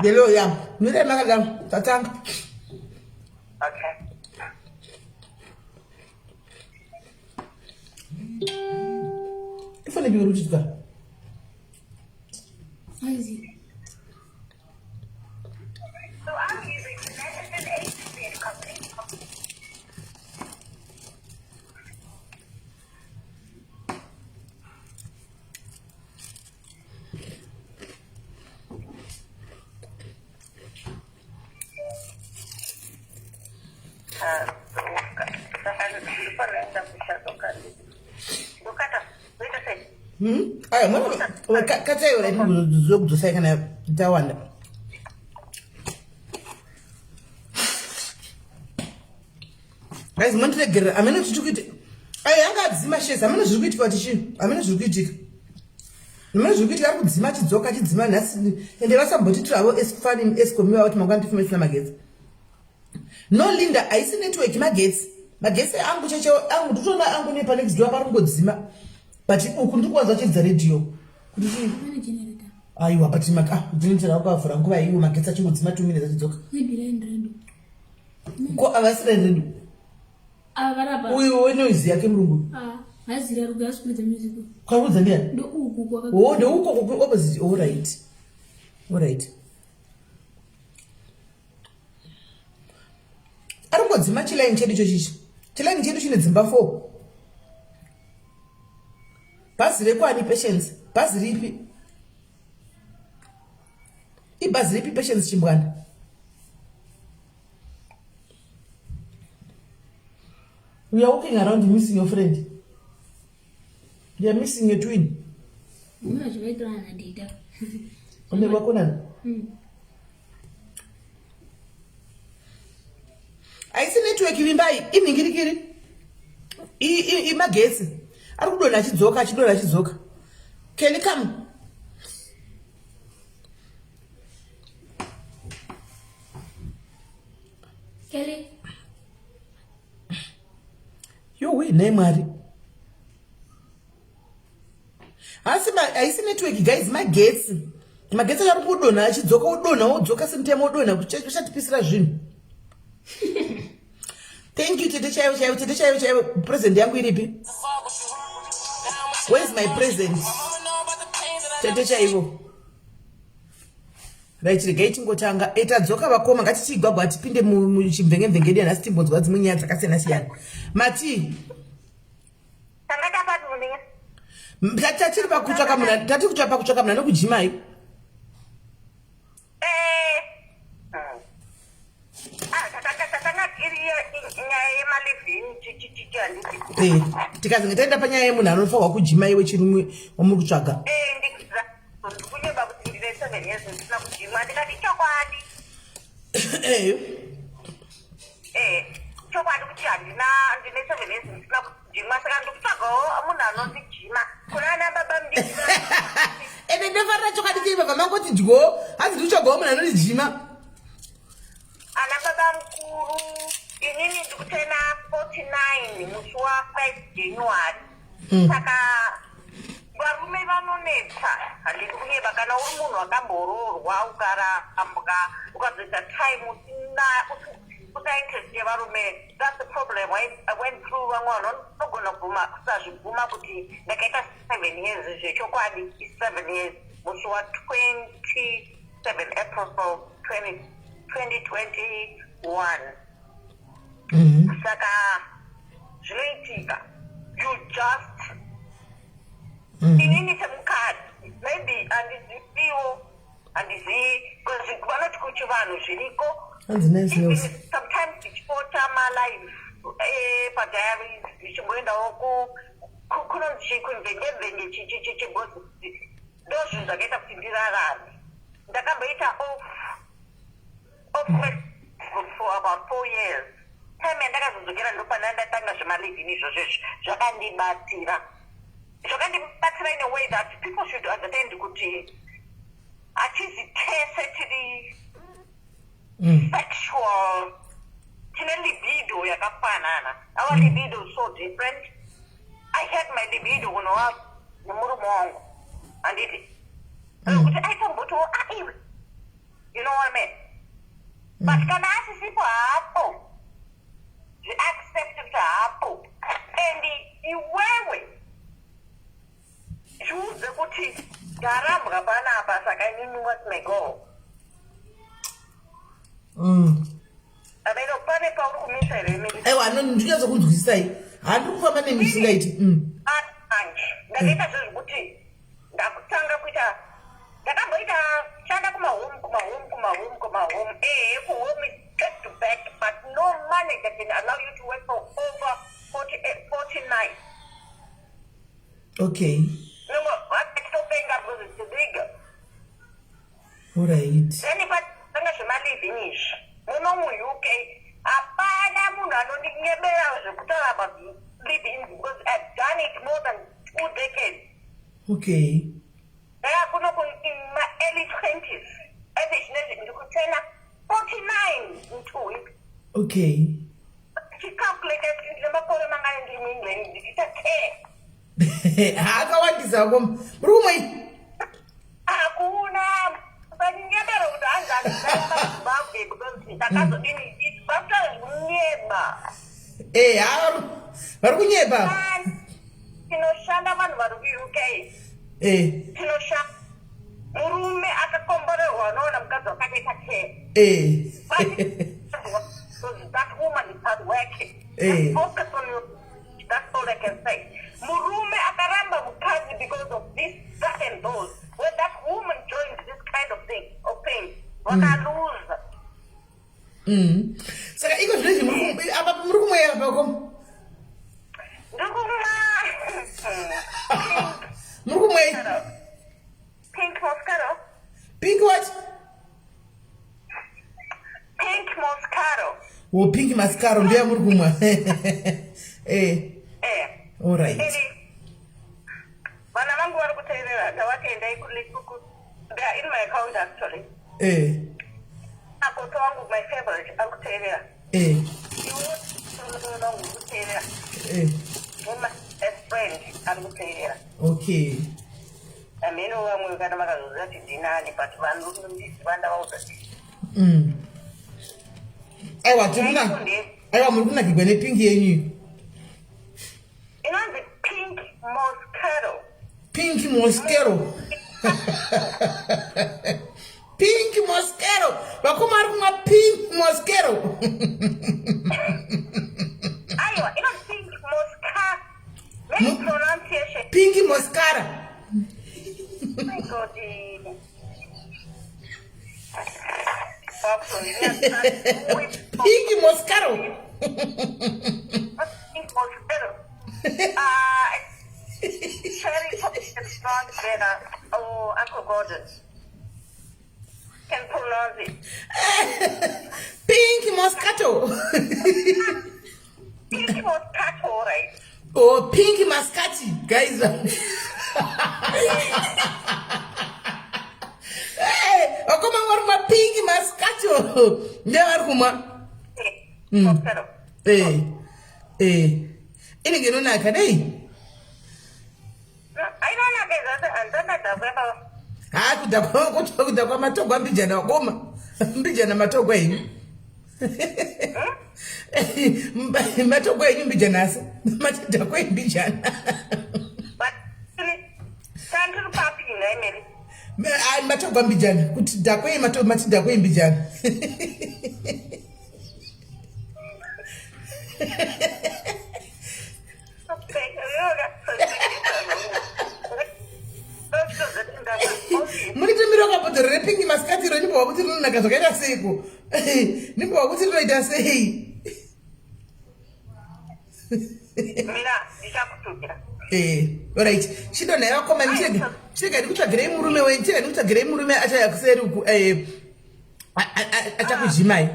Yellow yam. Mire magadam. Tatang. Okay. If only you would go. How is it? So I'm using the medicine agency and company. I am one. Kata yore ni zogu to say kana tawanda. Guys, monthly gira. Amena tutukiti. Ai anga dzima shesa. Amena zvikiti patishi. Amena zvikiti. Amena zvikiti ari kudzima chidzoka chidzima nhasi. Ende vasamboti travel esfani eskomiwa kuti mangwana tifumesi na magetsi. No Linda, aisi network magetsi. Magetsi angu cheche angu ndotona angu nepa next door paringodzima. But uku ndikwanza chidza radio. Kuti Mana generator. aiwa but maka ndinitira kwavhura nguva iyo magetsi achingodzima 2 minutes achidzoka. Maybe line Ko avasira radio. Avaraba. Uyu noise yake murungu. Hazira rugas with the music. Kwaudza ndiani? Ndo uku kwa. Oh, ndo uko opposite. All right. All right. Aringodzima chilaini chedu chochichi. Chilaini chedu chine dzimba 4. Bhazi rekwani patience. Bhazi ripi? Ibhazi ripi patience chimbwana? We are walking around missing your friend. You are missing your twin. Muna jivaitwa na data. Onde wakona? Aisi network imbai iningirikiri. Magetsi. Ari kudonha achidzoka. Kelly come. Kelly. Yo we Mwari. Aisi network guys magetsi. Magetsi ari kudonha achidzoka wodzoka semtemo wodonha kuchatipisira zvinhu. Thank you Tete Chaiwo. Present yangu iripi? Where is my present? Tete Chaiwo. Right, regai tingotanga etadzoka vakoma ngatichigwagwa tipinde muchimvengevhengedi nhasi timbonzwa dzimwe nyaya dzakasiyana siyana. Mati. Tatiri pakutsvaka munhu, tati pakutsvaka munhu anokujimai. Tikazi taenda panyaya yemunhu anofanirwa kujima iwe chirume wamuri kutsvaga. Chokwadi kuti handina ndine 7 years ndisina kujima saka ndikutsvagawo munhu anondijima kunana baba mudiki. Ende ndofanira chokwadi chiri baba mangoti dyo hanzi ndikutsvagawo munhu anondijima. Ana baba mukuru inini ndikutena 49 musi wa5 January. Saka varume vanonetsa handisi kunyeba kana uri munhu wakamboroorwa ukarambwa ukazoita time usina interest yevarume. That's the problem. I went through vamwe vanogona kusazvibvuma kuti ndakaita 7 years zvechokwadi is 7 years musi wa27 April 2021. Saka zvinoitika you just inini semukadzi maybe handiziviwo handizii because vanoti kuti vanhu zviriko sometimes tichipota malive padiaries tichimboendawo kunonzi chikunvengevhenge chegosisi ndo zvinhu zvakaita kuti ndirarame. Ndakamboita off for about 4 years. Time yandakazodzokera ndopana ndatanga zvemalivhini izvozvo zvakandibatira in a way that people should understand kuti hatizi tese tiri sexual, tine libido yakafanana. Our libido is so different. I had my libido when I was nemurume wangu handiti kuti aitombotiwo aiwe You know what I mean? But kana asisipo hapo, accept hapo, and iwewe choose ukuthi garam gabana apa sakanini what may go. Abeno pane pa ukumisa ile. Ewa ndikuyaza kunzwisisa iyi. Handiri kufamba nemishina iti. Anje. Ndakaita zvekuti ndakutanga kuita ndakamboita shanda kumahome. Kuhome is back to back, but no money that can allow you to work for over 49. Okay. No, what I still paying up because it's bigger. All right. Then but Semally finish. Muno mu UK, apana munhu anondingebera zvekutaura about living because I've done it more than 2 decades. Okay. Ndakuno in my early 20s. Ndikutena 49 in 2 weeks. Okay. She calculated nemakore mangani ndiri muEngland ndichita 10. Akawandisa kom. Rumwe. Hakuna. Ndingebera kuti anzani because ndakazodini bafta Haru. Vari kunyeba. Tinoshanda vanhu vari kuUK. Tinoshanda. Murume akakomborerwa anoona mukadzi wakakaita 10. Because that woman is hard working. Focus on you. That's all I can say. Murume akaramba mukadzi because of this, that and those. When that woman joins this kind of thing, of pain, wakaluza. Saka iko zvinezvi apa muri kumweya pako. Muri kumweya. Pink Moscato. Pink what? Pink Moscato. Oh, pink mascaro ndio muri kumwa. All right. Vana vangu vari kuteerera ndavakaenda ikuliku. They are in my account actually. Akoto wangu my favorite ari kuteerera. Iwo wangu kuteerera. My best friend ari kuteerera. Okay. Ameno vamwe kana vakazoziva kuti ndinani but vanhu ndizivanda vauzati. Aiwa muri kunakirwa nepink yenyu. Inonzi Pink Moscato. Pink Moscato. Pink Moscato. Vakoma vari kumwa Pink Moscato. Aiwa, inonzi Pink Moscato. Very pronunciation. Pink Moscara. My God. Pink Moscato. Pink Moscato. Cherry pop is not better. Oh, Uncle Gordon can pronounce it. Pink Moscato. Pink Moscato, right? Oh, Pink Mascati, guys. Hey, okoma ngoruma Pink Mascato. Ndia waruma. Moscato. Ini genona kadai. I don't know that Kudakwa matogwa mbijana wakoma. Mbijana matogwa inu. Matogwa inu mbijana asa. Matogwa inu mbijana. But can't you papi Emily? Matogwa mbijana. Kuti dakwe matogwa mbijana. Muritumira kapotorere Pink Mascati ro nimbo wakuti rino nakazvakaita seiko. Nimbo wakuti rinoita sei. Mira, ndichakutukira. Alright. Chido nayo koma chega ndikutsvagirei murume wenyu, chega ndikutsvagirei murume achaya kuseri uku achakujimai.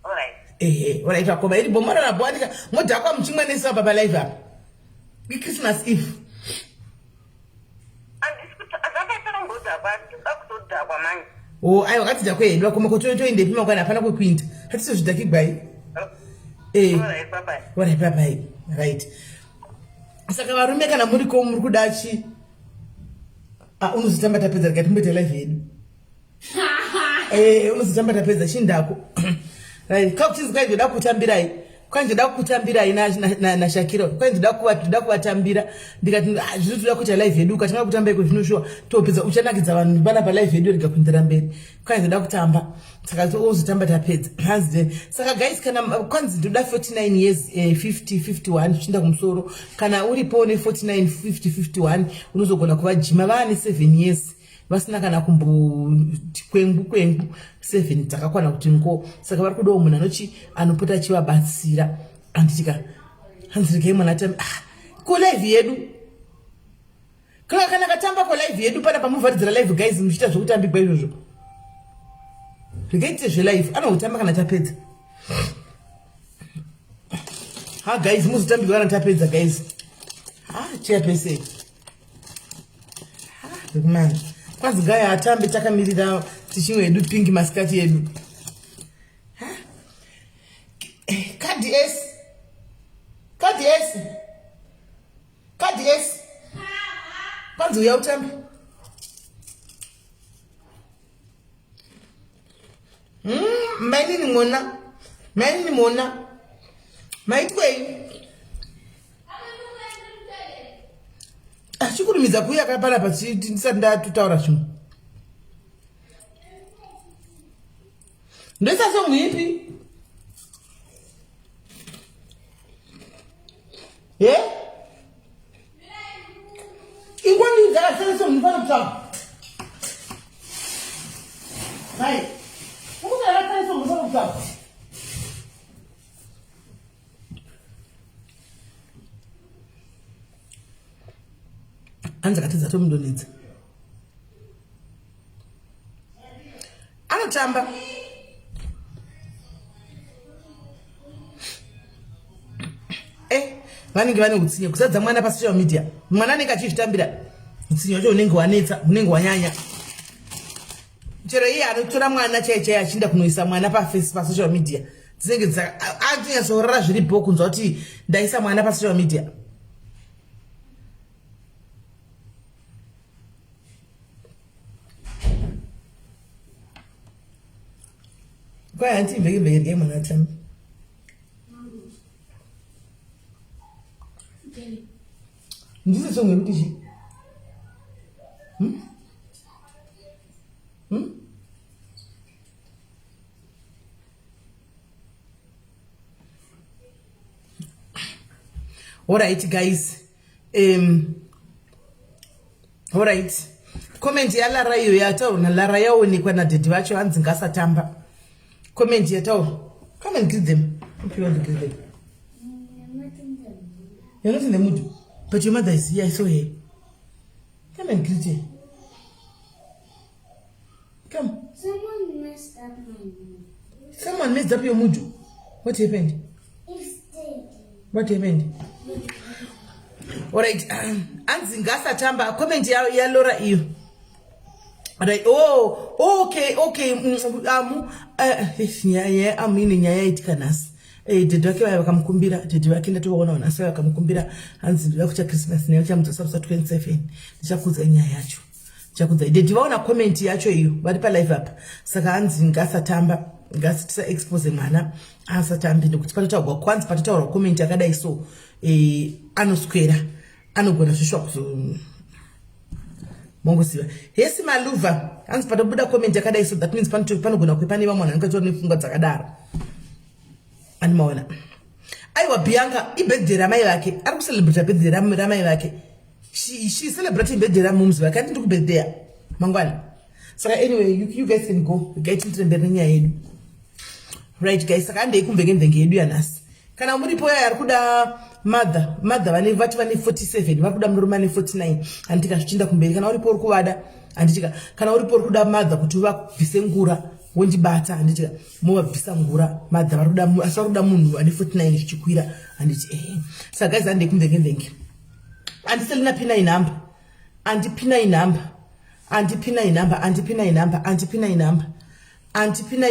Alright. Alright wakoma iri bomara rabwanika modhakwa muchimwanisa baba live apa. Christmas Eve. Oh, aiwa kati jakwedu koma kutoende pima kwana hapana kwekuinda. Hatiso zvidakigbai. Alright, bye bye. Alright, bye bye. Right. Saka varume kana muri ko muri kudachi unozitamba tapedza rikati mbete live yedu. Unozotamba tapedza chindako. Right, kakuchizi kwai ndoda kutambirai. Kwai ndoda kutambirai na Shakira. Kwai ndoda kuvatambira. Ndikati zviri toda kuita live yedu katinga kutamba iko zvinoshwa topedza uchanakidza vanhu bana pa live yedu rikakuindira mberi. Kwai ndoda kutamba. Saka uzotamba tapedza. Saka guys kana kwanzi ndoda 49 years 50 51 chinda kumusoro kana uripo ne 49 50 51 unozogona kuvajima vane 7 years. Vasina kana kumbo kwengu 7 dzakakwana kuti ngo saka vari kudawo munhu anopota achivabatsira anditika hanzirikei mwana atambi ko live yedu kana katamba ko live yedu pana pamuvharidzira live guys muchita zvokutambigwa izvozvo regaite zvelive anotamba kana tapedza guys muzotambigwa kana tapedza guys chiyapese man kwanzi gaya atambe takamirira tichimwe yedu pink maskati yedu kadi S kwanzi uya utambe maini mona maitwei achikurumidza kuuya akapara ndisati ndatutaura zvimwe ndoisa somwipi ingoni dzakasiyana somufana kutsvaka hai ukuzakasiyana somufana kutsvaka hanzi katidza tomudonedza anotamba vanenge vane utsinye kusadza mwana pasocial media mwana anenge achizvitambira utsinye wacho unenge wanetsa unenge wanyanya chero iye anotora mwana chaichai achiinda kunoisa mwana pasocial media dzinenge atinyatsorara zviri bho kunzwa kuti ndaisa mwana pasocial media kwai hantimvekeveke mwana atambi ndise somwe kuti chi Alright guys, alright, comment ya Lara iyo yataura na Lara yaonekwa na daddy vacho hanzi ngasatamba. Comment yataura, come and greet them if you want to greet them. You're not in the mood, but your mother is here, I saw her. Come and greet her. Come. Someone messed up my mood. Someone messed up your mood. What happened? It's dead. What happened? Alright, anzi ngasatamba comment ya Laura iyo. Alright, okay. Amini nyaya itikanasi. Dede wake wakamukumbira, dede wake ndatoona unasa wakamukumbira hanzi ndira kucha Christmas nayo chamutsa 27. Ndichakudza nyaya yacho. Ndichakudza dede vaona comment yacho iyo vari pa live up. Saka hanzi ngasatamba, ngasitisa expose mwana asatambi ndokuti patotaurwa kwanzi patotaurwa comment yakadai so anoswera anogona zvishwa kuzo mongosiva hesi maluva hanzi patobuda comment yakadai so that means panogona kwepane vamwe vanenge vachiona nepfungwa dzakadaro animaona aiwa Bianca ibirthday ramai vake ari kucelebrate birthday ramai vake she celebrating birthday ramumzi vake ati ndiri kubirthday mangwana saka anyway you guys can go gaitindire mberi nenyaya yedu right guys saka andei kumvekemvenge yedu yanhasi kana muripo yari kuda mother vati vane 47 vari kuda murume ane 49 andika zvichinda kumberi kana uripo uri kuvada anditika kana uripo uri kuda mother kuti uvabvise ngura wondibata anditika muvabvisa ngura mother vari kuda asi vari kuda munhu ane 49 zvichikwira anditi saka guys andei kumvekemvenge andiselina andipina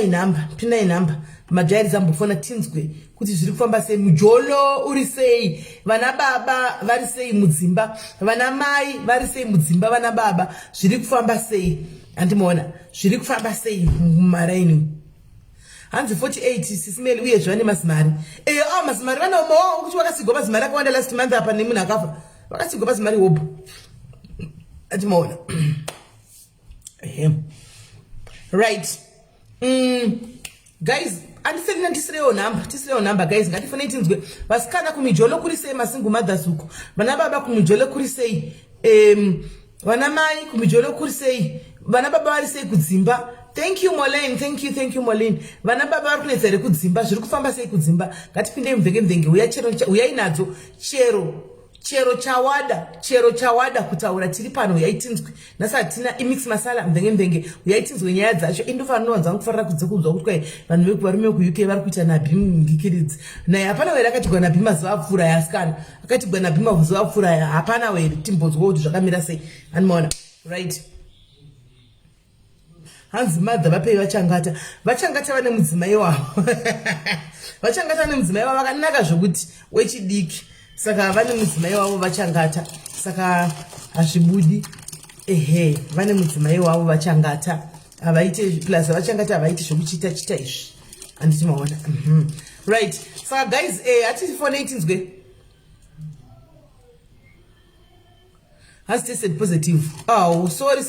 inamba madhairi zambofona tinzwe kuti zviri kufamba sei mujolo uri sei vana baba vari sei mudzimba vana mai vari sei mudzimba vana baba zviri kufamba sei Andimuona zviri kufamba sei mumaraini. Hanzi 48 SIS MELLY uye zvane mazimari. Mazimari vana kuti wakasigwa mazimari akawanda last month apa nemunhu akafa. Wakasigwa mazimari hope. Andimuona. Right. Guys, andiseni ndisirewo number guys, ngatifane tinzwe vasikana kumijolo kuri sei masingle mothers uko. Vana baba kumijolo kuri sei. Vana mai kumijolo kuri sei. Vana baba vari sei kudzimba. Thank you Molene, thank you Molene. Vana baba vari kunetsa here kudzimba, zviri kufamba sei kudzimba. Ngatipinde mvenge uyai nadzo chero chawada kutaura tiri pano uyaitinzwe. Nasa hatina imix masala mvenge uyaitinzwe nyaya dzacho. Indofana nowanza kufarira kunzwa kuti vanhu varume kuUK vari kuita nabhi ngikiridzi. Naye hapana were akatigwa nabhi mazuva apfuura yasikana. Akatigwa nabhi mazuva apfuura ya hapana were timbonzwa kuti zvakamira sei. Anomaona. Right. Hanzi madha vapei vachangata vane mudzimai wavo. Vachangata vane mudzimai wavo vakanaka zvokuti wechidiki. Saka vane mudzimai wavo vachangata. Saka hazvibudi. Vane mudzimai wavo vachangata. Avaite plus vachangata avaite zvokuchita izvi. Anditi maona. Right. Saka guys, hatifone tinzwe. Has tested positive. Sorry.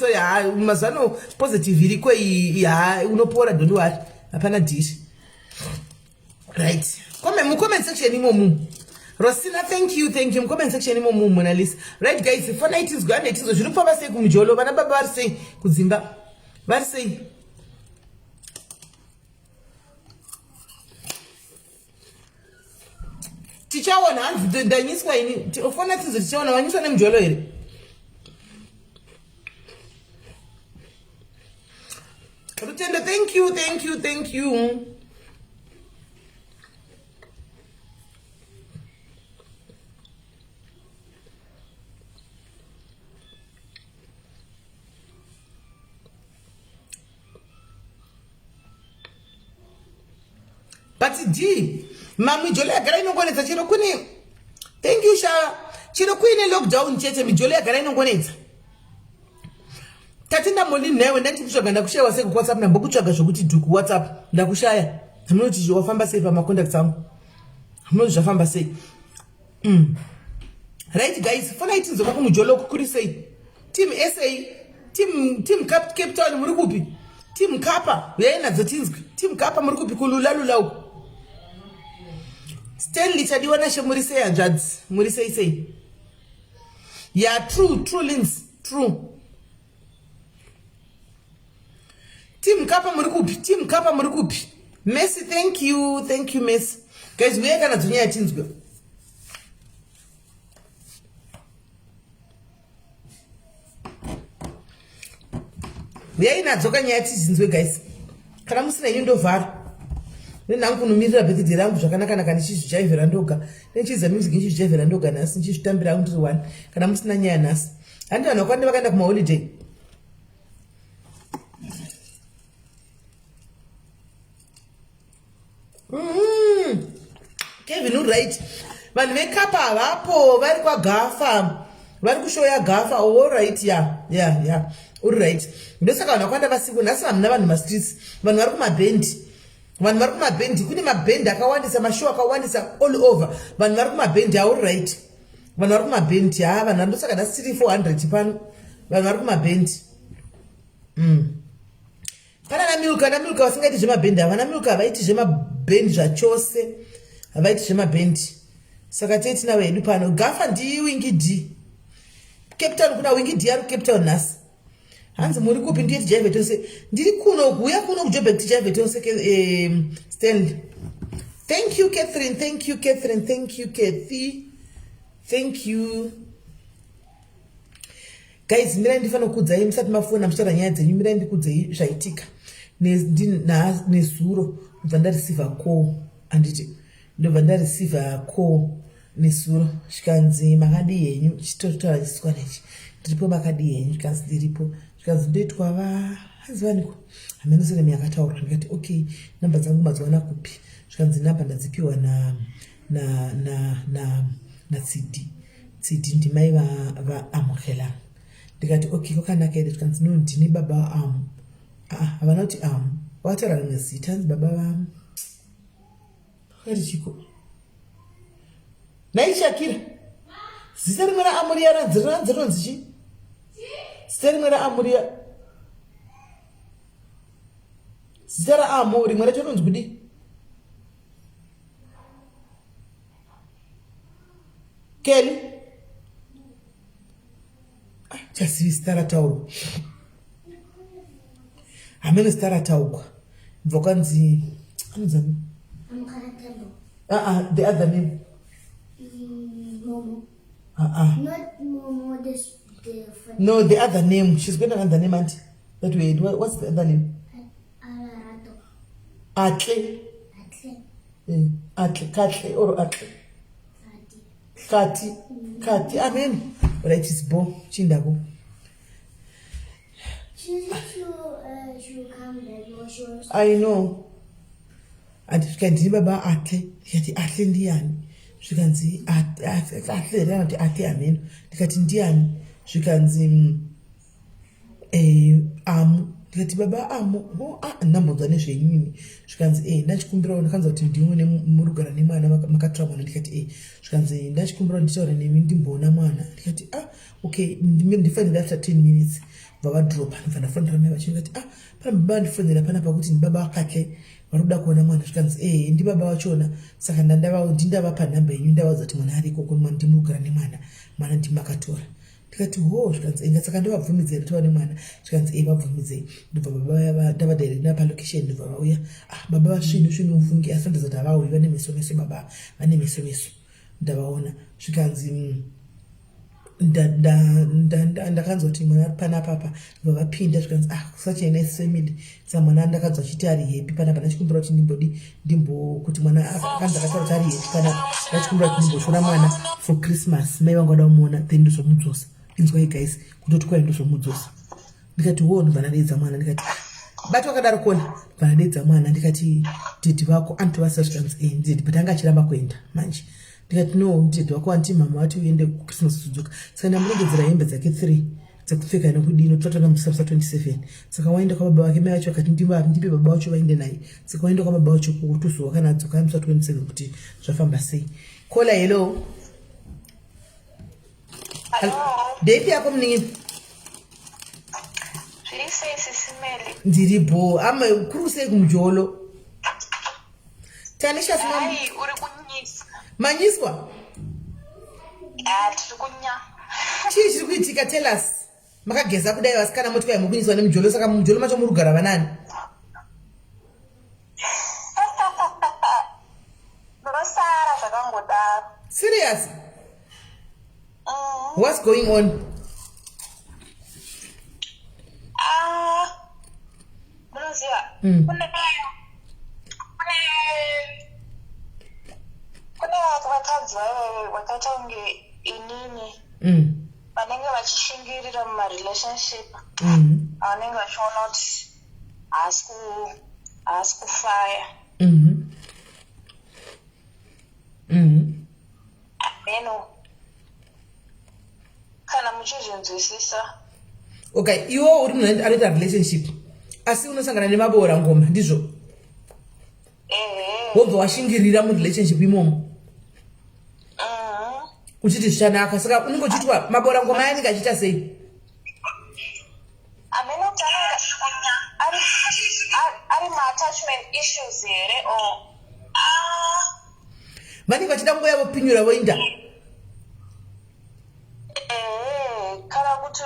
Mazano positive iriko unopora don't worry. Hapana dish. Right. Comment section imomu. Rosina, thank you. Comment section imomu Mona Lisa. Right guys, for night is gone. It is zviri kufamba sei kumijolo. Vana baba vari sei kudzimba. Vari sei. Tichaona hanzi ndanyiswa ini. Ofona tizo tichaona wanyiswa nemijolo here. Rutendo, thank you. But mami jole agara inongonetsa chiro kuni. Thank you Sha. Chiro kuine lockdown chete mijole agara inongonetsa. Tatinda Molene newe ndati kutsvaga ndakushaya sei ku WhatsApp nambokutsvaga zvokuti dhuku WhatsApp ndakushaya. Hamunoti wafamba sei pa contacts angu. Hamunoti zvafamba sei. Right guys, fona itinzoka kumujolo kuri sei. Team SA, team Cape Town muri kupi? Team Kapa, uyai tinzwi. Team Kapa muri kupi kulula uko. Stanley chadiwa nashe muri sei hanzvadzi. Muri sei. Yeah, true Lins, true. Team Kapa muri kupi? Messi, thank you Messi. Guys, we are gonna do nyaya tinzwe. We are inadzoka nyaya tinzwe guys. Kana musina indovhara. Nenangu kunomirira birthday rangu zvakanaka ndichizvijaivhira ndoga. Nechiza music ndichizvijaivhira ndoga nhasi ndichizvitambira ndiri 1. Kana musina nyaya nhasi. Handi vanhu vakwanda vakaenda kuma holiday. Kevin right. Vanhu vekapa havapo vari kwaGafa. Vari kushoya Gafa. All right. Yeah. All right. Ndosaka vanhu vakwanda vasiku nhasi vanhu navanhu mastreets. Vanhu vari kumabhendi. Kune mabhendi akawandisa mashow akawandisa all over. Vanhu vari kumabhendi. All right. Vanhu vari kumabhendi. Vanhu ndosaka nhasi 400 pano. Vanhu vari kumabhendi. Pana Milka vasingaiti zvemabhendi. Havana Milka havaiti zvemabhendi zvachose. Havaiti zvemabhendi. Saka tetina wedu pano. Gafa ndi Wingy D. Cape Town kuna Wingy D ari Cape Town nhasi. Hanzi muri kupi ndiye tijaive tose. Ndiri kuno kuya kuno kuJoburg tijaive tose Stanley. Thank you Catherine. Thank you. Guys, mirai ndifana kukudzai musati mafona muchitaura nyaya dzenyu. Mirai ndikudzai zvaitika nezuro ndobva ndareceiva call. Anditi ndobva ndareceiva call nezuro zvikanzi makadi henyu chitotaura chisikwa nechi ndiripo makadi henyu zvikanzi ndiripo zvikanzi ndoitwa vazivaniko hamenuseremi yakataura ndikati okay namba dzangu madziwana kupi zvikanzi namba ndadzipiwa na CD ndimai vaamukela ndikati okay kwakanaka ere tikanzi no ndini baba waamu havana kuti wataura nezita nzi baba vamu kwati chiko naishakira zita rimwe raamuriya ranzironzi chi zita rimwe raamuriya zita raamo rimwe racho ronzi kudi Kelly chasivi zita rataurwa hamene zita rataurwa bva kwanzi anozani the other name Momo. Not Momo, no, the other name. She's got another name, auntie. That way, what's the other name? Atle. Katle or Atle. Kati. Amen. Right, it's Bo. Chindabo. She'll come back. I know. And you can see Baba Atle. Atle Indian. Zvikanzi ahlera kuti ati ameno ndikati ndiani zvikanzi ndikati baba amo ndambonzwa nezvenyini zvikanzi ndachikumbirawo ndakanzwa kuti ndimune murugara nemwana makatora mwana ndikati zvikanzi ndachikumbirawo nditaura nemi ndimboona mwana ndikati okay ndifanira after 10 minutes vavadropa ndfanira mai vachingati pana baba ndifonera panapa kuti ndibaba akake varuda kuona mwana zvikanzi ndi baba vachona saka ndindavapa nhamba yenyu ndavaudza kuti mwana ariko kumwana ndimurugara nemwana mwana ndimakatora ndikati zvikanzi saka ndivabvumidzei tova nemwana zvikanzi vabvumidzei ndobva baba ndavadirect napalocation ndobva vauya baba vasvinhu ufungi asi ndizati havauyi vane meso baba vane meso ndavaona zvikanzi ndakanzwa kuti mwana ari panapapa vavapinda zvikanzi kusachaina SIS Family saka mwana ndakanzwa chiti ari happy panapa ndachikumbira kuti kuti mwana akanzi akataura kuti ari happy panapa ndachikumbira kuti ndimboshora mwana for Christmas mai vangu vada kumuona then ndozomudzosa inzwai guys kutoti kwai ndozomudzosa ndikati ndobva ndadeedza mwana ndikati bati wakadaro kona ndobva ndadeedza mwana ndikati didhi vako antovasa zvikanzi ndidhi but anga achiramba kuenda manje ndikati no ndidhi wako anti mama vati uende kuChristmas kudzoka saka ndamurongedzera hembe dzake 3 dzekupfeka nekudino totanga musasa 27 saka waenda kwababa vake mai vacho vakati ndipe baba vacho vaende naye saka waenda kwababa vacho kutuzuwa kana adzoka musa 27 kuti zvafamba sei kola hello ndeipi yako munini ndiripo kuri sei kumujolo tanishas manyiswa chii chiri kuitika tell us makageza kudai vasikana motikari mukunyiswa nemujolo saka mujolo macho murugara vanani serious what's going on wakaita kunge inini vanenge vachishingirira mumarelationship vanenge vachiona kuti haasi kufaya meno kana muchizvinzwisisa okay iwo uri munhu anoita relationship asi unosangana nemaboora ngoma ndizvo wobva washingirira murelationship imomo uchiti zvichanaka saka unenge uchitwa maboora ngoma yanenge achiita sei ari maattachment issues here vanenge vachida nguva yavo pinyura voinda kana kuti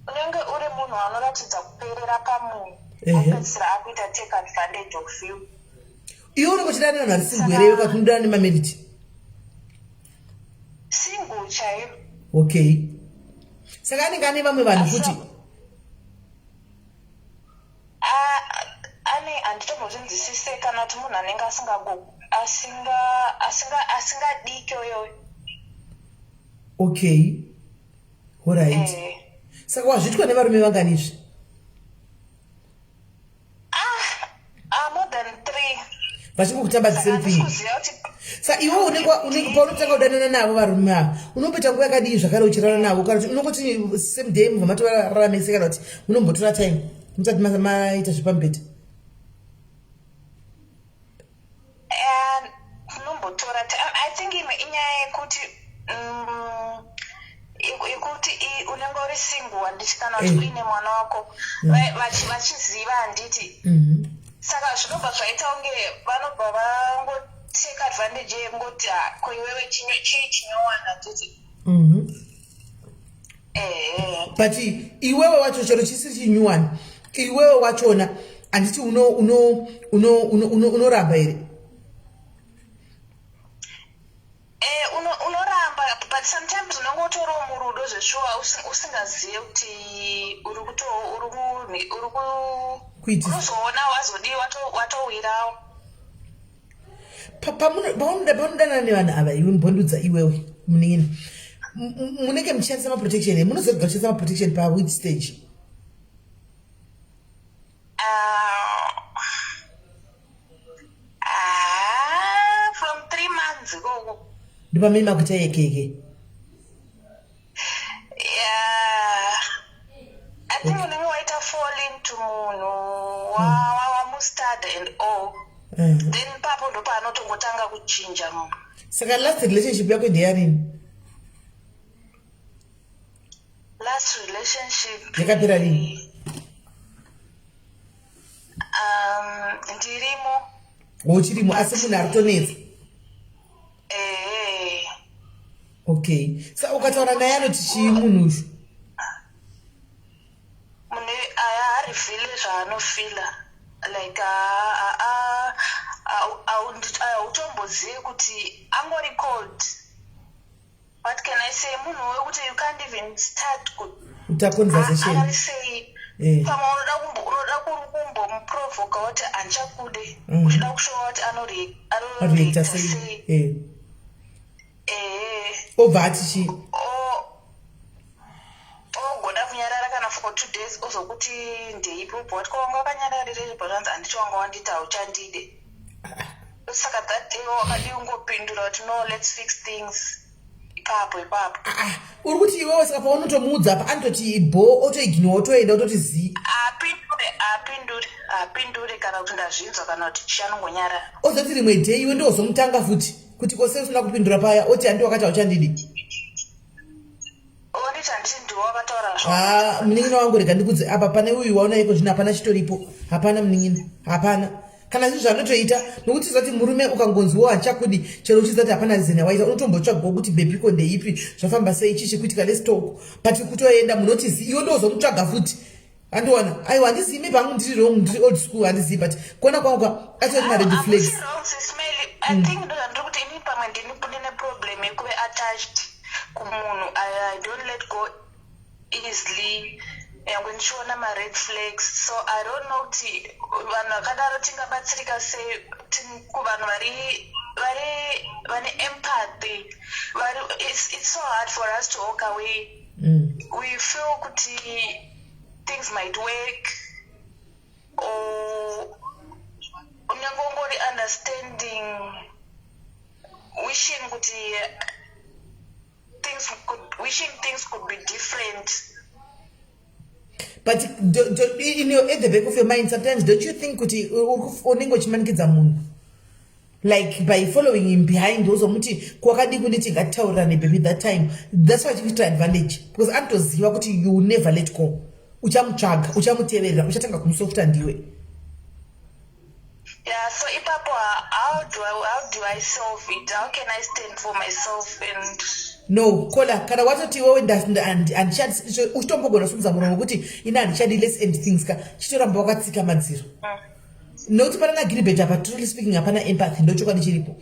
unenge uri munhu anoratidza kuperera pamunhu opedzisira akuita take advantage of you iwe unenge uchida nevanhu vari single here iwe kakunodana nemameriti single chaiyo okay saka anenge ane vamwe vanhu futi handitombozvinzwisise kana kuti munhu anenge asingadiki oyoyo okay alright saka wazvitwa nevarume vanganizvi more than 3 vachingokutamba the same thing Sa iwe unenge paunotanga kudanana navo varume ava unombota nguva yakadii zvakare uchirara navo kana kuti unongoti same day mubva matoraramise kana kuti munombotora time musati maita zvepamubhedha? Munombotora I think inyaya yekuti unenge uri single handiti kana kuti uine mwana wako vachiziva handiti. Saka zvinobva zvaita kunge vanobva vangoteka advantage yekungoti ko iwewe chii chinyowana handiti. But iwewe wacho chero chisiri chinyuwani iwewe wachona handiti unoramba here? Unoramba, but sometimes unongotoriwo murudo zveshuwa usingazive kuti unozoona wazodi watowirawo. Pamunodanana nevanhu ava iwe mbondudza iwewe munini munenge muchishandisa maprotection here? Munozoga kushandisa maprotection which stage? From 3 months ago. Ndipamene makuita yekeke. I think unenge waita fall into munhu wamustada and all. Then papo ndo paanotongotanga kuchinja munhu. Saka last relationship yako ndeyarini? Last relationship yakapera rini? Ndirimo. Uchirimo asi munhu aritonetsa? Okay. Saka ukataura naye anoti chii munhu uyu? Munhu haarifile zvaanofila. Like hautombozivi kuti angori cold. What can I say? Munhu wekuti you can't even start kuita conversation. Pamwe unoda kumbomuprovoka kuti anchakude. Uchida kushowa kuti anoreacta sei. Obva ati chii? Ogoda kunyarara kana for 2 days ozokuti ndeipo but kwanga wakanyararire balance handiti wanga wanditi hauchandide. Saka that day wakadi ungopindura kuti no, let's fix things ipapo. Uri kuti iwewe saka paunotomuudza apa anototi bo otoignore otoenda ototi zi apindure kana kuti ndazvinzwa kana kuti chishanongonyarara. Ozoti rimwe day iwe ndozomutanga futi kuti kose usina kupindura paya oti handi wakati hauchandidi. Munin'ina wangu rega ndikudze apa pane uyu waona iko zvino hapana chitoripo. Hapana munin'ina, hapana. Kana zvinhu zvanotoita nokuti zati murume ukangonziwo hachakudi chero uchizati hapana zina waita unotombotsvagawo kuti bhebhiko ndeipi zvafamba sei chichi kuitika let's talk. But kutoenda munoti iwe ndozomutsvaga futi. Andiwana aiwa handizivi maybe hangu ndiri wrong ndiri old school handizivi but kuona kwangu atoti ma red flags. I think ndiri kuti ini pamwe ndine problem yekuve attached kumunhu. I don't let go easily. Yangu ndichiona ma red flags, so I don't know kuti vanhu vakadaro tingabatsirika sei kuvanhu vane empathy. It's so hard for us to walk away. We feel kuti things might work, or unengongori understanding, wishing things could be different. But in at the back of your mind sometimes don't you think kuti unenge uchimanikidza munhu like by following him behind uzomuti kwakadi kunditi ngatitaurirane baby that time, that's why chikuita advantage because anotoziva kuti you will never let go. Uchamutsvaga, uchamuteverera, uchatanga kumusofta ndiwe. Yeah, so ipapo how do I solve it? How can I stand for myself? And no kola kana watoti iwewe handishadi uchitombogona sumudza muromo kuti ina handishadi let's end things ka chitoramba wakatsika madziro. Nokuti pana nagiribheti apa truly speaking hapana empathy ndochokwadi chiripo.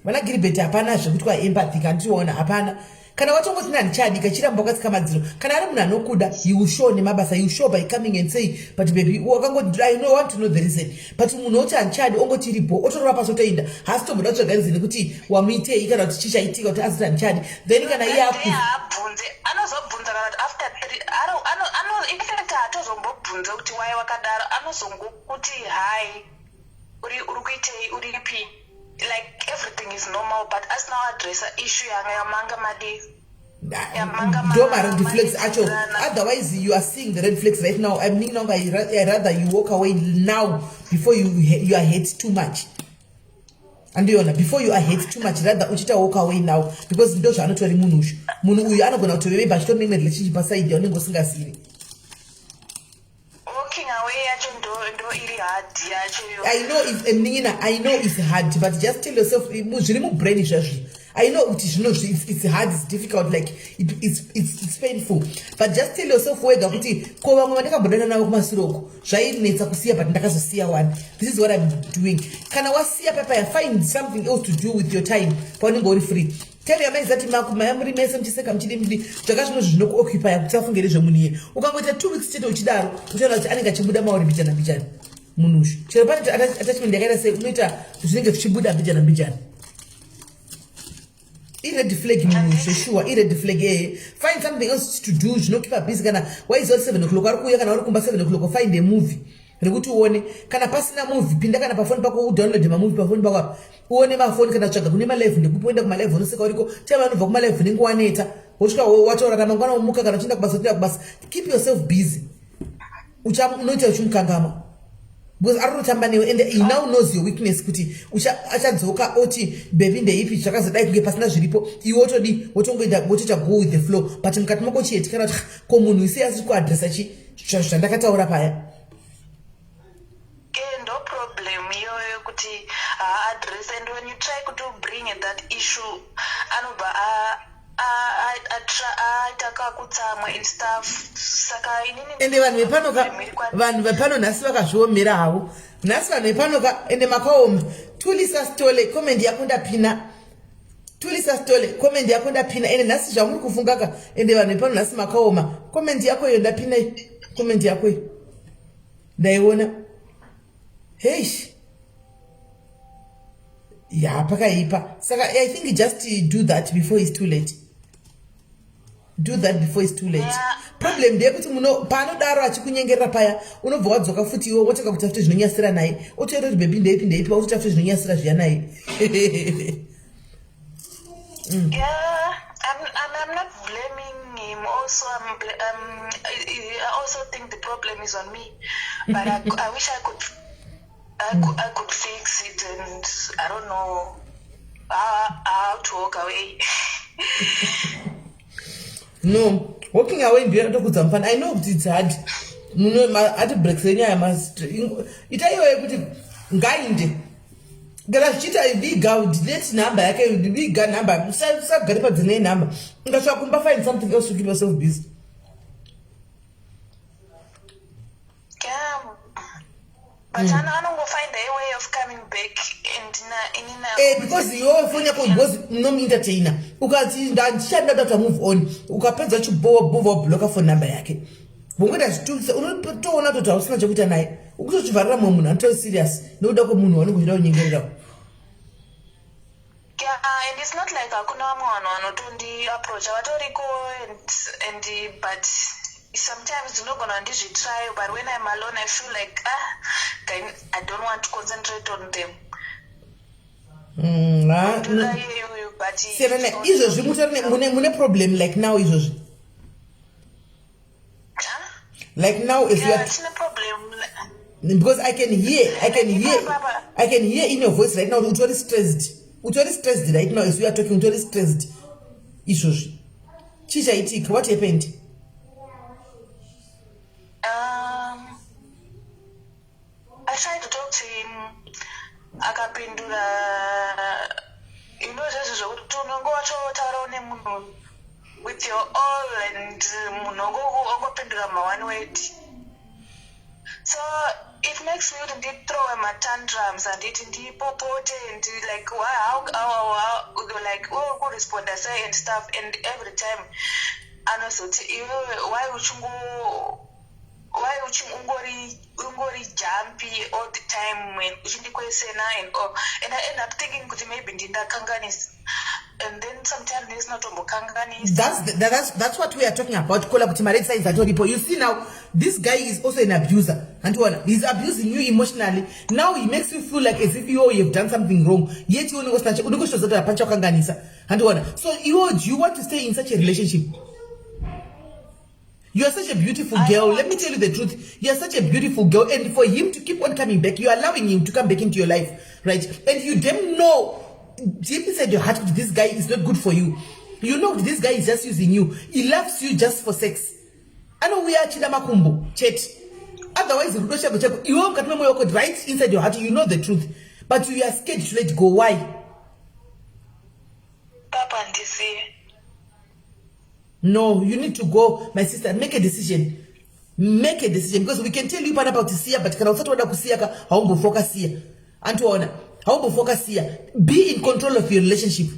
Vana giribheti hapana zvekuti kwa empathy kandiona hapana. Kana watongoti nandichadi kachiramba wakatsika madziro kana ari munhu anokuda you will show nemabasa, you show by coming and say but baby wakangoti I know want to know the reason but munhu oti handichadi ongoti ripo otorora pasi otoenda hasi tomboda kutsvaga reason kuti wamuitei kana kuti chichaitika kuti azoti handichadi then kana iye abvunze anozobvunza kana kuti after 3 infact hatozombobvunze kuti wai wakadaro anozongokuti hai uri kuitei uripi like everything is normal, but as now address a issue yamanga madi. Don't red flags actually. Otherwise, you are seeing the red flags right now. I'm no longer. I rather you walk away now before you are hate too much. And before you are hate too much, rather uchita walk away now because those are not very munush. Munu uyu anogona kuti wewe bashito nime relationship aside yoni ngosinga siri. Walking away ndo ili hard yacho. I know it's hard, but just tell yourself zviri mu brain izvazvi. I know it's hard, it's difficult, like it's painful. But just tell yourself wega kuti ko vamwe vandakambodana navo kumasiroko zvainetsa kusiya but ndakazosiya one. This is what I'm doing. Kana wasiya papaya, find something else to do with your time paunenge uri free. Tell your mind that muri mese mchiseka mchidimdi zvakazvino zvinokuoccupy kuti afungire zvemunhu ukangoita 2 weeks chete uchidaro uchaona kuti anenge achibuda mauri mbijana mbijana munushu chero pane attachment yakaita sei unoita zvinenge zvichibuda mbijana mbijana. Red flag munushu sure red flag find something else to do zvinokupa busy. Kana waiziva 7 o'clock ari kuuya kana uri kumba 7 o'clock find a movie rekuti uone. Kana pasina movie pinda kana pafoni pako udownload mamovie pafoni pako uone mafoni kana tsvaga kune malive ndekupoenda kumalive unoseka uriko chava vanobva kumalive nenge waneta wosvika watorara mangwana womuka kana uchienda kubasa. Keep yourself busy. Unoita uchimukangama because arotamba newe and he now knows your weakness kuti achadzoka oti baby ndeipi zvakazodai kunge pasina zviripo iwe wotodi wotongoita go with the flow but mukati mako chiyetikana kuti ko munhu isi asi kuadresa zvandakataura paya. No problem iyoyo kuti address, and when you try to bring that issue anoba aitaka kutsamwa and stuff saka inini ende vanhu vepano nhasi vakazviomera havo nhasi vanhu vepanoka ende makaoma tulisa stole comment yako ndapina ende nhasi zvamuri kufungaka ende vanhu vepano nhasi makaoma comment yako iyo ndapina comment yako iyo ndaiona heish ya pakaipa saka I think just do that before it's too late. Problem ndeyekuti panodaro achikunyengerera paya unobva wadzoka futi iwe wotaka kuti afite zvinonyasira naye otoita kuti bebi ndeipi wototi afite zvinonyasira zviya naye. I'm not blaming him. Also, I also think the problem is on me, but I wish I could fix it, and I don't know how to walk away. No, walking away ndiyona tokudzamufana. I know kuti it's hard. Ati breaks yenyaya must itaiwe kuti ngainde gara zvichita big out delete number yake big number usagare padzine number ungasvika kumba find something else to keep yourself busy. But I don't find a way of coming back and because your phone yako because no entertainer ukati ndachanda to move on ukapedza chibova blocker phone number yake bongoda zvitulisa unotoona kuti hausina chekuita naye ukutochivharira mumwe munhu anotori serious nokuda kwemunhu wanenge uchida kunyengerera. And it's not like hakuna vamwe vanhu vanotondi approach vatoriko and but sometimes unogona ndizvitry, but when I'm alone I feel like I don't want to concentrate on them. Izvozvi mune problem like now izvozvi like now if you are problem because I can hear in your voice right now utori stressed right now as we are talking utori stressed izvozvi chichaitika what happened? I tried to talk to him akapindura zvese zvokuti unonge wachotaurawo nemunhu with your all and munhu ongopindura ma1 word, so it makes me kuti ndithrowe ma-tantrums anditi ndipopote and like how like kuresponda sei and stuff, and every time anozoti iwe why ungori jumpy all the time when uchindikwesena and I end up thinking kuti maybe ndindakanganisa, and then sometimes there's not that's what we are talking about. Kola kuti ma red signs atoripo. You see now this guy is also an abuser. And he's abusing you emotionally. Now he makes you feel like as if you have done something wrong. Yet you only was so you want to stay in such a relationship. You are such a beautiful girl. Let me tell you the truth. You are such a beautiful girl. And for him to keep on coming back, you are allowing him to come back into your life. Right? And you damn know deep inside your heart, this guy is not good for you. You know this guy is just using you. He loves you just for sex. I know we are Chidamakumbo. Chet. Otherwise, you won't get right inside your heart. You know the truth. But you are scared to let go. Why? Papa and this. No, you need to go, my sister. Make a decision. Make a decision. Because we can tell you about this year, but can also focus here. Antoine, how focus here? Be in control of your relationship.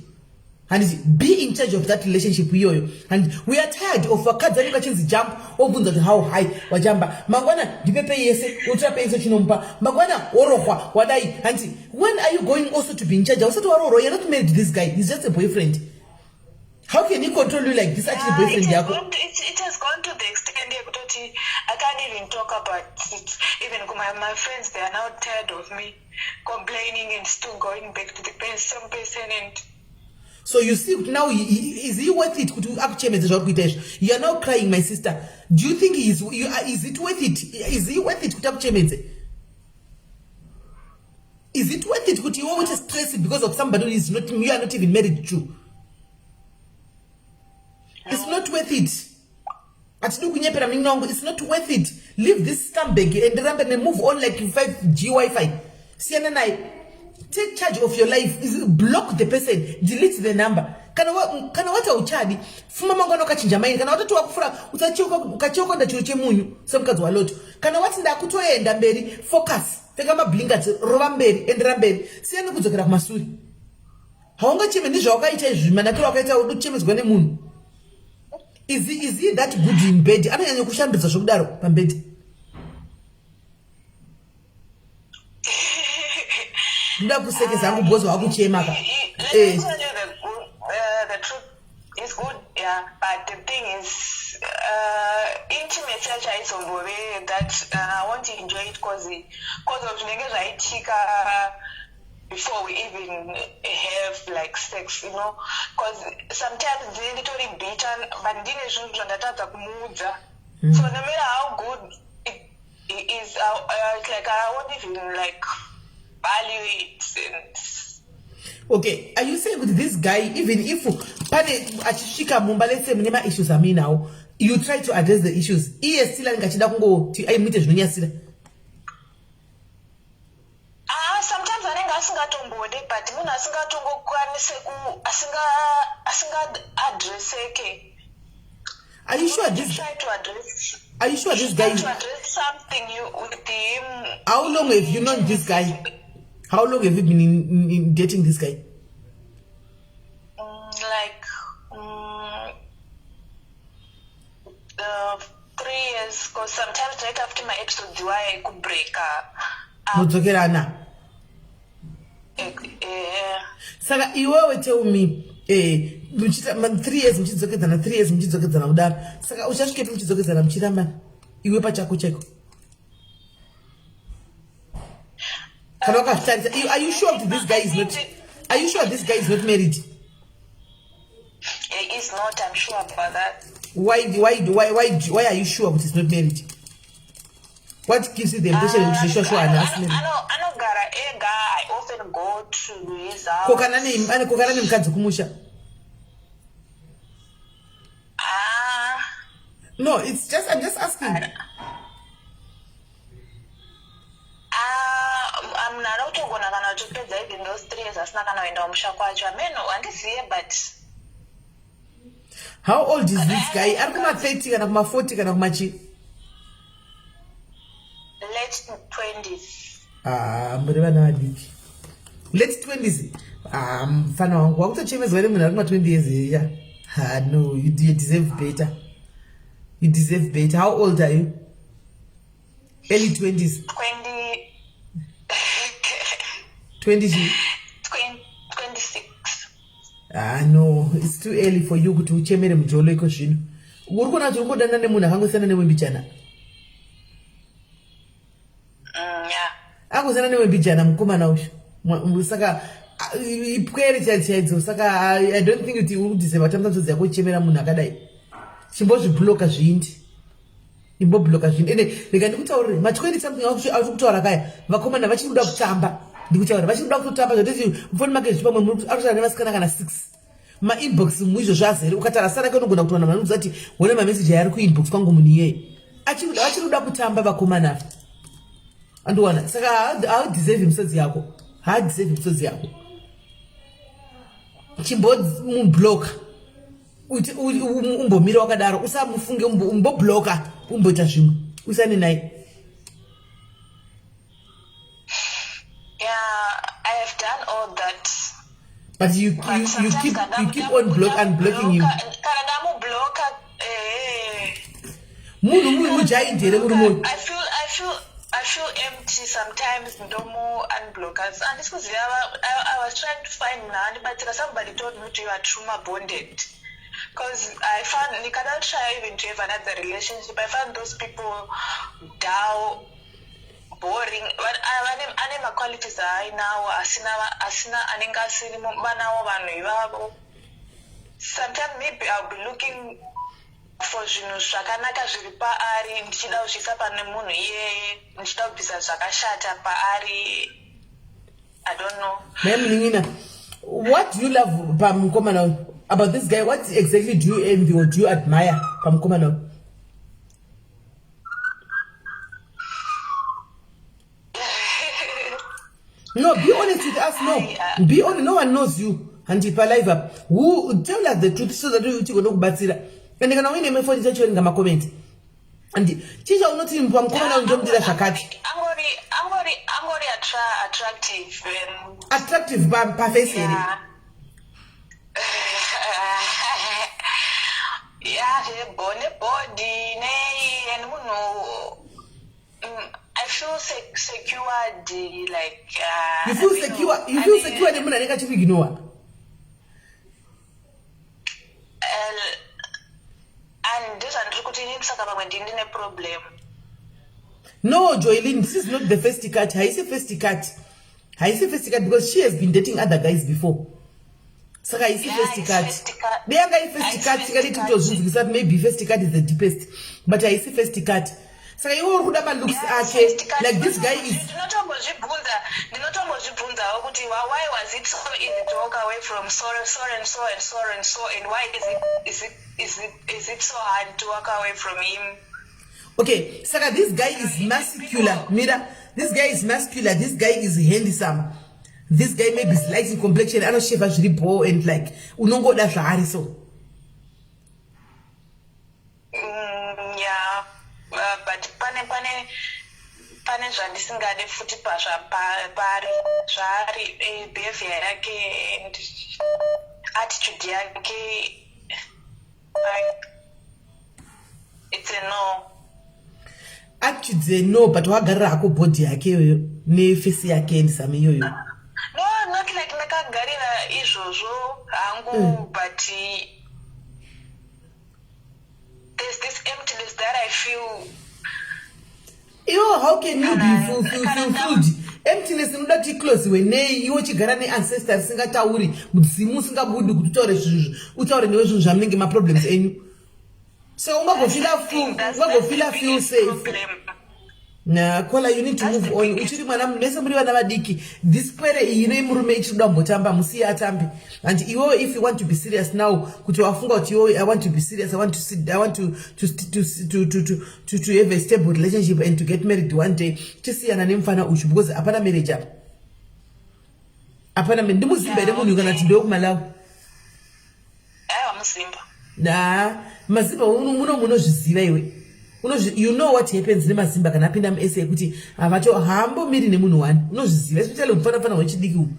And be in charge of that relationship with you. And we are tired of a cat that jump over how high wajamba. Magwana, dipepe yese, utrape yese chinompa. Magwana, orohwa, wadai. And when are you going also to be in charge? Also to Aroro, you're not married to this guy. He's just a boyfriend. How can he control you like this? Actually, boyfriend, it has gone to the extent I can't even talk about it. Even my friends, they are now tired of me complaining and still going back to the same person. And so you see now, is he worth it? You are now crying, my sister. Do you think is it worth it? Is he worth it? Is it worth it? Could you want to stress it because of somebody who is not you are not even married to? It's not worth it. It's not worth it. Leave this scumbag and move on like 5G Wi-Fi. CNNI, take charge of your life. Block the person. Delete the number. Kana wata uchadi. Fuma mangono kachinja maini. Kana wata tuwakufura. Ukachoko nda churuche munyu. Semkazi waloto. Kana wata nda kutuwa enda mberi. Focus. Tegama blinka. Rova mberi. Endera mberi. Siyanu kuzokera kumasuri. Haonga cheme nisho waka ita juma. Nakira waka ita udu cheme zgwane munu. Is he that good in bed? Ana yanyo kushambisa shokudaro pambedi. Let me tell you the truth is good, yeah. But the thing is, intimate such is on the way that I want to enjoy it because of the before we even have like sex, you know, because sometimes they're literally beaten, but so no matter how good it is, like I won't even like value it. And okay, are you saying with this guy, even if achishika mumba, let's say mnema issues are me now, you try to address the issues? He is still ngachida kungo to I meet junior sila. Sometimes I think asingatongbode, but mina asingatongo kwanise ku asinga address eke. Are you sure this? Try to address. Are you sure this guy? To address something you with him. How long have you known this guy? How long have you been in dating this guy? Like 3 years. Because sometimes right after my episode, I could break up. Saka iwewe tell me 3 years mchizokedzana 3 years mchizokedzana kudaro saka uchasvike mchizokedzana mchiramba iwe pachako cheko kana wakazvitarisa. Are you sure that this guy is not? Are you sure this guy is not married? He is not. I'm sure about that. Why are you sure that he's not married? What gives you the impression that you're sure and ask me? I often go to his house. Kokana mkadzi kumusha. No, it's just I'm just asking. I'm not going to pay even those 3 years. That's not going to end up shakwacha. I mean, and this year, but how old is this guy? Arkuma 30 and Arkuma 40 and Arkuma chi. Late 20s. Mbona na diki. Late 20s. Mfano wangu wakutochemeza wale mna Arkuma 20 years yeah. No, you deserve better. You deserve better. How old are you? Early 20s. 26. No, it's too early for you to uchemere mjolo iko zvino. Urikona kuti ungodana nemunhu akangosiyana newe mbichana. akuzana newembijana mukomana usho saka ipwere chaidzo saka I don't think kuti uri kudhiserva tamsanzodzi yako ichemera munhu akadai chimbozvibhuloka zvindi imbobhuloka zvindi ende rega ndikutaurire ma20 something ari kutaura kaya vakomana vachiri kuda kutamba ndikutaura vachiri kuda kutotamba zvototi mufoni make zvipamwe ari kutaura nevasikana kana 6 mainbox muizvozvo azere ukatara sana ke unogona kutoona vanhu kuti wone mameseji ari kuinbox kwangu munhu iyeye vachiri kuda kutamba vakomana andiwana saka haadhiserve misodzi yako haadhiserve misodzi yako chimbomubloka umbomira wakadaro usamufunge umbobloka umboita zvimwe usane naye. I have done all that. But you keep on unblocking him. I feel empty sometimes. Ndomo unblockers. And this was I was trying to find none, but somebody told me you are trauma bonded. Because I found you cannot try even to have another relationship. I found those people dull, boring. But I my qualities are now asina aninga sini banawo banu. Sometimes maybe I'll be looking for zvakanaka zviri paari ndichida kushisa pane munhu iyeye ndichida kubvisa zvakashata paari. I don't know. Ma'am Ningina, what do you love Pamkomana about this guy? What exactly do you envy or do you admire Pamkomana? No, be honest with us. No, be honest. No one knows you. And if I live up, who tell us the truth so that we will not batsira. And they can only make for this in my comment. And teacher will not even come and jump to the Shakati. I'm very attractive. Attractive, but perfect. Yeah, the body, and who know. I feel secure, like. You feel secure. You feel secure. The moon and you ignore. And this and a problem. No, Joylene, this is not the first cut. I say first cut. Because she has been dating other guys before. So I see first cut. The other first cut, maybe first cut is the deepest. But I see first cut. So I looks like this guy is. Why was it so easy to walk away from so and why is it so hard to walk away from him? Okay, Saka, this guy is muscular. Mira, this guy is muscular. This guy is handsome. This guy maybe is light in complexion. I don't shave as ripo and like unongo da shahari so. Yeah, but pane zvandisingade futi pari zvari behavior yake and attitude yake, it's a no. Attitude no, but wagarira hako body yake yoyo ne face yake ndisame yoyo. No, not like nakagarira izvozvo hangu, but there's this emptiness that I feel. Yo, how can you be fulfilled? Emptiness inoda kuti close wenei iwe chigara neancestors singatauri mudzimu singabudi kuti utaure newe zvinhu zvamunenge maproblems enyu. So ungagofila feel safe. Nah, Kola, you need to move on. Uchiri mwana mese muri vana vadiki. This pere ine murume ichida mbotamba musiya atambi. And if you want to be serious now, kuti wafunga kuti I want to be serious. I want to have a stable relationship and to get married one day. Chisiyana nemfana uchu because apana marriage up. Apana ndimuzimba ere munhu kana tindo kumalawi. Musimba. Nah, mazimba munozviziva iwe. You know what happens nemazimba kana apinda muSA kuti avacho hambo miri nemunhu wani unozviziva especially mufana wechidiki uyu.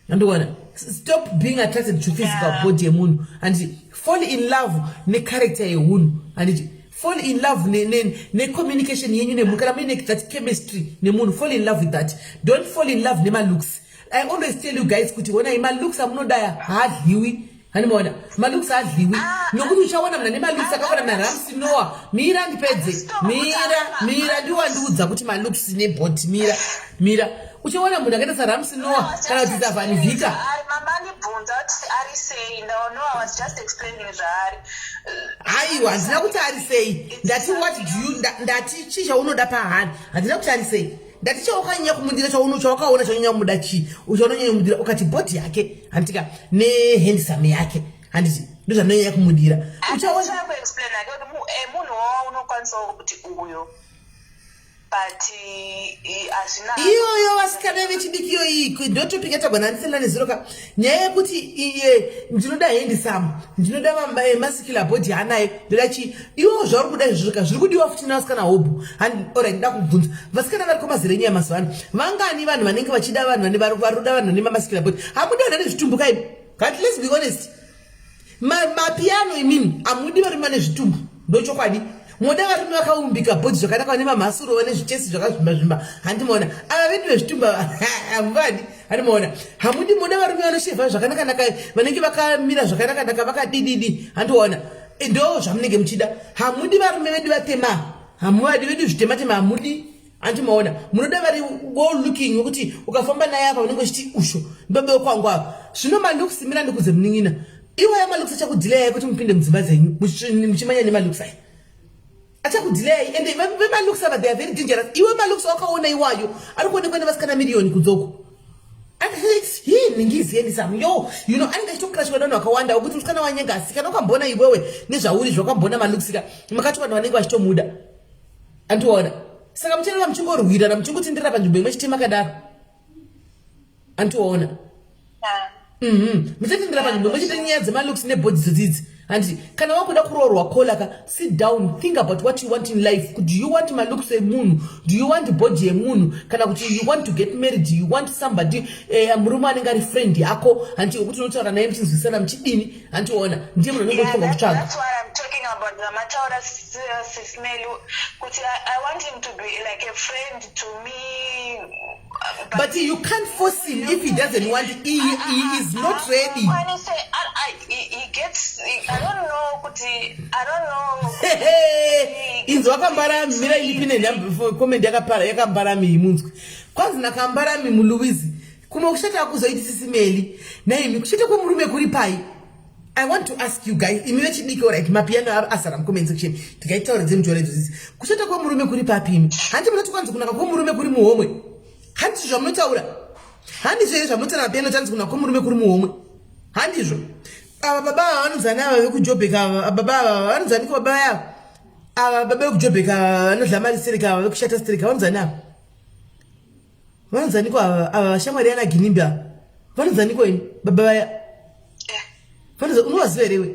Andowona, stop being attracted to physical body yemunhu and fall in love necharacter yemunhu and fall in love ne communication yenyu nemunhu kana muine that chemistry nemunhu, fall in love with that. Don't fall in love nema looks. I always tell you guys kuti when my looks amunodaya Hanimona malooks adliwi nokuti uchaona mna nemalooks akafana na Ramsey Noah mira ndipedze mira ndiwandiudza kuti malooks nebot mira uchaona munhu akaita saRamsey Noah kana kuti Zavanivika mamani bvunza kuti ari sei no I was just explaining zvaari aiwa handina kuti ari sei ndati what do you ndati chi chaunoda pahani handina kuti ari sei ndati chaukanyanya kumudira chaukaona chaunyanya kumuda chi uchaunonyanya kumudira ukati bhodhi yake handika nehandsome yake handiti ndozvanonyanya kumudira uchaona kuexplain ake kuti munhu wawa unokwanisa kuti uyo but azvina iyoyo vasikana vechidikiyo iyi ndotopika tagwana ndisenda neziroka nyaya yekuti iye ndinoda handsome ndinoda masikila bhodhi anayo ndoda chi iwo zvauri kuda izvozvoka zviri kudiwa futi navasikana hobu ora ndida kubvunza vasikana vari komazira enyaya mazuva ano vangani vanhu vanenge vachida vanhu varuda vanhu vane mamasikila bhodhi hamuda nezvitumbu kai but let's be honest mapiano imini hamudi varume vane zvitumbu ndochokwadi moda varume vakaumbika bhodhi zvakanaka vane mamhasuro vane zvitesi zvakazvimba handimona ava vedu vezvitumba hamuvadi handimona hamudi moda varume vanoshevha zvakanakanaka vanenge vakamira zvakanakanaka vakadididi handiona ndo zvamunenge muchida hamudi varume vedu vatema hamuvadi vedu zvitematema hamudi handimaona munoda vari well looking wekuti ukafamba naye apa unenge uchiti usho ndobbe kwangu apa zvino mandikusimira ndikuze munin'ina iwaya malooks achakudhilaya kuti mupinde mudzimba dzenyu muchimanya nemalooks aya achakudhilai ende vemalooks ava they are very dangerous iwe malooks wakaona iwayo ari kuonekwa nevasikana miriyoni kudzoko ningizi handsome yo anenge achitokrashwa navanhu vakawanda wekuti musikana wanyengasi kana ukambona iwewe nezvauri zvakambona malooks ka makati vanhu vanenge vachitomuda andiona saka muchareva muchingorwirana muchingotendera panzvimbo imwe chitema kadaro andiona muchatendera panzvimbo imwe chite nyaya dzemalooks nebhodhi dzodzidzi handiti kana wakuda kuroorwa kolaka sit down think about what you want in life do you want malooks emunhu do you want bhodhi yemunhu kana kuti you want to get married you want somebody murume anenge ari friend yako handiti wekuti unotaura naye muchinzwisana muchidini handiona ndiye munhu anenge ufunga kutsvaga about the matter SIS MELLY, I want him to be like a friend to me. But you can't force him if he doesn't want it. He is not ready. When he say, he gets, I don't know. Inzo wakambara mira ilipine nyambo comment yakambara mi munzwe. Kwanza nakambara mi muluwizi. Kuma kushata akuzoiti SIS MELLY. Na imi kushata kwa murume kuri pai. I want to ask you guys, immediately right, mapiano asara comment section. Tikaitaura dzemjore dzisi. Kushata kwa murume kuri papi. Hanti munoti kwanza kuna kwa murume kuri muhomwe. Hanti zvamunotaura. Handi zvere zvamunotaura mapiano chanzi kuna kwa murume kuri muhomwe. Handizvo. Ava baba vanozana ava vekujobheka baba vanozani kwa baba yavo. Ava baba vekujobheka vanodlamari serika vekushata serika vanozana. Vanozani kwa ava shamwari yana ginimba. Vanozani kwa baba ya Fanza unowaziva here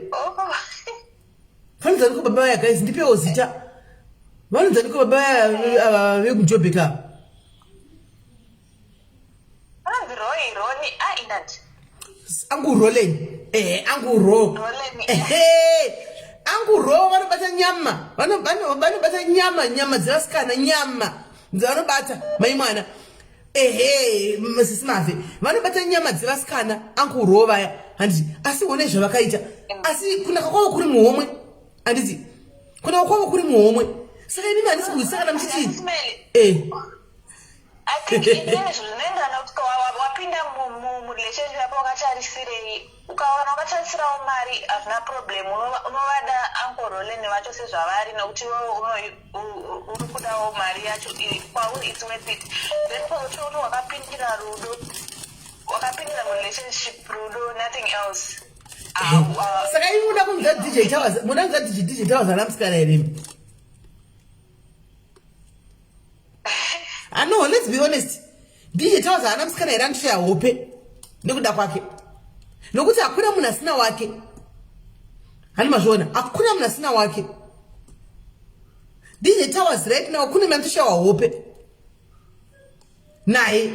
fanza niko baba vaya guys ndipewo zita vanonza niko baba vaya vekujobheka anguroleni anguro vanobata nyama vanobata nyama dzevasikana nyama dzavanobata maimwana masisimave vanobata nyama dzevasikana anguro vaya handiti asi one zvavakaita asi kunaka kwavo kuri muhomwe handiti kunaka kwavo kuri muhomwe saka inini handisi kuisakana muchiti I think inene zvinoendana kuti wapinda murelationship apo wakatarisirei ukaona wakatarisirawo mari hazvina problem unovada ankoroleni vacho sezvavari nokuti uri kudawo mari yacho kwauri it's worth it then pauchoti wakapindira rudo wakapindira murelationship rudo nothing else saka ivi muda kunza DJ Towers muda kunza DJ Towers anamusikana here no, let's be honest. DJ Towers anamusikana here antusha hope nekuda kwake nokuti hakuna munhu asina wake hani mazviona hakuna munhu asina wake DJ Towers right now kune mantusha hope naye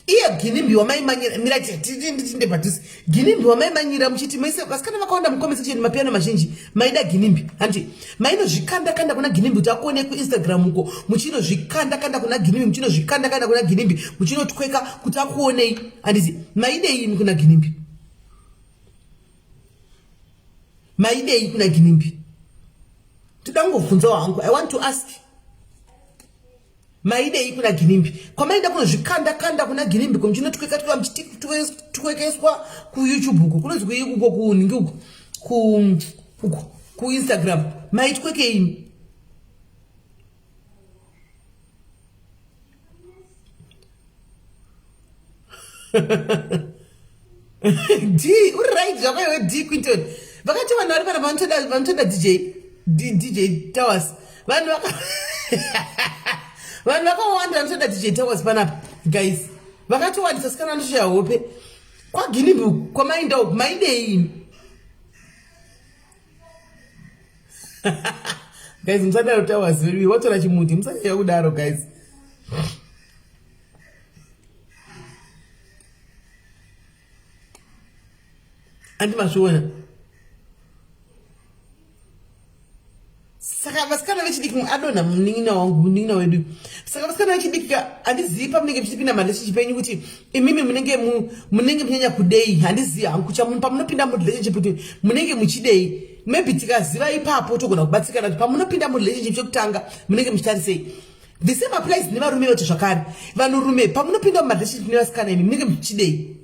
Iye Ginimbi wamaimanyira mirati tinde padhuze. Ginimbi wamaimanyira muchiti maise vasikana vakaonda mukome section mapiano mazhinji maida Ginimbi. Hanti maino zvikanda kanda kuna Ginimbi takuone ku Instagram uko muchino zvikanda kanda kuna Ginimbi muchino zvikanda kanda kuna Ginimbi muchino tweka kuti akuonei handizi maidei kuna Ginimbi. Maidei kuna Ginimbi. Tidangovhunza wangu I want to ask maidei kuna Ginimbi. Kwa maida kuna zvikanda kanda kuna Ginimbi kumchino tweka twekeswa ku YouTube uko kunozi uko ku ningi uko ku Instagram maitweke ini. D right zvakayo D Quinton vakati vanhu vari pana vanotoda DJ Towers vanhu vakawanda vanotoda DJ Towers panapa guys vakatowandisa sikana vanotoshaya hope kwaGinimbi kwamainda uku maidei guys musadaro Towers veruvi watora chimuti musanyanya kudaro guys. Andi mazviona saka vasikana vechidiki adonha munin'ina wangu munin'ina wedu saka vasikana vechidiki handizivi pamunenge muchipinda marelationship yenyu kuti imimi munenge munyanya kudei handizivi hangu pamunopinda murelationship kuti munenge muchidei maybe tikaziva ipapo togona kubatsikana kuti pamunopinda murelationship chekutanga munenge muchitarisei. The same applies nevarume vetu zvakare vanhurume pamunopinda murelationship nevasikana imi munenge muchidei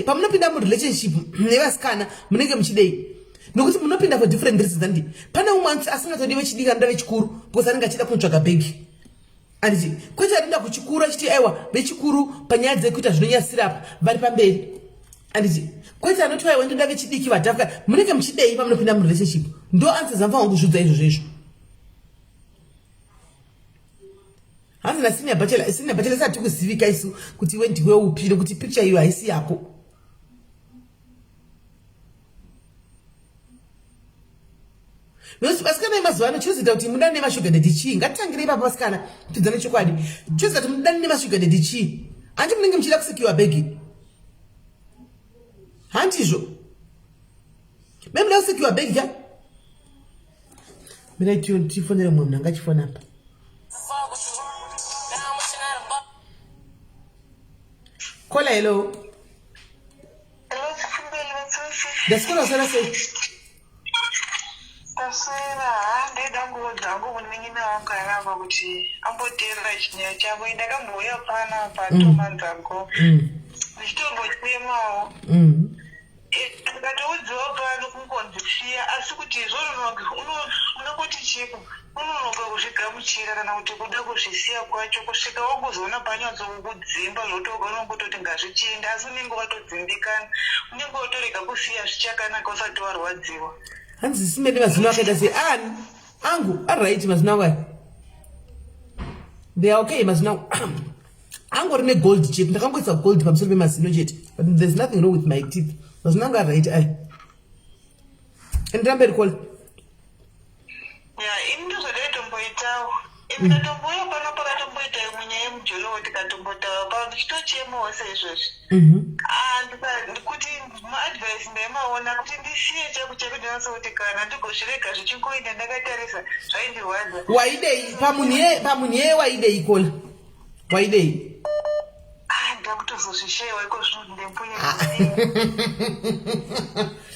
pamunopinda murelationship nevasikana munenge muchidei nokuti munopinda for different reasons andi pane umwe asingatodi vechidiki anoda vechikuru because anenge achida kunotsvaga bhegi anditi kwete anoenda kuchikuru achiti aiwa vechikuru panyaya dzekuita zvinonyasira apa vari pamberi anditi kwete anoti aiwa ndoda vechidiki vadhafika munenge muchidei pamunopinda murelationship ndo answers amfanira kuzvidza izvozvo hanzi nasenior bachelor isati kuzivika isu kuti iwe ndiwe upi nokuti picture iyo haisi yako. Nokuti vasikana vemazuva ano chinozoita kuti mudane nemashuga daddy chii ngatitangire ipapo vasikana tidzane chokwadi chinozoita kuti mudane nemashuga daddy chii hanti munenge muchida kusikiwa bhegi handizvo memuda kusikiwa bhegi ka mirai tifonere mumwe munhu angachifona apa. Kola hello. Hello, Sifumbeli Matsushi. Dasikona sana sei. Taswera, ndeda ngodhangu munin'ina wangu aramba kuti amboteerera chinyaya chavo ndakambouya pana pa 2 months ago. Ndichitombochemawo. Ndikatoudziwa pano kungonzisiya asi kuti izvozvo unokoti chipo unonoka kuzvigamuchira kana kuti kuda kuzvisiya kwacho kusvika wangozoona panyatsokudzimba zvotogona kutoti ngazvichienda asi unenge watodzimbikana unenge watorega kusiya zvichakanaka usati warwadziwa. Hanzi simene mazino akaita sei angu alright mazino angu they are okay mazino angu rine gold chip ndakangoisa gold pamusoro pemazino chete but there's nothing wrong with my teeth mazino angu alright endirambe rikola ini ndozvadaitomboitawo ndikatomboya pano pakatomboita munyaya yemujolowo tikatombotaura pano ndichitochemawo saizvozvi kuti maadvice ndaimaona kuti ndisiye chaku chakundinatsokuti kana ndigozvirega zvichingoenda ndakatarisa zvaindirwadza. Waidei pamunhu yeye waidei kola waidei ndakutozozvishayiwa iko zvino ndempunya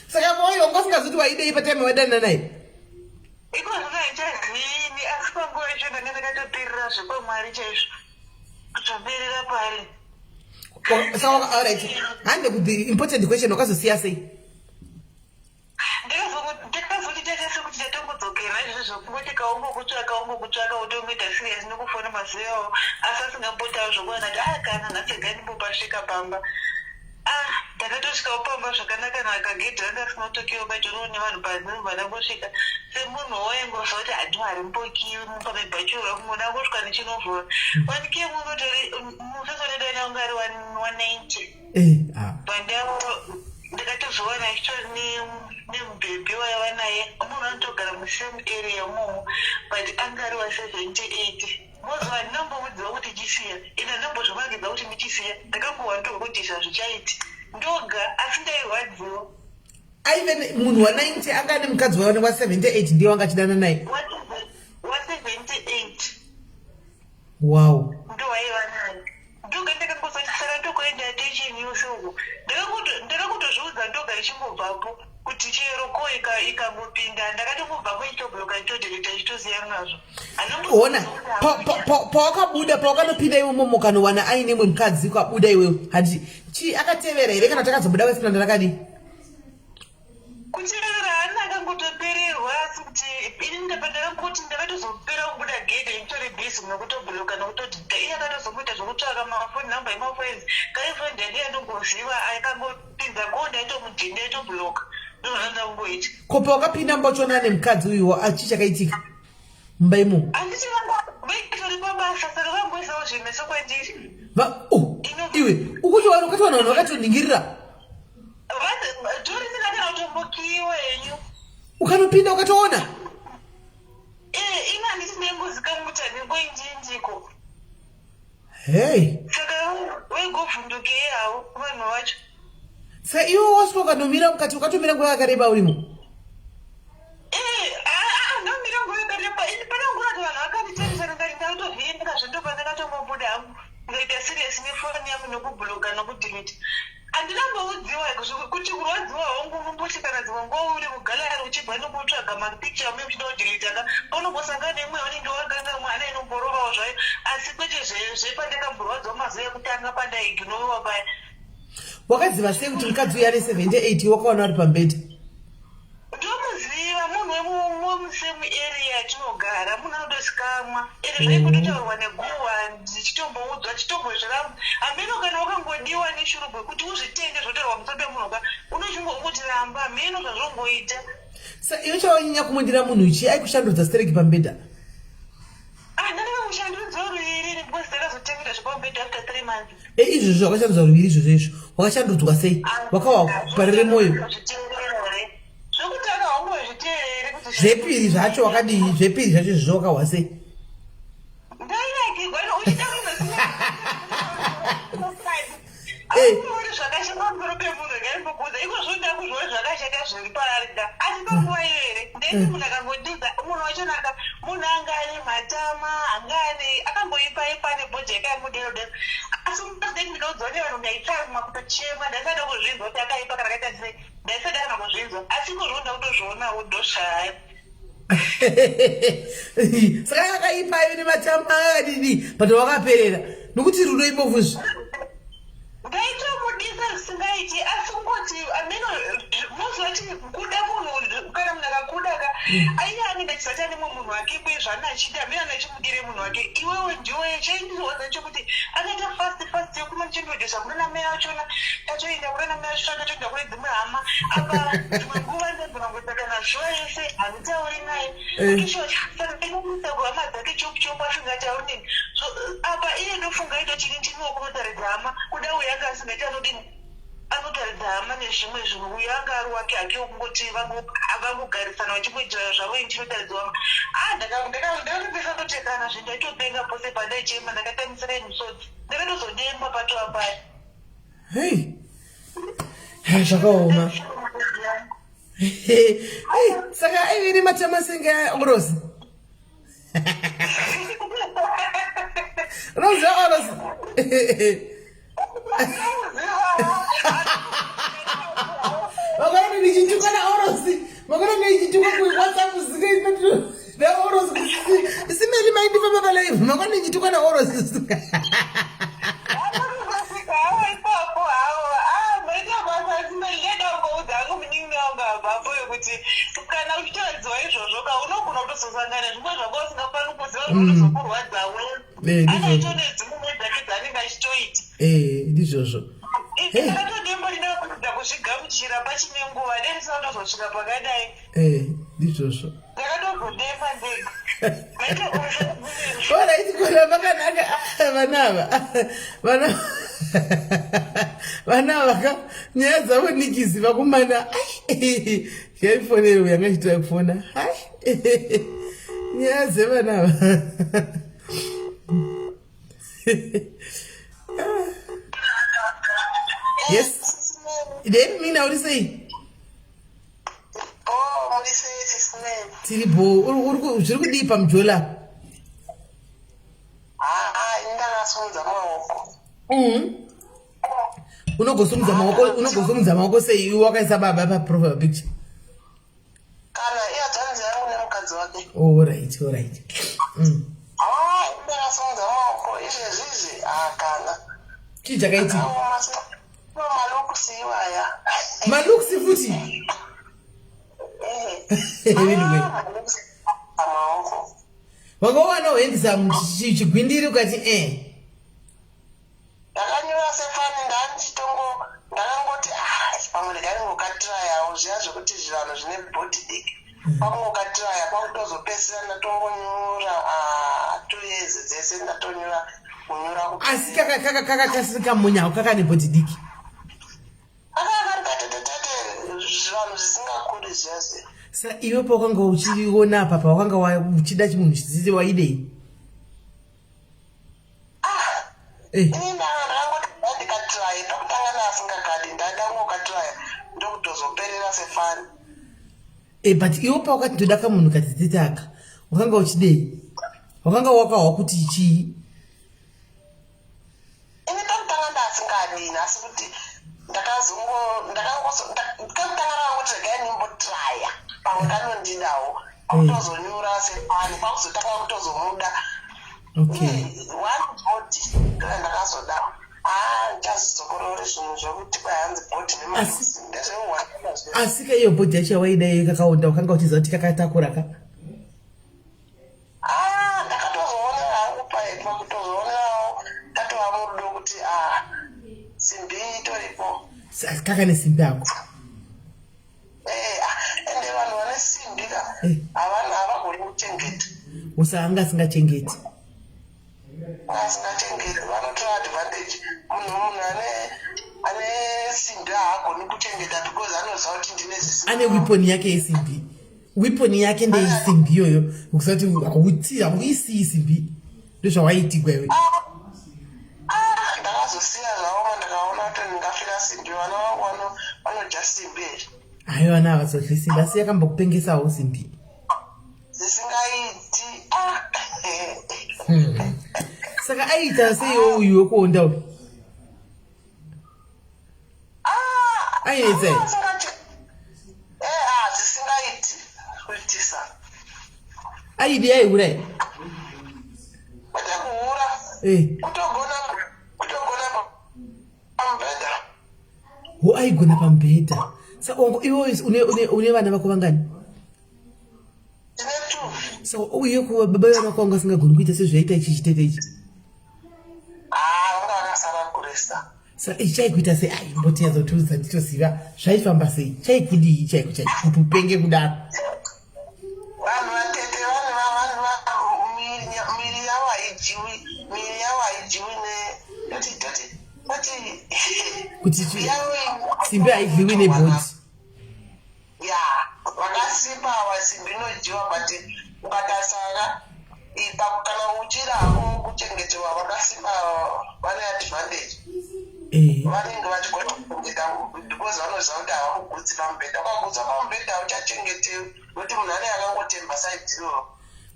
saka moyo ngosingazoti waidei patime wadanana naye iko zvinoichazini asi panguva yacho ndanga ndakatoperera zvekwamwari chaizvo kutoberera pari. Saka alright hande kuti important question wakazosiya sei ndakazochitaita sekuti ndatombodzokera izvozvo zvokungoti kaungokutsvaka utongoita serious nokufona mazuvawo asi asingambotawo zvokuona kuti kana nhasi gandimbopasvika pamba ndakatosvikawo pamba zvakanaka nakagedhi ranga risinotokiwa pachoro nevanhu panzimba ndangosvika semunhu waingozva kuti hadimari mbokiwi pamebhachura kumwe ndangosvika nechinovhura wanike munotori musesonedanya unga ari 190 pandavo ndakatozowana chitori nemubhebhi waiva naye munhu anotogara musame area momo but anga ari wa 78 mozwa ndamboudzwa kuti chisiya ina ndambozvomangidza kuti ndichisiya ndakangowa ndokutisa zvichaiti ndoga asi ndairwadziwa aive munhu wa90 anga ane mukadzi waone wa78 ndiye wanga achidana naye wa78 wow ndowaiva naye ndoga ndakangozochisara ndokuenda attention yoshoko ndakakutozviudza ndoga ichingobvapo kuti chero ko ikangopinda ndakatongobvapo ichitobloka ichitodeleta ichitoziya nazvo ona pawakabuda pawakanopinda iwe momo kanowana aine mwe mukadzi kwabuda iwewe handi chi akatevera here kana takazobuda wesina rakadi kuchirera hana akangotopererwa asi kuti ini ndapandakangoti ndakatozopera kubuda gede itori bhisi nokutobloka nokutoti iye akatozomboita zvokutsvaka mafoni namba emafriends kaifrendi yandi yanongoziva akangopinza konda itomudhinda itobloka ndozvanda kungoita kopa wakapinda mbachona ane mukadzi uyuwo achi chakaitika mbaimo handichivangoitori pabasa saka vangoisawo zvimeso kwandiri iwe ukuti wakatiwana vanhu vakatoningirira tori singakana kutombokiwa henyu ukanopinda ukatoona ina handiti ndengozikamutandiko injinjiko hei saka wegovhundukei havo vanhu vacho saka iwe wasvika ukanomira mukati ukatomira nguva yakareba urimo ndomira nguva yakareba ini pana nguva kuti vanhu vakanditerisana ngati ndakatozviendekazvo ndopandakatombobuda hangu ngaita siriasi nefoni yangu nokubhloka nokudhilita handinamboudziwa kuti kurwadziwa hongu unombotikanadziwa nguva uri kugalari uchibva nokutsvaga mapicha ame uchida kudhilitaka paunombosangana nemwe unenge wakanga mwana inomborovawo zvayo asi kwete zvepandakamborwadziwa mazuva ekutanga pandaignova paya wakadziva sei kuti mukadzi uya ane 78 wakaona ari pambedha ndomuziva munhu wemusemu area yatinogara munhu anotosikamwa ere zvaimbototaurwa neguwa ndichitomboudzwa chitombozviramu hameno kana wakangodiwa neshurubwe kuti uzvitenge zvotaurwa musoro pemunhuka unochingoutiramba hameno zvazvongoita sa iwe chawanyanya kumundira munhu ichi aikushandudza stereki pambedha ndakamushandudza ruviri because ndakazotengera zvepambedha after 3 months izvozvo wakashandudza ruviri izvozvo wakashandudzwa sei wakawa kuparire mwoyo zvokutanga haungozviteerere kuti zvepiri zvacho wakadii zvepiri zvacho izvozvo wakawa sei ndainakigwana uchida auri zvakashata pamusoro pemunhu ngaimbokuudza ikozvo ndakuzvova zvakashata zviri pararida asi panguva iyoere ndeti munhu akangondiudza munhu wachonaka munhu anga ane matama anga ane akamboipaipa nebhodhi yakaimuderodero asi mudei ndikaudzwa nevanhu ndaitsaruma kutochema ndaisada kuzvinzwa kuti akaipa kana kaita sei ndaisada kana kuzvinzwa asi ikozvo ndakutozvionawo ndosvaya saka akaipa ive nematama akadini pato wakaperera nokuti rudo imbovuzvi ndaitomudisa zvisingaiti asi kungoti ameno mozvati kuda munhu kana munhu akakudaka aiye anenge chisata nemwe munhu wake kwe zvana achida ameno anachimudire munhu wake iwewe ndiwe chaindizoona chokuti akaita fast yokuma ndichindodesa kuna mai achona tatoenda kuna mai achona tatoenda kune dzimwe hama apa dzimwe nguva ndagona kutakana zuva yese handitauri naye ukishoasaka inomusa kuhama dzake chopuchopu asingatauri so apa iye ndofunga itotini ndinokunotaridza hama kuda uya anga asingaiti anodini anotaridza hama nezvimwe zvinhu uyo anga ari wake hake wokungoti vangogarisana vachimboitira zvavo inchinotaridza hama ndakatopesa totekana zvindaitopenga pose pandaichema ndakatamisira musodzi ndakatozodemba pato apaya hei zvakaoma saka aive nematama senge orosi rozi orosi makana ndichituka naorosi makana ndichituka kuwhatsapp zikainoto naorosi isimeli maindifamba palaivu makana ndichituka naorosi kuti kana uchitaudziwa izvozvo kaunogona kutozosangana zvimwe zvako usingafani kuziva zvozokurwadzawe anaitone dzimwe dzake dzanenge achitoita ndizvozvo ndakatodemba ndinakudza kuzvigamuchira pachine nguva denisatozosvika pakadai ndizvozvo ndakatozodemba ndega oraitikola vakanaka vana vaka nyaya dzavo nikizi vakumana yaifonero yangachitoya kufona nyaya dzevanava Yes. Then me now say. Oh, what is SIS MELLY? Tiribo, uri kudipa mjola. Indakasunza maoko. Unogosumza maoko sei wakaisa baba pa profile picture. Kana iya dzanzi yangu nemukadzi wake. All right. Indakasunza maoko izvezvizvi kana. Chii chakaiti? Malukusi iwaya. Malukusi futi. Anyway. Amaoko. Wakawana uendisa chigwindiri ukati Ndakanyora sefani ndakangoti pamwe ndakangokatirayawo zviya zvekuti zvivanhu zvine body dick. Pamwe ukatiraya kwakutozopedzisira ndatongonyora 2 years dzese ndatonyora kunyora kuti asi kakakasirika munyawo kakanebhodidiki. Zvivanhu zvisingakuri zvese. Sa iwe pakanga uchiona apa pakanga uchida chimunhu chitsitsi waidei? Ini ndakangoti ndikatiraye pakutanga ndasingakadi ndakangokatiraya ndokutozoperera sefani. But iwe pakati ndoda kamunhu katsitsitsi aka wakanga uchidei? Wakanga wakawa kuti chii? Ini pakutanga ndasingadi asi kuti ndakangotanga rangu regai nimbotiraya pamwe kanondidawo pakutozonyura sefani pakuzotanga kutozomuda. One body ndakazoda ndichazokorore zvinhu zvokuti kwahanzi body nemalusi ndezveuwanazve. Asi ka iyo bhodhi yacho waidai kakaunda wakanga uchiziva kuti kakatakura ka? Ndakatozoonera hangu paepa kutozoonerawo ndatova murudo kuti simbi itoripo. Kaka nesimbi yako? Ende vanhu vane simbi ka havagoni kuchengeta. Usanga asingachengeti. Asingachengeti vanotora advantage. Munhu ane simbi haagoni kuchengeta because anoziva kuti ndine zisimbi. Ane weapon yake yesimbi. Weapon yake ndeyesimbi iyoyo ukusati hauisii simbi. Ndozvawaiti kwewe. Ndakazosiya zvaoma ndakaona kuti ndingafika simbi vana vangu vanodya simbi. Hayi vana havazodyi simbi asi yakambokupengesawo simbi. Zisingaiti. Saka aita seiwo uyu wekuonda uyu? Ainetsai? Zisingaiti kuitisa. Aidi yaiurai? Kwete kuura. Kutogona pambedha. Aigona pambedha. Saka iwe une vana vako vangani? Ndine 2. Saka uye kuva baba vana vako vanga singagoni kuita sezvaita ichi chitete ichi? Vanga vakasara kuresa. Saka ichi chaikuita sei? Mboti yazotiudza nditoziva zvaifamba sei? Chaikudii chaiko kuti upenge kudaro? Vanhu vatete miri yavo haijiwi kuti simbi haidliwi nebhodhi. Vakasimba simbi inojiwa but ukatasara kana uchiravo kuchengetewa vakasimba vane advantage. Vanenge vachigona kuchengeta because vanoziva kuti havakugutsi pamubhedha. Ukagutsa pamubhedha hauchachengetewi nokuti munhu ane akangotemba saidziro.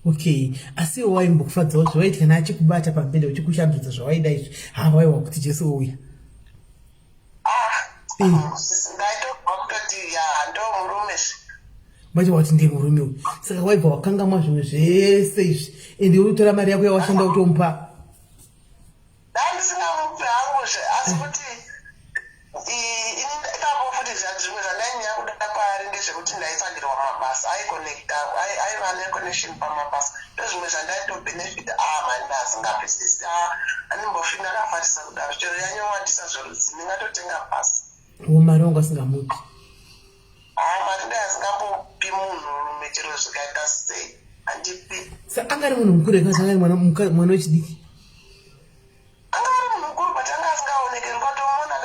Okay, asi waimbokufadzawo zvawaiti kana achikubata pambedha uchikushambidza zvawaida izvi hawaiwa kuti Jesu ouya? Ndaitobva kutoti ndomurume. Macho wati ndiye murume uyu. Saka waibva wakangamwa zvimwe zvese izvi ende unotora mari yako yawashanda kutomupa? Ndisingamupi hangu asi kuti ini ikambofuti zvimwe zvandainyanya kuda paari ndezvekuti ndaitsvagirwa mabasa aiva neconnection pamabasa ndozvimwe zvandaitobenefita mani ndasingapesisi animbofi ndakafarisa kudaro chero yanyowandisa zvorudzi ndingatotenga basa. Mari wangu asingamupi? Mari ndasingambopi munhu rume chero zvikaita sei handipi. Saka angari munhu mukuru eka angari mwana wechidiki? Anga ari munhu mukuru but anga asingaonekeri ukatomuona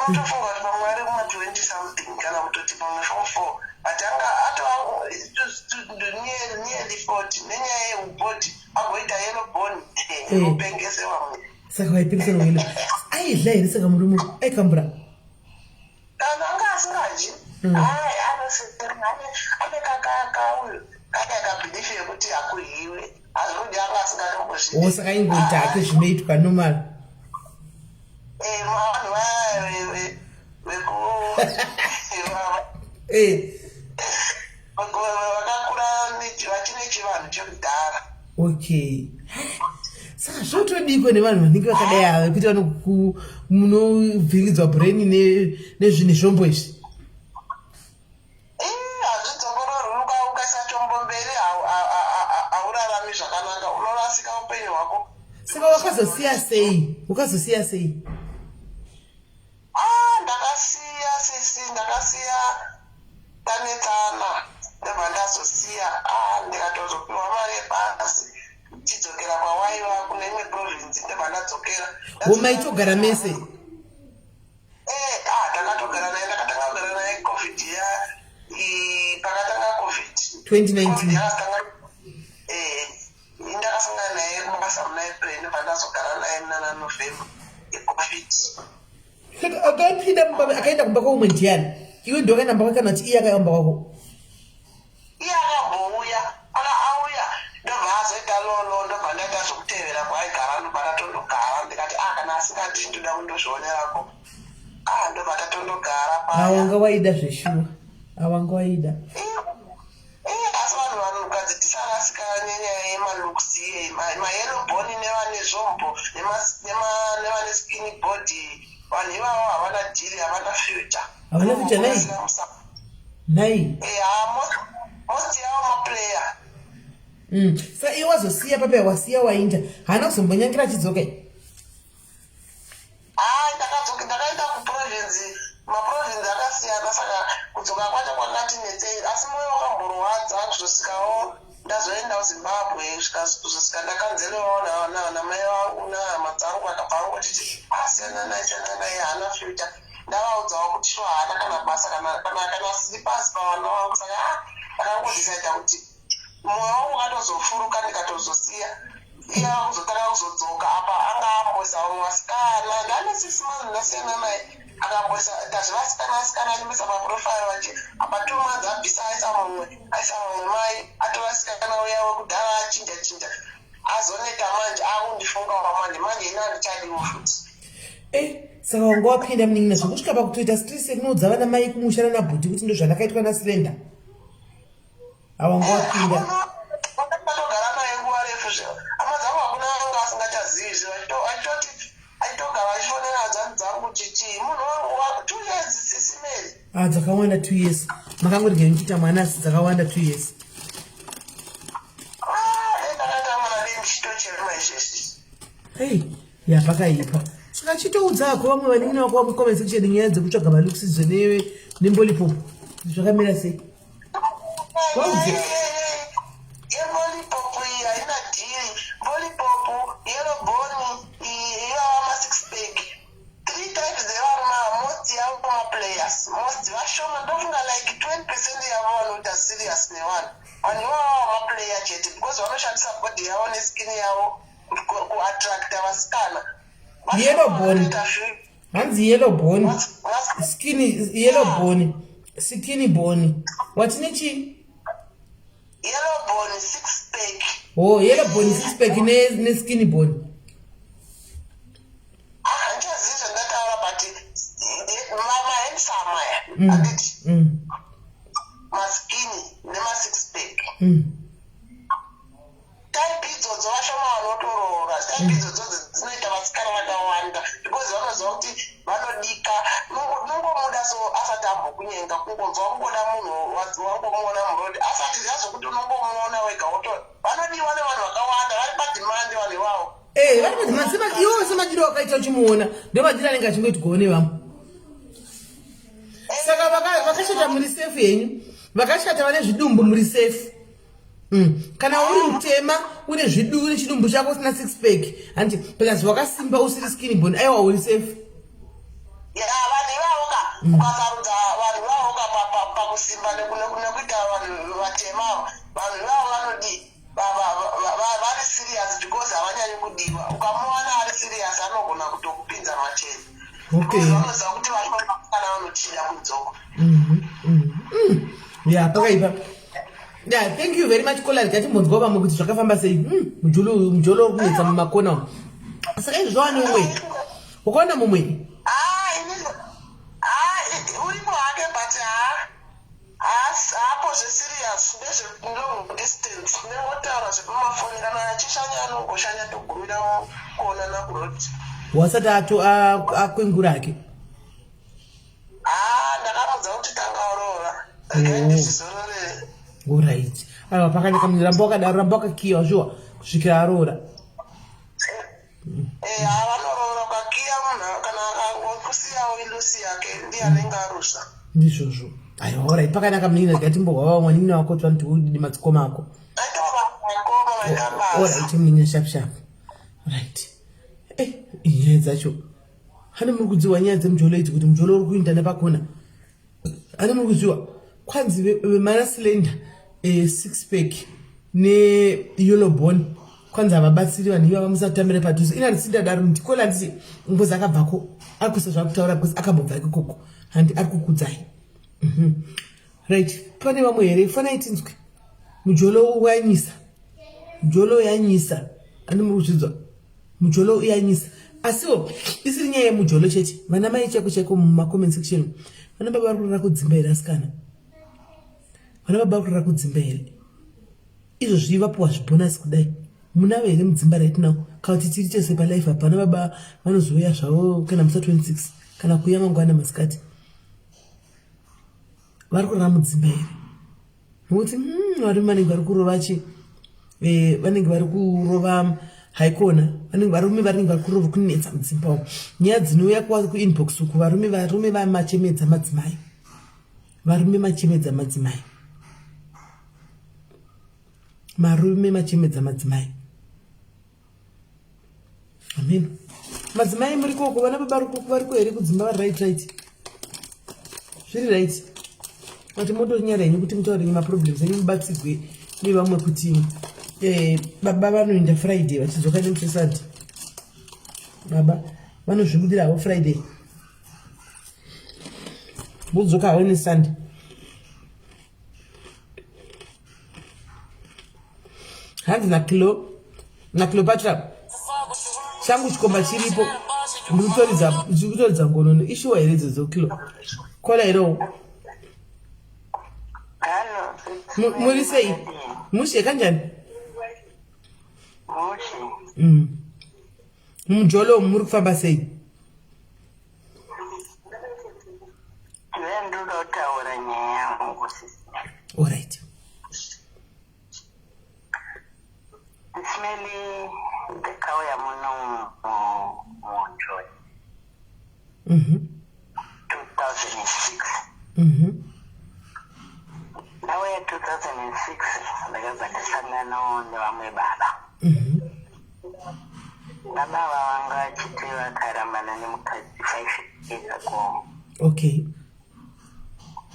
unotofunga kuti pamwe ari kuma-20 something kana kutoti pamwe form 4 but anga nearly 40 nenyaya yeubhodhi agoita yellow bone inopengese vamwe Saka waipirisa nokuenda. Aidla here saka murume aikambura. Kana anga asingadyi. Hayi ane kakaka uyu. Kakabhilifi yekuti hakuhiwe. Azvodi anga asingatombozvidi. Saka ingoita hake zvinoitwa normal. Vanhu vaya vakakura vachine chivanhu chekudhara. Okay. Saka zvotodiko nevanhu vanenge vakadai ava kuti munovhiridzwa brain nezvinhu zvombo izvi. Hazvidzongororwi ukaisa chombo mberi haurarami zvakanaka, unorasika upenyu hwako. Saka wakazosiya sei? Ndakasiya tanetsana ndobva ndazosiya ndikatozopiwa mari yebhasi chidzokera kwawaiva kune imwe province ndobva ndadzokera. Maitogara mese? Ndakatogara naye, ndakatanga kugara naye covid pakatanga covid 2019. Ndakasangana naye mubasa muna April ndobva ndazogara naye muna November yecovid. Akaenda kumba kwako umwe ndiani? Iwe ndio akaenda mbako kana kuti iye akaenda kwako? Iye akambouya, auya ndobva azoita lolo ndobva ndaita zvokutevera kwaaigara ndobva tatondogara ndikati kana asingati ndoda kundozvionerako ndobva tatondogara paya. Wanga waida zveshuwa, wanga waida. Asi vanhu vanokadzitisa akasika nenyaya yemaluksi mayellow bone nevane zvombo nevane skinny body. Vanhu ivavo havana dhiri, havana future. Havana future nai? Most yavo maplayer. Saka iwe wazosiya papa wasiya wainda haana kuzombonyangira achidzoka? Ndakaenda maprovince akasiyana, saka kudzoka kwacho kwakati netsei, asi moyo wakamborwadza kuzosvikawo ndazoenda kuZimbabwe, kuzosvika ndakanzelewawo namai vangu nehama dzangu akabva angotiti asiyana naye haana future. Ndavaudzawo kuti shuwa haana kana basa kana siri pasi pavana vangu, saka akangodhisaidha kuti mwoyo wangu ukatozofuruka ndikatozosiya iye akuzotanga kuzodzoka apa anga amboisa vamwe vasikana ndane 6 months ndasiyana naye akamboisa tazvivasikana achimbisa maprofile vachi apa 2 months abvisa aisa mumwe mai atovasikana uya wekudhara achinja azoneta manje akundifunga manje ina handichadiwo futi. Saka wanga wapinda munin'ina zvokusvika pakutoita stress yekunoudza vana mai kumushana nabhuti kuti ndozvandakaitwa naSlender. Awanga wapinda. Wakatogara naye nguva refu zvo. Hama dzangu hakuna anga asingachazivi zvo. Aitogara achifonera hadzani dzangu chichi. Munhu wangu 2 years SIS MELLY. Dzakawanda 2 years. Makangoti ngenyuchita mwana asi dzakawanda 2 years. Ndakaita mwana nechitocherema izvezvi. Yapakaipa. Saka chitoudzako vamwe vanenge wako wamukomesa kuchena nyaya dzekutsvaga maluksidzo nembolipopu. Zvakamira sei? Yembolipopu iyi haina dhiri. Mbolipopu, yellow bone, ivava ma6 pack. 3 times devarume most yavo maplayers. Most vashoma ndofunga like 20% yavo vanoita serious nevanhu. Vanhu ivava maplayer chete because vanoshandisa body yavo neskin yavo kuattracta vasikana. Yellow bone. Hanzi yellow bone. Yellow bone. Skinny bone. What's nichi? Yellow bone 6 pack. Yellow bone 6 pack ne skinny bone. Ndichazizvo ndataura but mahandsome aya anditi maskini nema6 pack. Type idzodzo vashoma vanotoroora. Type idzodzo dzinoita vasikana vakawanda because vanoziva kuti vanodika nungomuda so asati ambokunyenga kungonzwa kungoda munhu wangomuona murodi asati zvazokuti unongomuona wega vanodiwa nevanhu vakawanda vari padhimandi vanhu ivavo. Vari padhimandi iwo semadiro wakaita uchimuona ndomadiro anenge achingoti gone vamwe. Saka vakashata muri safe yenyu, vakashata vane zvidumbu muri safe. Kana uri mutema une chidumbu chako usina 6 pack handi plus wakasimba usiri skinny bone aiwa uri safe. Vanhu ivavo ukasarudza vanhu ivavo pakusimba nekuita vanhu vatema vanhu ivavo vari serious because havanyanyi kudiwa. Ukamuwana ari serious anogona kutokupinza macheni. Okay. Vanoziva kuti vanokana vanochida kudzoka. Yeah, pakaipa. Yeah, thank you very much Kola kati munzwa vamwe kuti zvakafamba sei. Mujolo kunetsa mumakona. Saka izvoni umwe. Ukaona mumwe. Uripo hake but hapo zveserious ndezve distance nemotaura zvepamafoni kana achishanya anongoshanya togumira kuonana kuroti wasati akwengura ake ndakamudza kuti tangaorora ndizizororere alright aiwa pakanaka munhu ramba wakakiya zviwa kusvikira aroora vanorora ukakiya munhu kana akangokusiyawo ilusi yake ndiye anenge arusha ndizvozvo aiwa alright pakanaka munhu ngatimbogwa mwanini wako tvanti udidi madzikoma ako alright munhu sharp right nyaya dzacho hana muri kudziwa nyaya dzemujolo idzi kuti mujolo uri kuinda nepakona hana muri kudziwa kwanzi vemana cylinder 6 pack neyellow bone kwanzi havabatsiri vanhu ivava musatambire padhuze inarisinda daro ndikola nditi ngozi akabvako ari kuisa zvakutaura because akambobva ikoko handi ari kukudzai right pane vamwe here fanai tinzwi mujolo wanyisa mujolo yanyisa ani muri kuzvidzwa mujolo uyanyisa asiwo isiri nyaya yemujolo chete vana mai cheko mumacomment section vana baba vari kurira kudzimba here asikana vana baba vari kurira kudzimba here izvozvi vapuwa zvibhonasi kudai munavo here mudzimba raitinawo kana kuti tiri chose palife apa vana baba vanozoya zvavo kana musa 26 kana kuya mangwana masikati vari kurira mudzimba here nokuti varume vanenge vari kurova chi vanenge vari kurova haikona varume vanenge vari kurova kunetsa mudzimba umo nyaya dzinouya kuinbox uku varume vamachemedza madzimai varume machemedza madzimai marume machemedza madzimai amen madzimai muri koko vana baba variko here kudzimba vari right zviri right kuti motorinyara henyu kuti mutaurenyi maproblems enyu mubatsirwe nevamwe kuti baba vanoenda friday vachidzoka nemusesandi baba vanozvibudira havo friday vodzoka havo nesande hanzi nakilopatra changu chikomba chiripo ndikutoridza ngonono ishuwa here idzodzo kilo kola herewo muri sei mushe kanjani mujolo muri kufamba sei ndotaura nyaya yangu alright SIS-MELLY ndakauya muno muJoy 2006 nauya 2006 ndakabva ndasanganawo nevamwe baba baba vanga achiti vakarambana nemukadzi 5 years ago okay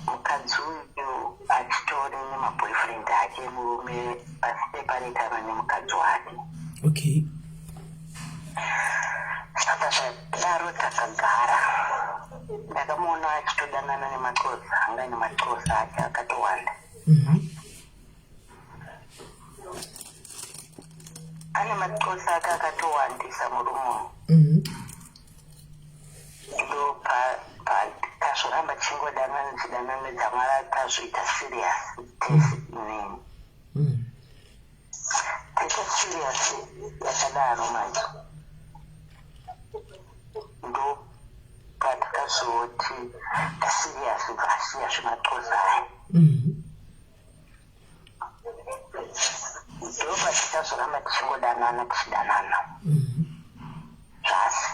mukadzi uyu achitori nemaboyfriend ake murume asiseparetana nemukadzi wake okay saka zvadaro takagara ndakamuona achitodanana nemaxhosa anga nemaxhosa ake akatowanda ane maxhosa ake akatowandisa murumo ndo tazvoramba tichingodanana dzamara tazvoita serious tese inini tese serious yakadaro manje ndo patakazoti taserious vasiya zvemaxhosa aya ndo patikazoramba tichingodanana zvasi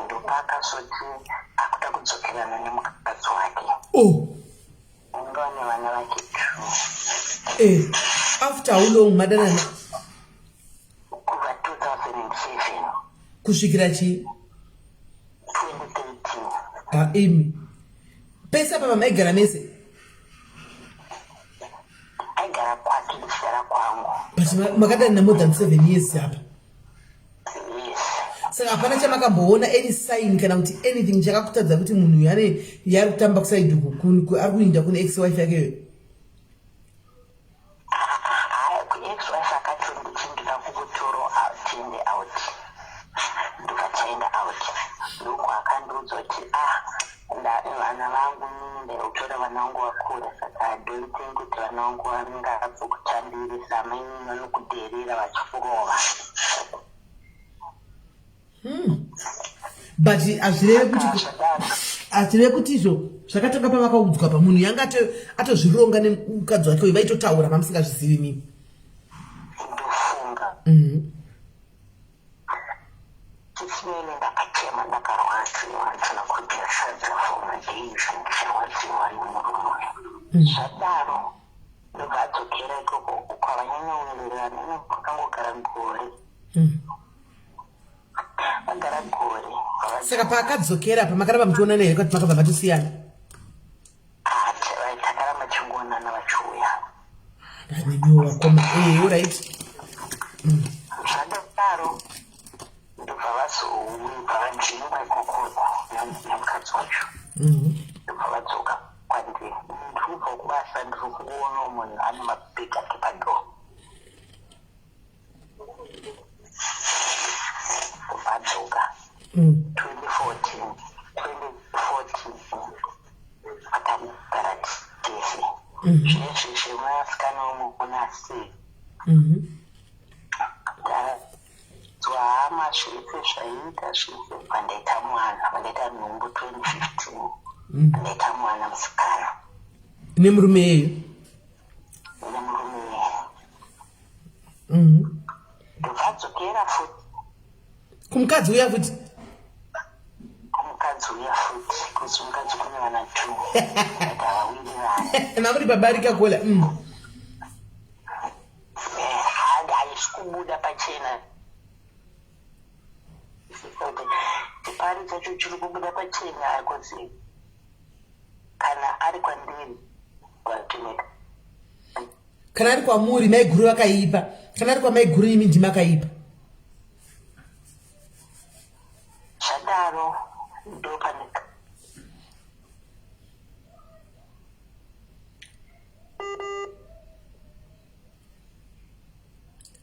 ndo pakazoti akuda kudzokerana nemukadzi wake ungava nevana vake 2 after how long madanana kuva 2007 kusvikira chi 2013 imi pesa papa maigara mese aigara kwake ndichigara kwavo wangu. But makadana more than 7 years hapa. Yes. Saka hapana chamakamboona any sign kana kuti anything chakakutadza kuti munhu yari kutamba kuside uku ari kuinda kune ex wife yake. Ex wife akatondichindira kukutoro tiende out. Ndikachaenda out. Ndiko akandiudza kuti vana vangu ndautora vana vangu vakura saka I don't think kuti vana vangu vangazokutambirisa maini vanokudherera vachifurova. But azvireve kuti izvo zvakatanga pavakaudzwa pa munhu yanga atozvironga nemukadzi wake vaitotaura pamusingazvizivi mimi. Ndofunga. Chisimene ndakachema ndakarwadziwa kuti asadza for my days ndichawadziwa nemurume. Zvadaro ndokadzokera ikoko ukavanyanya unererana nekakangogara gore. Agara gore. Saka paakadzokera pamakaramba muchionana here kuti makabva matosiyana. Takaramba chionana vachiuya. Ndanyuwa koma alright. Zvadaro ndobva vazojingwa ikoko namukadzi wacho. Ndobva vadzoka kwandiri. Ndikubva kubasa ndiri kuona munhu ane mabhegi ake padhoo. Vadzoka 2014 akagara tese zvinezvi zvemasikana omukuna sei dzwahama zvese zvaita zvese pandaita mwana pandaita nhumbu 2015 pandaita mwana musikana nemurume yeyo ndokadzokera futi kumukadzi uya futi kuzi mukadzi kune vana 2 ndavawirirana makuri babarika kola haisi kubuda pachena chipari chacho chiri kubuda pachena akozi kana ari kwandiri vatumeka kana ari kwamuri maiguru vakaipa kana ari kwamaiguru imi ndimakaipa zvadaro ndopanika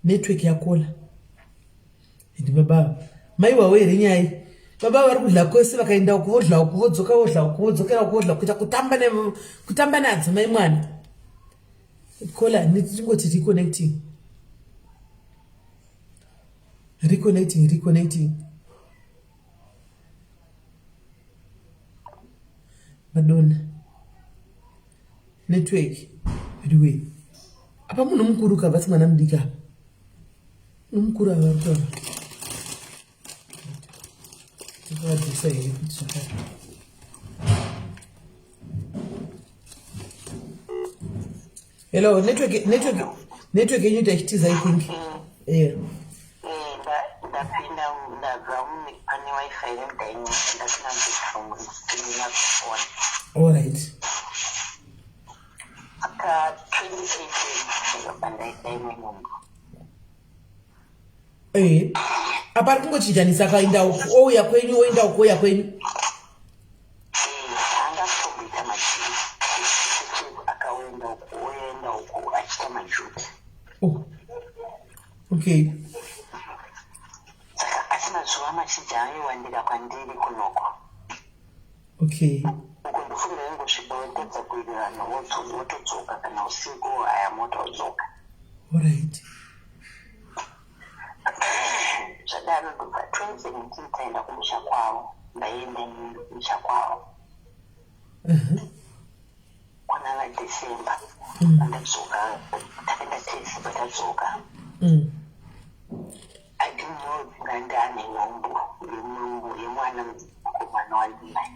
network yakola ende baba maiwawo here nyaya baba vari kudla kwese vakaenda kuvodla uku vodzoka vodla uku vodzokera uku vodla kuita kutamba nadzo mai mwana kola netingoti reconnecting Madonna network riwe apa munhu mukuru kabva si mwana mudiki apa nomukuru ava ri kava tikavadzisa here kuti zvakati hello network yenyu ita ichitiza I think ndapinda ndabva pane wifi yemudaini ndasina mbeaoninakuona alright aka 2018 ndobva imwe nyumba apa ari kungochijanisa akaenda uku ouya kwenyu oenda uku ouya kwenyu angatomboita majiri akaenda uku oenda uku achita majuti okay saka asina zuva mashizha aiwandira kwandiri kunoko okay uko ndofunga yangosvika wotadza kuwirirana wotodzoka kana usiku haya motodzoka alright zvadaro ndobva 2017 taenda kumusha kwavo ndaenda kumusha kwavo kuna vaDecember andadzoka takaenda tese tadzoka I didn't know ngandane nhumbu yemwana mukomana wandimai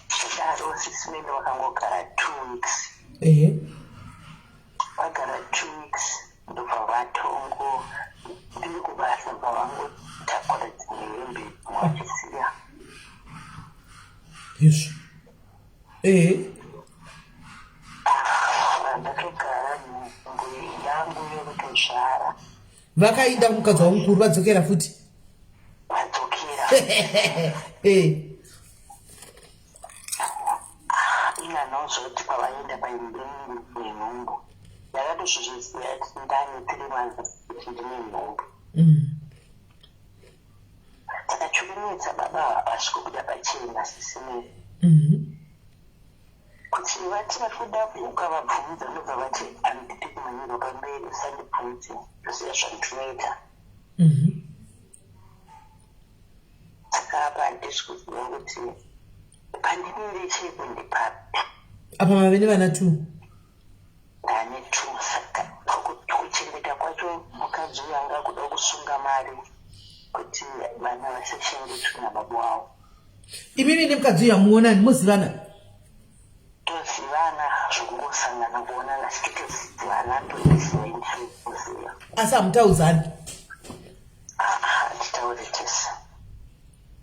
zvadaro SIS MELLY vakangogara 2 weeks vagara 2 weeks ndobva vatongo ndiri kubasa pavangotakura dzimwe hembe mwachisiya izvo vakainda mukadzi wamukuru vadzokera futi ina nozoti pavaenda paimbengu nenhumbu yakatozvozviziva kuti ndani 3 months kuti ndine nhumbu saka chukunetsa baba vasvikobuda pachena sisine kuti vati vakuda ukavabvunza ndobva vati anditi kumanyirwa pamberi usandibvunze zviziva zvandinoita saka apa handisi kuziva kuti pandinenge cheko ndipapi apa mave nevana 2 ndane 2 saka kuchengeta kwacho mukadzi uyu anga kuda kusunga mari kuti vana vasachengetwe nababa wavo. Imimi nemukadzi uyu amuonani muzivana? Tozivana zvokungosangana kuonana sikitozivana toziva indoziva. Asi hamutauzani? Hatitauri tese.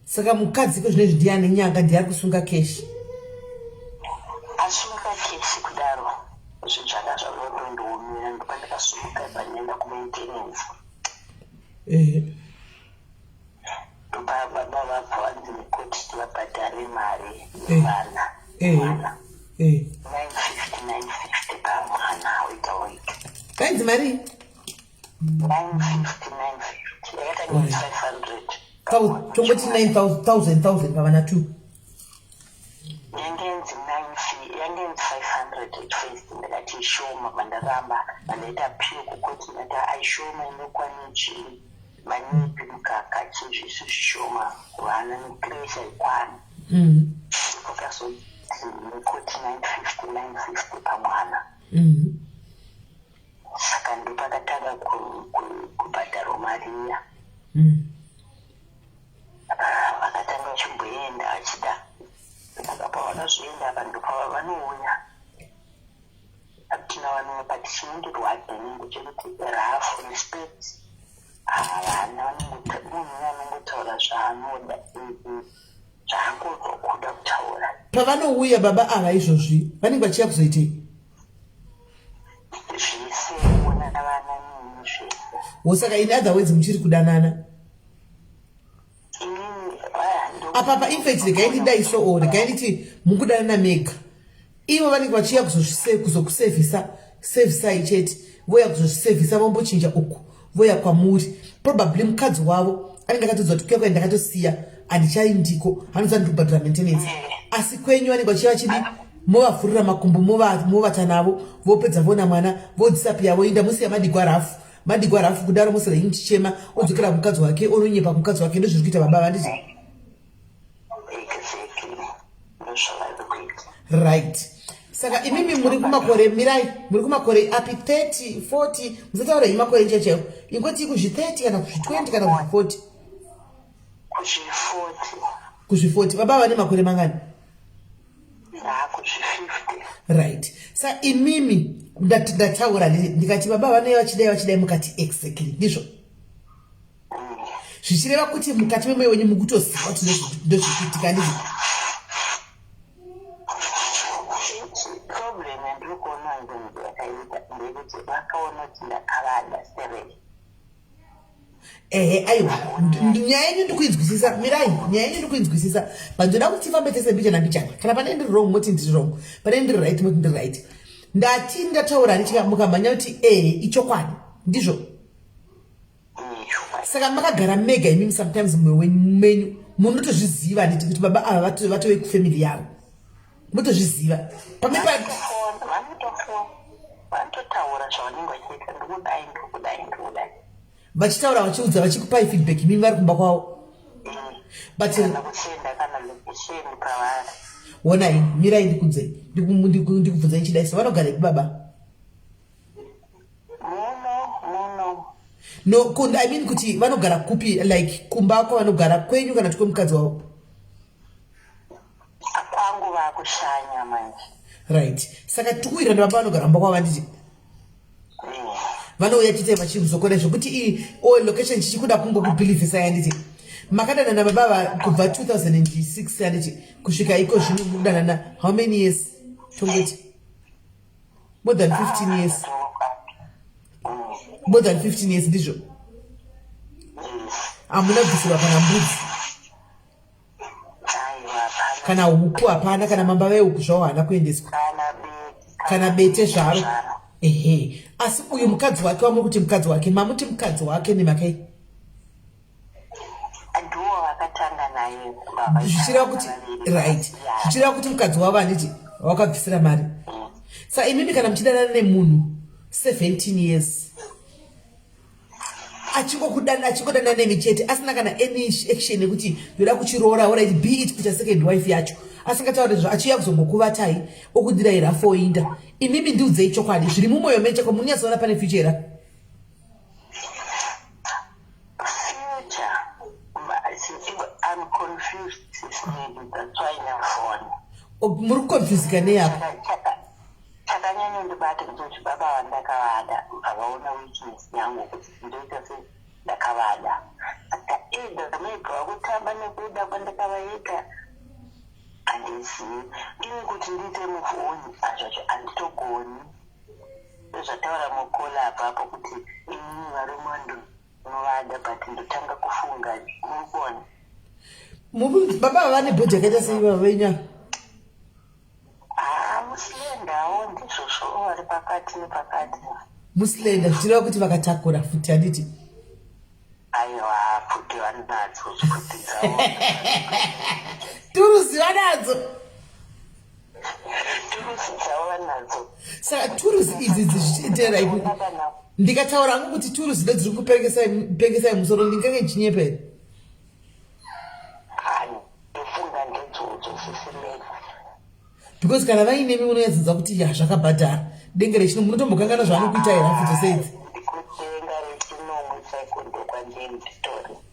Saka mukadzi kozvinezvi ndiani nyanga ndiari kusunga keshi? Asunga keshi kudaro zvinhu zvanga zvavondondoomera ndopandakasumuka panenda kumaintenensi. Baba vabva vanzi mukoti tivabhadhare mari yevana. 950 pamwana wega. Kainzi mari? 950 yakatangwa 500. Tongoti 9,000 pavana 2. Yangenzi 500 at first ndakati ishoma mandaramba mandaita pio kukoti ndata aishoma inokwanichi manipi mukaka chizvisu zvishoma kuvana nekresha ikwana ukaso mukoti 950 pamwana saka ndopakatanga kubhadharo mariya vakatanga chimboenda achida saka pavanozvienda vanhu pava vanouya atina vanhu but chinondirwadza nengo chekuti rafu respect vana munhu anongotaura zvaanoda zvaangozokuda kutaura. Pavanouya baba ava izvozvi vanenge vachiya kuzoitei? Zvese kuona navana nini zvese. Saka in other words muchiri kudanana? Apa infect rekaindidai so or rekainditi mukudanana mega ivo vanenge vachiya kuzokusevhisa chete voya kuzozvisevhisa vombochinja uku voya kwamuri probably mukadzi wavo anenge akatodzwa kuti kuya ndakatosiya handichaindiko anoza ndikubhadhira maintenance asi kwenyu vanenge vachiya vachidi movavhurira makumbo movata navo vopedza vona mwana vodisapia voinda musiya madigwa rafu kudaro musiraini chichema odzokera mukadzi wake ononyepa mukadzi wake ndozviri kuita baba vanditi right. Saka imimi muri kumakore mirai muri kumakore api 30 40 musataura imakore nchecheyo ingoti kuzvi30 kana kuzvi20 kana kuzvi40 kuzvi40 baba vane makore mangani? Kuzvi50. Right. Sa imimi ndataura ndikati baba vane vachidai mukati exactly ndizvo zvichireva kuti mukati memwoyo wenyu mukutoziva kuti ndozvikuitika ndizvo. Aiwa nyaya yenyu ndikuinzwisisa mirai nyaya yenyu ndikuinzwisisa pandoda kuti tifambe tese mbichana mbichana kana pane ndiri wrong moti ndiri wrong pane ndiri right moti ndiri right ndati ndataura ndichika mukamhanya kuti ichokwadi ndizvo. Saka makagara mega imimi sometimes mwoyo menyu munotozviziva nditi kuti baba ava vatove kufamily yavo motozviziva pamwe vanototaura zvavanenge vachiita ndikudai vachitaura vachiudza vachikupai feedback imimi vari kumba kwavo but kana kuchenda kana location pavari wonai mirai ndikubvunzai chidaisa vanogara ipi baba? No, I mean kuti vanogara kupi like kumba kwavanogara kwenyu kana kuti kwemukadzi wavo? Kwangu vakushanya manje. Right. Saka tikuira ndababa vanogara kumba kwavo nditi? Vanouya chite vachizokora zvokuti location chichikuda kumbokubhilivhisa yanditi makadanana baba kubva 2006 yanditi kusvika iko zvino mudanana how many years? Tongoti more than 15 years. More than 15 years ndizvo. hamuna kubvisirwa kana mbudzi kana huku hapana, kana mamba vehuku zvavo haana kuendeswa, kana bete zvaro. Ehe, asi uyu mukadzi wake wamuri kuti mukadzi wake, mamuti mukadzi wake nemakai ndiwo vakatanga naye zvichireva kuti right, zvichireva kuti mukadzi wavo aniti wakabvisira mari. Sa imimi kana muchidanana nemunhu 17 years achingodana nemi chete asina kana any action yekuti yoda kuchiroora alright be it kuita second wife yacho, asingatauri zvo achiuya kuzombokuvatai okudiraira foinda. Imimi ndiudzei chokwadi zviri mumwoyo mecho ko munyazoona pane future era I'm confused. That's why I'm phone. muri kukonfyuzika neyapo. Chakanyanya ndibata kuti baba vandakavada avaona weakness yangu kuti ndoita ndakavada aka eda mega kutamba nekuda kwandakavaita andizivi ndini kuti ndiite mufoni azvacho anditogoni zvataura mukola apapo kuti inini varume ndinovada but ndotanga kufunga murikuona baba vane bhodhi yakaita sei baba venya musilendawo ndizvozvo vari pakati nepakati musilenda zvichireva kuti vakatakura futi handiti aiwa futi vanadzo futi dzavo turuzi vanadzo turuzi dzavo vanadzo saka turuzi idzi dzichitera iku ndikataura hangu kuti turuzi ndodziri kupengesai musoro ndingange chinyepa here ndofunga ndedzodzo sisimeni because kana vainemi unoyadzidza kuti ya zvakabhadhara denga rechino munotombokangana zvaanokuita here hafuto seidzi.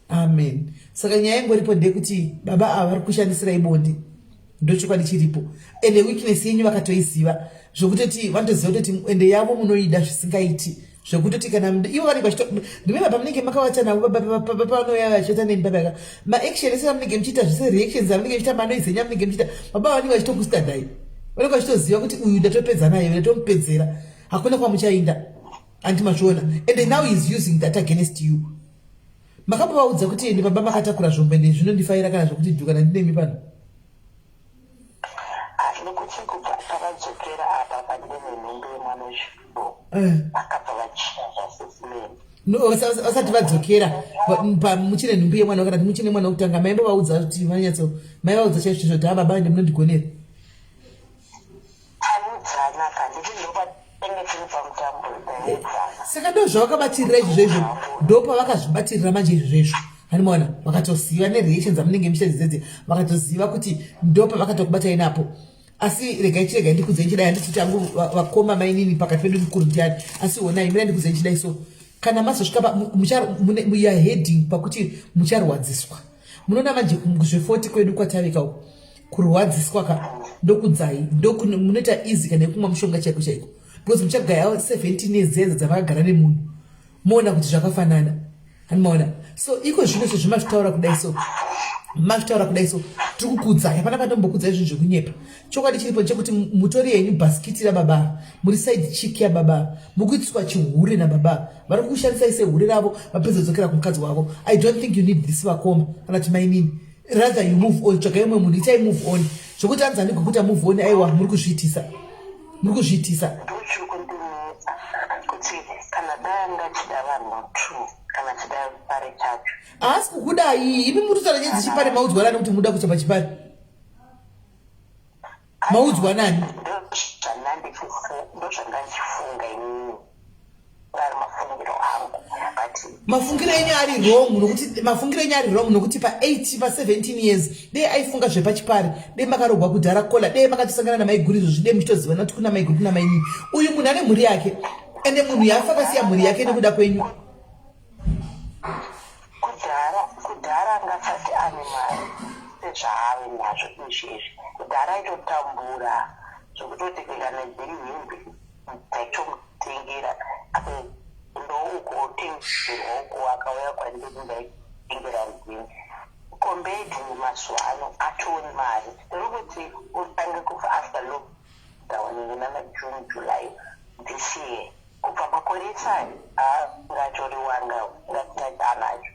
Amen. Saka nyaya ingoripo ndeyekuti baba ava vari kushandisirai bondi ndochokwadi chiripo ende weakness yenyu vakatoiziva zvokutoti vanotoziva kutoti ende yavo munoida zvisingaiti zvokutoti kana ivo vanenge vachiremember pamunenge makavata navo pavanoya vachiita nemi baba maaction ese vamunenge muchiita zvise reactions amunenge muchiita manoizenya munenge muchiita baba vanenge vachitokustandai vanenge vachitoziva kuti uyu ndatopedza naye ndatomupedzera hakuna kwamuchainda handi mazviona and now he is using that against you. Makabovaudza kuti ende baba makatakura zvombo ende zvinondifaira kana zvokuti dhukana ndinemi pano nokuti kubva takadzokera apa pandine nhumbi yemwana wechifo akabva vachinja sesimeni vasati vadzokera muchine nhumbi yemwana kana kuti muchine mwana wokutanga maimbovaudza kuti vanyatso maivaudza chaizvo zvoti ha baba ende munondigonera taudzana kanditi ndopatenge tiri pamutambo taudzana saka ndo zvavakabatirira izvozvo ndo pavakazvibatirira manje izvozvo hanimaona vakatoziva nereactions amunenge muchadzidze vakatoziva kuti ndo pavakatokubatai napo. Asi regai chirega ndikudzei chidai handiti kuti angu vakoma mainini pakati pedu mukuru ndiani asi onai mira ndikudzei chidai so kana mazosvika muya heading pakuti mucharwadziswa munoona manje zve40 kwedu kwatavika uko kurwadziswa ka ndokudzai munoita easy kana yekumwa mushonga chaiko chaiko because muchagaya 17 years zenza dzavakagara nemunhu moona kuti zvakafanana hanimaona so iko zvino zvemazvitaura kudai so mavitaura kudai so tiri kukudzai hapana pandombokudzai zvinhu zvekunyepa. Chokwadi chiripo chekuti mutori yenyu bhasikiti rababa muri side chick yababa mukuitswa chihure nababa vari kushandisai sehure ravo vapedzodzokera kumukadzi wavo. I don't think you need this vakoma kana kuti mainini rather you move on tsvakai mumwe munhu itai move on zvokuti anzani kukuita move on aiwa muri kuzviitisa kuti kana danga chida vanhu true kana chida pare chacho asi kukudai imi muritaura nyaya dzichipare maudzwa nani kuti muda kucha pachipare maudzwa nani ndozvandandichifunga inini ari mafungiro angu mafungiro enyu ari wrong nokuti pa8 pa17 years dei aifunga zvepachipare dei makarogwa kudhara kola dei makatosangana namaigurizo zvidei muchitoziva nati kuna maiguri kuna mainini uyu munhu ane mhuri yake ende munhu yafa akasiya mhuri yake nekuda kwenyu kudhara angasati ane mari sezvaave nazvo izvezvi kudhara aitotambura zvokutoti kana dziri hembe daitomutengera ndoukotengerwa uko akauya kwandiri ndaitengera nzini kombedi nemazuva ano atone mari rokuti utange kubva after lockdown nana July this year kubva makore 5 ngatoriwanga ngatinati anacho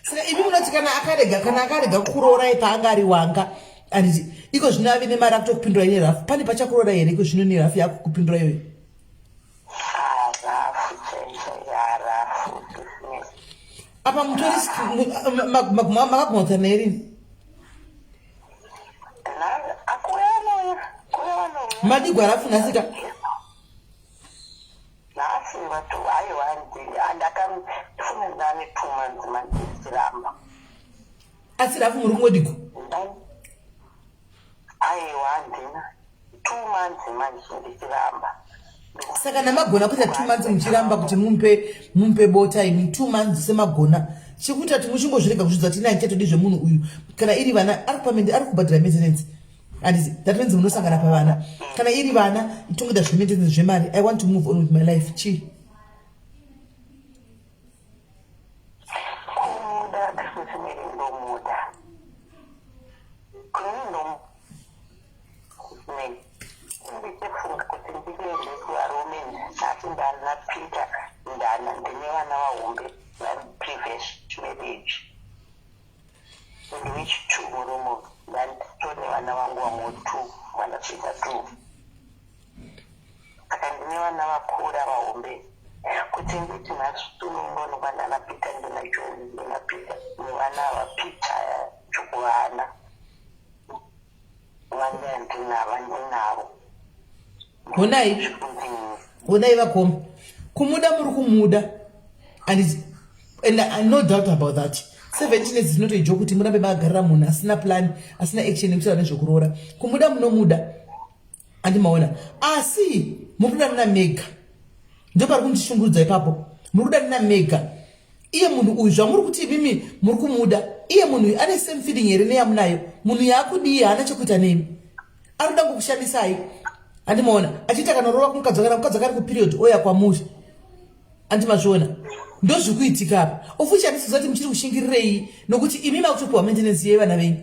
saka imi munoti kana akarega kuroora paanga ari wanga anditi iko zvino ave nemari akutokupindura ine rafu pane pachakuroora here iko zvino nerafu yako kupindura iyoyo apa mutorisi makagumautsana erini madigwa rafu nhasika nhasi vatu ndakafuna 2 months mandisiramba asi rafu muri kungodiko aiwa handina 2 months manje ndisiramba saka namagona kuita 2 months muchiramba kuti mumpe bota imi 2 months semagona chekuti ati muchingozvirega kuzvidza tina ichatodi zvemunhu uyu kana iri vana ari pamende ari kubhadhira maintenance handisi that means munosangana pavana kana iri vana itongeda zvemaintenance zvemari I want to move on with my life chi What honai vakoma kumuda muri kumuda and no doubt about that 17 years zvinotoijo kuti murambe magarira munhu asina plan asina action yekuita nezvekuroora kumuda munomuda andimaona asi muri kuda muna mega ndo pari kundishungurudza ipapo muri kuda muna mega iye munhu uyu zvamuri kuti imimi muri kumuda iye munhu uyu ane same feeling here neyamunayo munhu yaakudii haana chekuita nemi ari kuda kukushandisai andimaona achiita kana rova kumukadzi akari kuperiod oya kwamuri andimazviona ndo zvikuitika apa ofuchi handisizati muchiri kushingirirei nokuti imi makutopiwa maintenance yevana venyu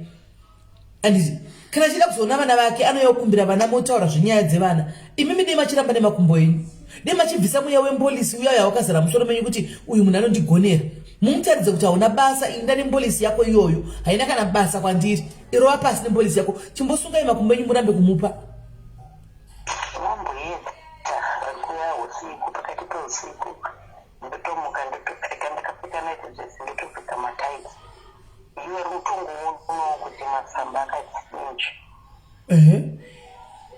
anditi kana achida kuzoona vana vake anoyokumbira vana motaura zvenyaya dzevana imimi dei machiramba nemakumbo enyu dei machibvisa mweya wembolisi uya yawakazara musoro menyu kuti uyu munhu anondigonera mumutaridze kuti hauna basa inda nembolisi yako iyoyo haina kana basa kwandiri irova pasi nembolisi yako chimbosungai makumbo enyu murambe kumupa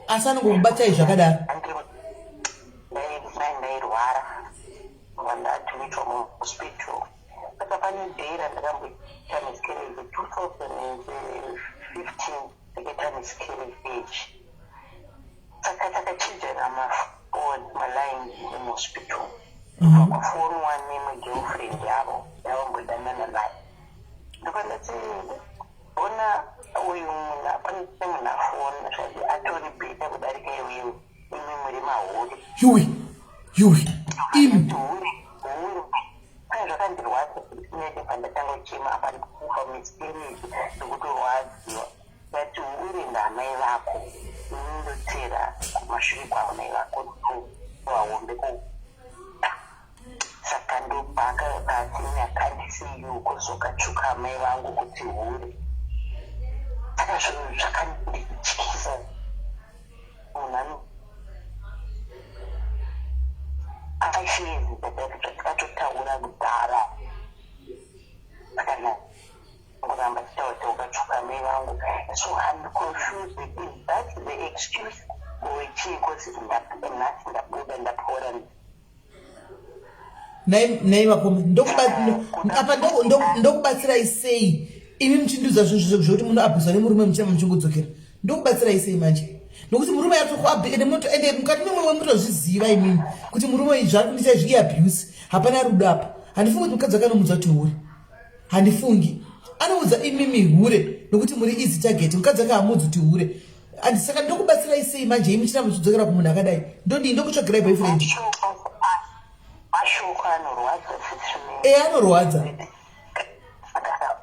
asana ngokubatai zvakadaro ndairwara vandatuitwa muhospital saka pane dheira ndakamboita miscarriage 2015 ndakaita miscarriage saka takachijana malaini emuhospital pakufoniwa nemugirlfriend yavo yavambodanana naye ndokandati ona uyu munhu pane munhu afona zvati atori bheta kudarika iwewe imi muri mahuri yuwi imi pane zvakandirwadza inete pandatanga kuchema apa ndikufa miscarriage ndikutorwadziwa yati uri ndamai vako inindotera kumashure kwavo nai vako vahombe saka ndobhaka pasi nyakandisiyu kuzokatsvuka amai vangu kuti hure saka zvinhu zvakandityisa munhu aishezi zvatikatotaura kudhara kana kuramba titaura ukatsvuka amai vangu so I'm confused is that the excuse or chii kosi nhasi ndabuda ndapora nai vakoma apa ndokubatsirai sei imi muchindiudza zvinhu zvokuti muno abhuzwa nemurume muchina muchingodzokera ndokubatsirai sei manje nokuti murume ende mukati memwe mutozviziva imini kuti murume izvi ari kundiita zviabuse hapana rudo apa handifungi kuti mukadzi akanomudza kuti hure handifungi anoudza imimi hure nokuti muri easy target mukadzi akahamudzi kuti hure saka ndokubatsirai sei manje imi muchina muchidzokera kumunhu akadai ndodii ndokutsvagirai boyfriend mashoko anorwadza anorwadza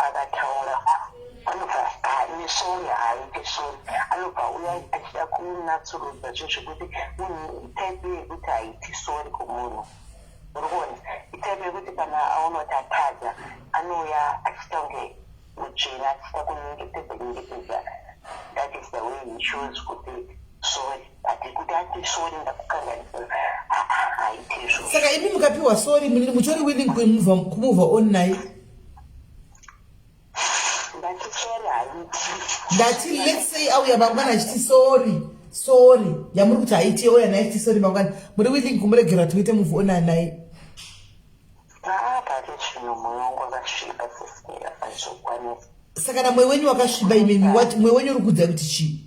akataura anobva nesori haaite sori anobva uya achida kunatsurudza zvo zvekuti munhu itaipi yekuti haiti sori kumunhu urikuona itaipi yekuti kana aona kuti atadza anouya achita kunge mutsvina achita kunyengetedza. That is the way he shows kuti sorry. Kuti ati sorry ndakukanganisa. Haitizvo. Saka imi mukapiwa sorry mutori willing kumove on naye. Ndati let's say auya mangwana achiti sorry yamuri kuti haiti auya naye achiti sorry mangwana muri willing kumuregera tuite move on naye. Saka na mwe wenyu wakasviba imimi what mwe wenyu uri kudza kuti chii?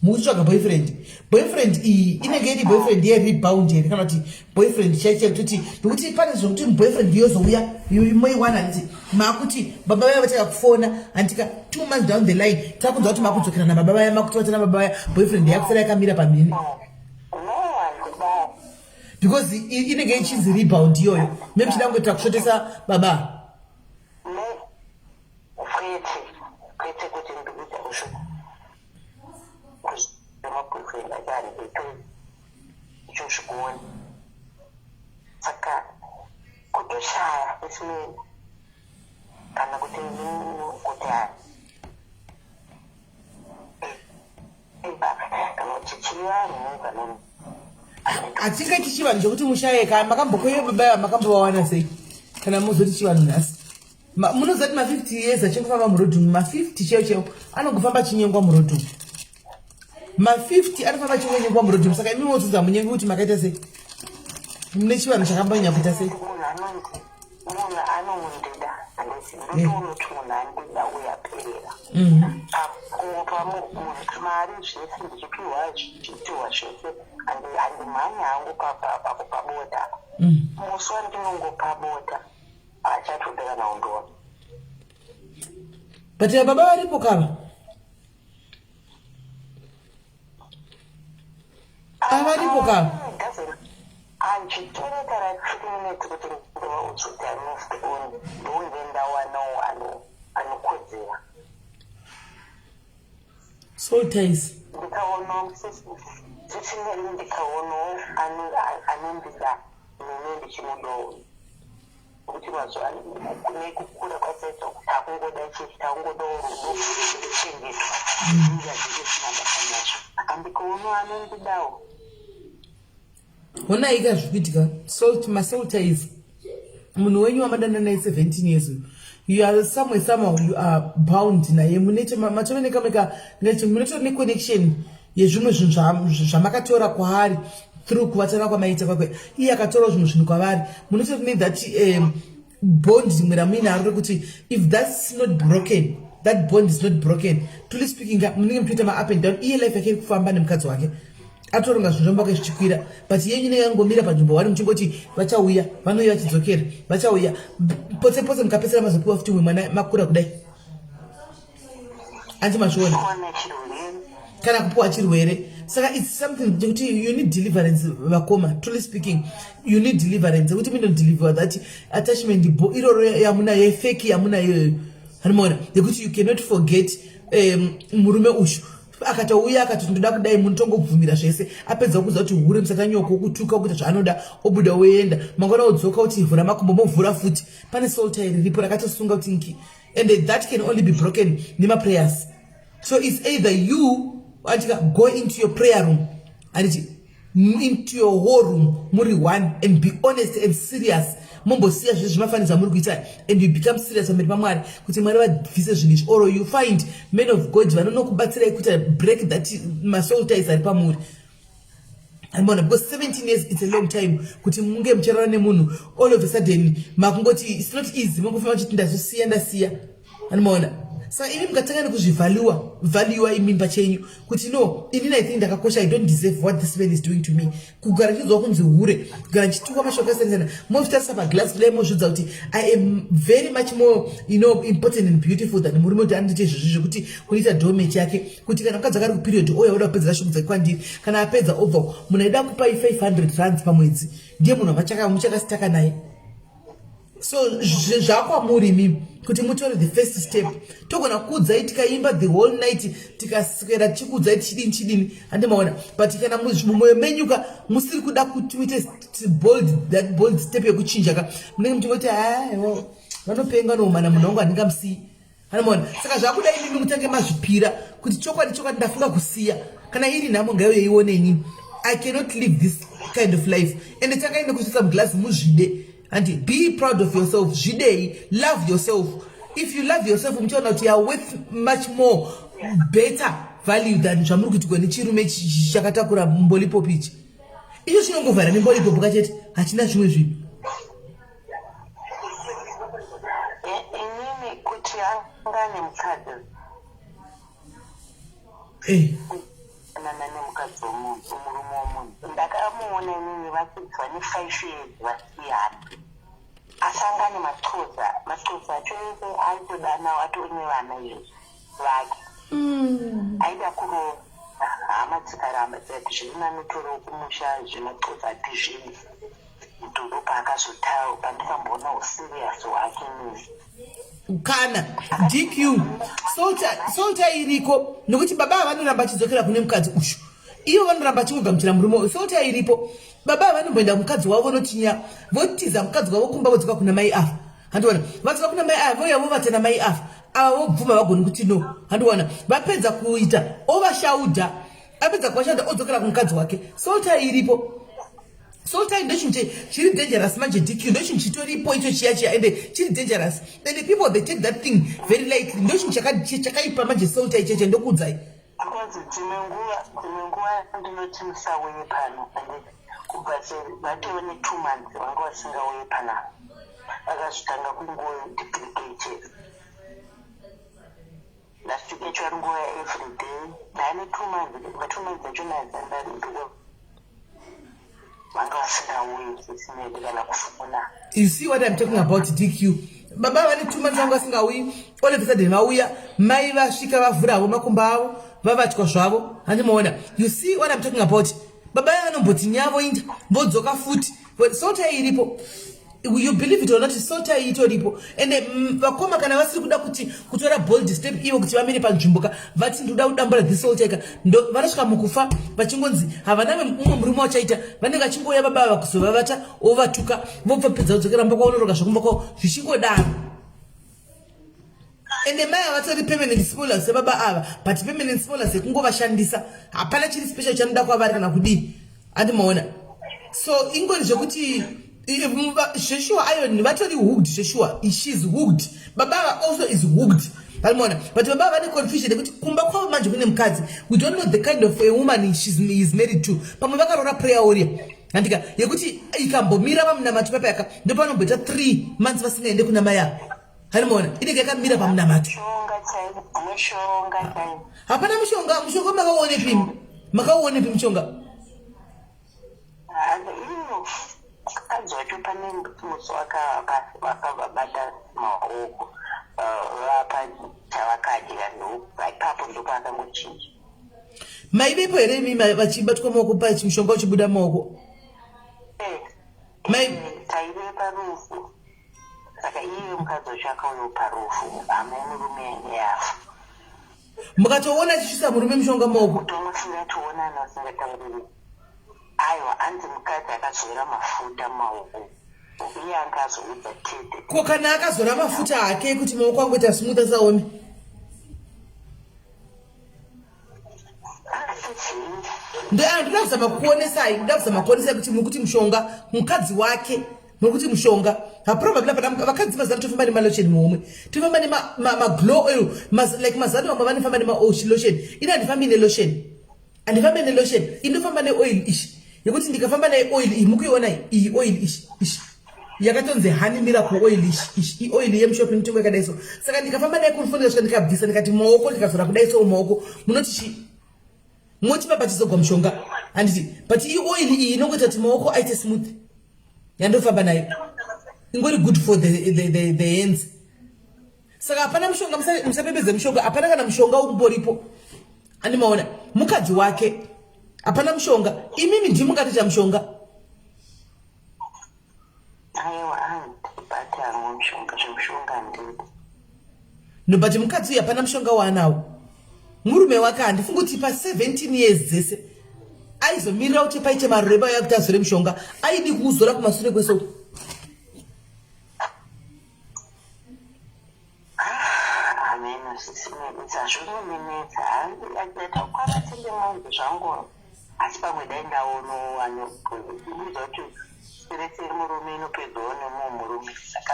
Mukutsvaga boyfriend iyi inenge iri boyfriend yerebound here kana kuti boyfriend chaiche kuti nokuti pane zvokuti boyfriend yozouya moiwana nditi makuti baba vaya vataka kufona andika 2 months down the line takunzwa kuti makudzokera nababa vaya makuti vatana baba vaya boyfriend yakusara yakamira pamhini because inenge ichinzi rebound iyoyo maybe chidangoita kushotesa baba. Saka kutoshaya isimeni kana kuti kuti kana chichivanhu kana atingaiti chivanhu chokuti mushayeka makambokoyo baba makambowawana sei kana muzoti chivanhu nhasi munozati ma50 years achingofamba murodhungu ma50 cheo anongofamba chinyengwa murodhungu ma50 anofamba chinyengwa murodhungu saka imi modzudza munyengi kuti makaita sei mune chivanhu chakambanya kuita sei munhu anondida ndotounoti munhu andida uyaperera mari zvese ndichipiwa zvichipiwa zvese handimhanya hangu paboda musi wandinongopa boda achatode kana undoona but baba varipo kava avaripo kava anchitorekara 3 minutes kuti ndoutsvuti amoved on ndounge ndawanawo anokodzera soul ties ndikaonawo zvichinei ndikaonawo anondida nene ndichimudowo kuti mazuva kune kukura kwasaita kuti akungoda chii taungodawo rudo ndichengetwa inga zvisina basa nazvo akandikaonawo anondidawo hona ika zvipitika masoul ties munhu wenyu wamadana naye 17 years you are somehow you are bound naye matoneka munotora neconnection yezvimwe zvinhu zvamakatora kwaari through kuvatana kwamaita kwakwe iye akatora zvinhu kwavari munotora nethat bond rimwe ramuinaro rekuti if that's not broken that bond is not broken truly speaking munenge mutoita ma-up and down iye life yake iri kufamba nemukadzi wake atoronga zvinhu zvambaka zvichikwira but yenyu inenge yangomira panzvimbo wari muchingoti vachauya vanouya vachidzokera vachauya pose mukapesera mazopiwa futi umwe mwana makura kudai antimazviona kana kupiwa chirwere saka it's something kuti you need deliverance vakoma truly speaking you need deliverance kuti mindodeliver that attachment iroro yamunayo yefeki yamunayo anomaona yekuti you cannot forget murume ushu akatouya akati ndoda kudai munotongobvumira zvese apedza kuza kuti hure musatanyoko kutuka kuita zvaanoda obuda oenda mangwana odzoka kuti vhura makumbo movhura futi pane soul tie riripo rakatosunga kuti nki and that can only be broken nemaprayers so it's either you atika go into your prayer room and into your whole room muri one and be honest and serious mombosiya zvizvi zvimafanidza muri kuita and you become serious pamberi pamwari kuti mwari vabvise zvinhu izvi or you find men of god vanonokubatsirai kuita break that masoul ties ari pamuri andibona because 17 years it's a long time kuti munge muchirara nemunhu all of a sudden makungoti it's not easy mangofamba chiti ndasiya andibona saka imi mukatanga nekuzvivhaluwa imi pachenyu kuti no inini I think ndakakosha I don't deserve what this man is doing to me kugara chidzwa kunzi hure kugara chitukwa mashoko akasiyana mofitarisa paglass kudai mozvidza kuti I am very much more important and beautiful than murume kuti anoite izvozvo zvekuti kunoita domage yake kuti kana mukadzi akari kuperiod oya uda kupedzera shoko dzake kwandiri kana apedza obva munhu aida kupai 500 rands pamwedzi ndiye munhu muchakasitaka naye So zvakwamuri mimi kuti mutore the first step. Togona kuudzai tikaimba the whole night tikaswera tichikuudzai chidini handimaona. But kana mumwoyo menyuka musiri kuda kuti muite that bold step yekuchinja ka munenge muchingoti vanopenga nomana munhu wangu handingamusii. Handimaona. Saka zvakudai mimi mutange mazvipira kuti chokwadi ndafunga kusiya. Kana iri nhamo ngaiyo yeioneni. I cannot live this kind of life. And takaenda kusvitsa muglass muzvide. And be proud of yourself. Jidei, love yourself. If you love yourself, you are worth much more, better value than chamuri kuti kwene chirume chakatakura mbolipo pichi. Iyo chinongovhara nembolipo bukachete hachina zvimwe zvinhu. Inini kuti angane mukadzi. Nemukadzi womunhu, murume womunhu. Ndakamuona inini vachidzwa ne5 years vasiyana. Asangane maxhosa acho ese aitodana watone vana izvi vake. Aida kurova hama dzikaramba dzati zvinanotoro kumusha zvemaxhosa ati zvinhu mudhorobha akazotawo pandikamboona usirias hwake nini. Kana DQ solta iriko nokuti baba vanoramba chidzokera kune mukadzi ushu. Iyo vanoramba chikugamuchira murume solta iripo. Baba vanomboenda mukadzi wavo notinya votiza mukadzi wavo kumba vodzoka kuna mai afa. Handiona vadzoka kuna mai afa voya vovatena mai afa. Ava vobvuma vagoni kuti no. Handiona vapedza kuita ovashauda apedza kuwashauda odzokera kumukadzi wake. Solta iripo. Solta indochinhu chiri dangerous manje DQ ndochinhu chitoripo icho chiya ende chiri dangerous. And the people they take that thing very lightly. Ndochinhu chakaipa manje solta icheche ndokudzai. Because dzimwe nguva ndinoti musauye pano kubva vatove ne2 months vanga vasingauye pana vakazvitanga kunguva duplicate. Ndasvika icho ari nguva everyday ndaane 2 months va2 months acho nazandari nduko vanga vasingauye sesimedi kana kufuna. You see what I'm talking about DQ? Baba vane 2 months vanga vasingauyi all of a sudden vauya mai vasvika vavhuravo makumba avo vavatya zvavo handimaona. You see what I'm talking about? Baba vanomboti nyavo inda vodzoka futi solta iripo. You believe it or not, solta itoripo. And vakoma kana vasiri kuda kutora bold step ivo kuti vamire panzvimbo vati ndoda kudambura this solta ika ndo vanosvika mukufa vachingonzi havana mumwe murume wachaita vanenge vachingoya baba ava kuzovavata ovatuka vobva pedza kudzokera mumba kwavo noroka zvakumba kwavo zvichingodaro. Ende mai havatori permanent spoilers sebaba ava but permanent spoilers yekungovashandisa hapana chiri special chanoda kwavari kana kudii handimaona. So ingoni zvekuti Joshua Iron vatori hooked. Joshua she's hooked. Baba also is hooked. Handimaona. But baba vane confusion yekuti kumba kwavo manje kune mukadzi. We don't know the kind of a woman is married to. Pamwe vakarora prayer warrior. Handika yekuti ikambomira pamunamato papaka ndopanomboita 3 months vasingaende kuna mai avo. Handimaona inenge yakamira pamunamato. Hapana mushonga makauonepi mushonga? Kanzwacho pane musi wakavabata maoko vapa chavakadya ipapo ndopakangochinja. Maivepo here imi vachibatwa maoko pachi mushonga uchibuda maoko? Taive parufu saka iye mukadzi wacho akauya parufu hama murume yafa. Mukatoona achishisa murume mushonga maoko? Tonofunga toonana usingatauriri. Aiwa anzi mukadzi akazora mafuta maoko iye angazoudza tete. Ko kana akazora mafuta hake kuti maoko angoita smooth asaome? Ndoda kuzama kuonesai kuti mukuti mushonga mukadzi wake nokuti mushonga probably vakadzi mazano tofamba nemalotion muhomwe tofamba nemaglow oil like mazano vamwe vanofamba nemalotion ina handifambi nelotion indofamba neoil ishi yekuti ndikafamba neoil iyi mukuiona iyi oil ishi yakatonzi honey miracle oil ishi oil yemushopi mutengo yakadai so. Saka ndikafamba naye kunofonera svika ndikabvisa ndikati maoko ndikazora kudai so maoko munoti chi moti papa chizogwa mushonga handiti but iyi oil iyi inongoita kuti maoko aite smooth yandofamba nayo ingori good for the hands. Saka hapana mushonga musapembedze mushonga hapana kana mushonga umboripo handimaona mukadzi wake hapana mushonga imimi ndimukaticha mushonga. Aiwa bati hangu mushonga zvemushonga ndidi. No, but mukadzi uyu hapana mushonga waanawo. Murume wake handifungi kuti pa 17 years dzese aizomirira kuti paite mareba yakuti azore mushonga aidi kuuzora kumashure kwesoko. Zvinomenetsa ndatakwana tenge mwangu zvangu asi pamwe dai ndaono anokuudza kuti stress yemurume inopedzawo nemurume saka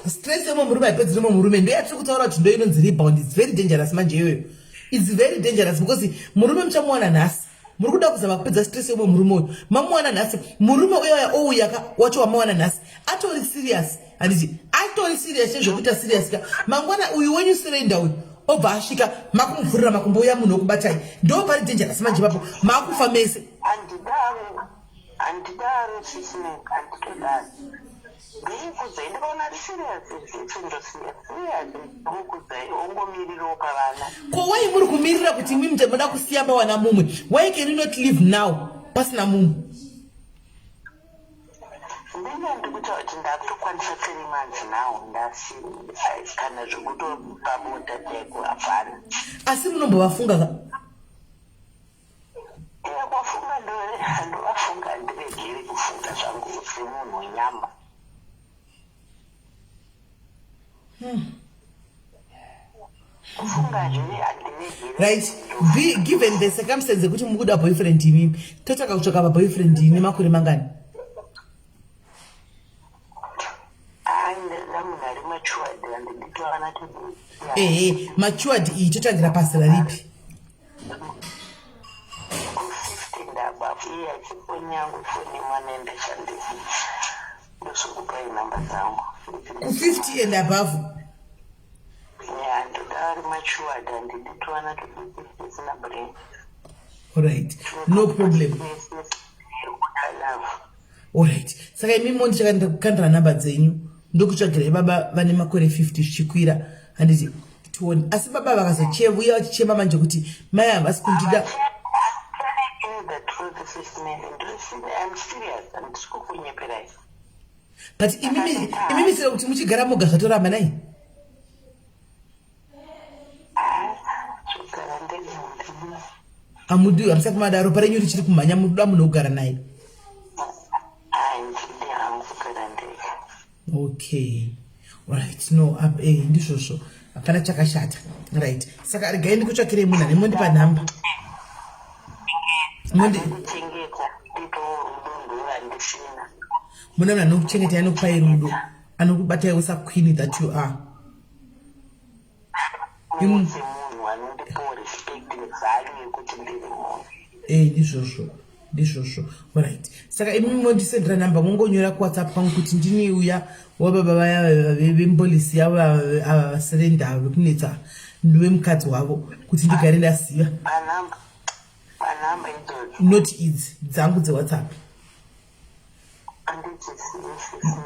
stress yemurume haipedzi nemurume ndo yatiri kutaura kuti ndo inonzi rebound. It's very dangerous manje iyoyo. It's very dangerous because murume muchamuwana nhasi muri kuda kuzama kupedza stress yemwe murume uyu mamuwana nhasi murume uyoya ouya wacho wamawana nhasi atori serious handiti atori serious chezvokuita serious ka mangwana uyu wenyu surrender uyu obva asvika makumuvhurira makumbo uya munhu wokubatai ndo pari dangerous manje papo makufa mese. handidaro sisine handitodaro ndikudzai ndikaona ri serious ndikudzai ongomirirawo pavana ko wai muri kumirira kuti imi muda kusiya pawana mumwe why can you not live now pasina mumwe ndinga ndikuta kuti ndakutokwanisa 3 months now ndasi kana zvekutopabota teko hapana asi munombovafunga kwafunga ndovafunga ndiregere kufunga zvangu semunhu wenyama. Right, given the circumstances kuti mukuda boyfriend imimi totaka kutsvaka paboyfriend ine makore mangani? Matured iyi totangira pasira ripi? Ku 50 and above. Alright, no problem. Alright, saka imi mondi chakandira namba dzenyu ndokutsvagira baba vane makore 50 zvichikwira handiti tione asi baba vakazochevuya vachichema manje kuti mai havasi kundida. But imimi sira kuti muchigara moga zvatoramba nai? Amudi hamsati madaro parenyu richiri kumhanya muda munhu wogara naye. Okay, right, no, ndizvozvo hapana chakashata. Right, saka regai ndikutsvakirei munhu ane mondipa nhamba. Muna munhu anokuchengetai anokupai rudo anokubatai usaqueen that you are. Ndizvozvo. Alright, saka imi mondisendera namba mongonyora kuwhatsapp kwangu kuti ndini uya wababa vaya vembolisi yavo ava vasurrender vekunetsa ndiwe mukadzi wavo kuti ndigare ndaziva. Not idzi dzangu dzewhatsapp.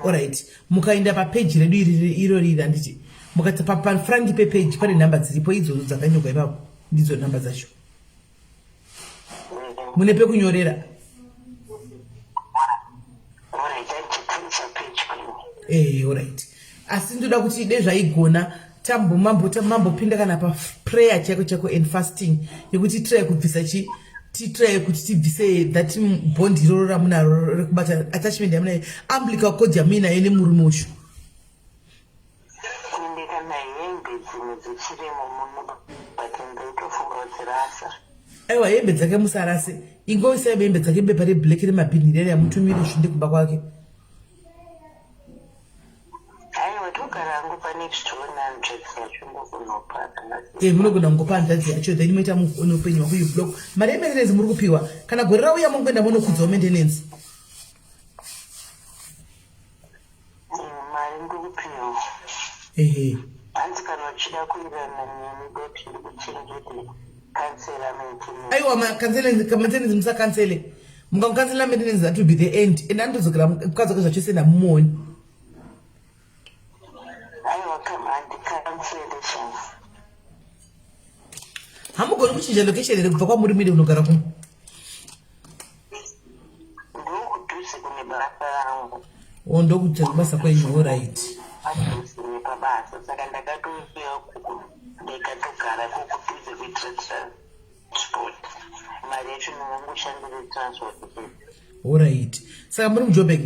Alright, mukaenda papeji redu iro riri handiti mukati pafront pepeji pane nhamba dziripo idzodzo dzakanyogwa ipapo ndidzo nhamba dzacho. Mune pekunyorera. Alright. Asi ndoda kuti dai zvaigona mambopinda kana paprayer chako and fasting yekuti try kubvisa try kuti tibvise that bond iroro ramunaro rekubata attachment yamunayo umbilical cord yamuinayo nemurume uyu. Aiwa hembe dzake musarase ingoisai hembe dzake bepa reblack remabhini rere yamutumire zvinde kumba kwake. Munogona kungopa hanzvadzi yacho then moita upenyu hwako yublock. Mari yementenance muri kupiwa kana gore rauya mongoenda monokudzawo maintenance. Aiwa maintenance musakansele mukamukansela maintenance that will be the end and andozokera mukadzoka zvachosenda mumoni. Hamugoni kuchinja location here kubva kwamuri mide unogara kumwe. Ndokuti basa kwenyu alright. Adusini pabasa saka ndakatouya kuku ndikatogara kukutuze kutransport. Mari yacho ndinongoshandire transport. Alright. Saka muri muJoburg?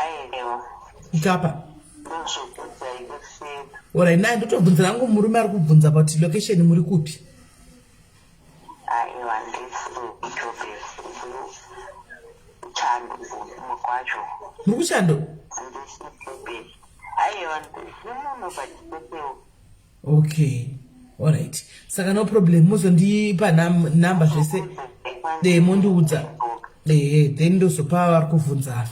Aiwa. Ukapa? Ndozvokudza ikuseni. Alright, naye ndotobvunzira hangu murume ari kubvunza kuti location muri kupi? Aiwa ndisiJoburg. Chando mukwacho. Muri kuchando? NdisiJoburg. Aiwa ndinonopachipepewo. Okay. Alright. Saka no problem. Muzondipa namba zvese. Mondiudza. Then ndozopa vari kubvunza.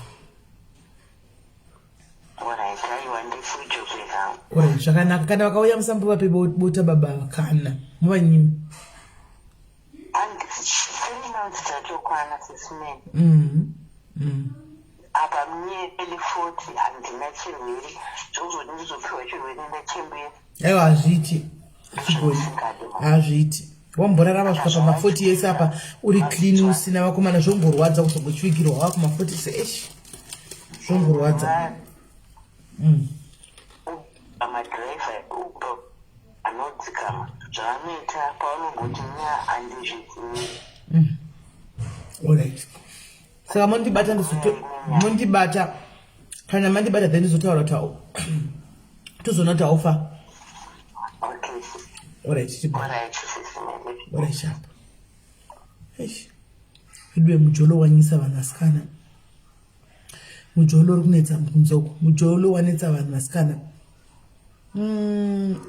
Alright, zvakanaka. Kana vakauya musambo vape bota baba kana muvanyimi. Apa mnyeli 40 handina chirwere zvozvo ndizopiwa chirwere ndachembera. Aiwa hazviti. Hazviti. Wamborarama svika pama40 yese apa uri clean usina vakomana zvongorwadza kuzogochwikirwa wava kuma40 sesh. Zvongorwadza. Amadriver uber anodzikama zvaanoita pavanongoti nya handizvizii. Alright. Saka mondibata kana mandibata then ndizotaura tawo. Tuzona taufa. Okay. Alright. Alright. Sharp. Eish. Idwe mujolo wanyisa vanasikana. Mujolo uri kunetsa mubvunzoko. Mujolo wanetsa vanasikana.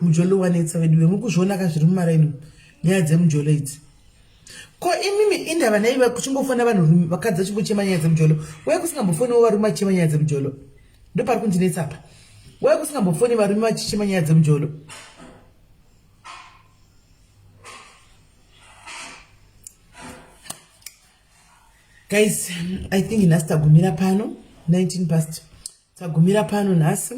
Mujolo wanetsa vedwe mukuzviona kazviri mumaraini nyaya dzemujolo idzi. Ko imimi indava naiva kuchingofana vanhu vakadzi vachimbochema nyaya dzemujolo. Wewe kusingambofoniwo varume vachema nyaya dzemujolo. Ndopari kundinetsa apa. Wewe kusingambofoni varume vachichema nyaya dzemujolo. Guys, I think nhasi tagumira pano 19 past. Tagumira pano nhasi.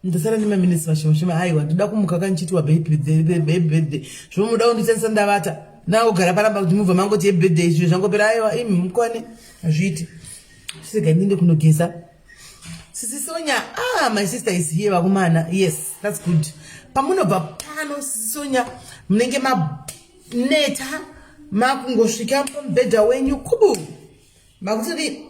Ndasara nima minutes vashima aiwa ndoda kumuka kanchitiwa baby birthday. Zvomuda kundisendisa ndavata. Nawo gara paramba kuti mubva mangoti birthday izvo zvangopera aiwa mukwane azviti. Sisega ndinde kunogeza. Sisi Sonya, my sister is here vakumana. Yes, that's good. Pamunobva pano Sisi Sonya munenge neta makungosvika pamubhedha wenyu kubu makutiri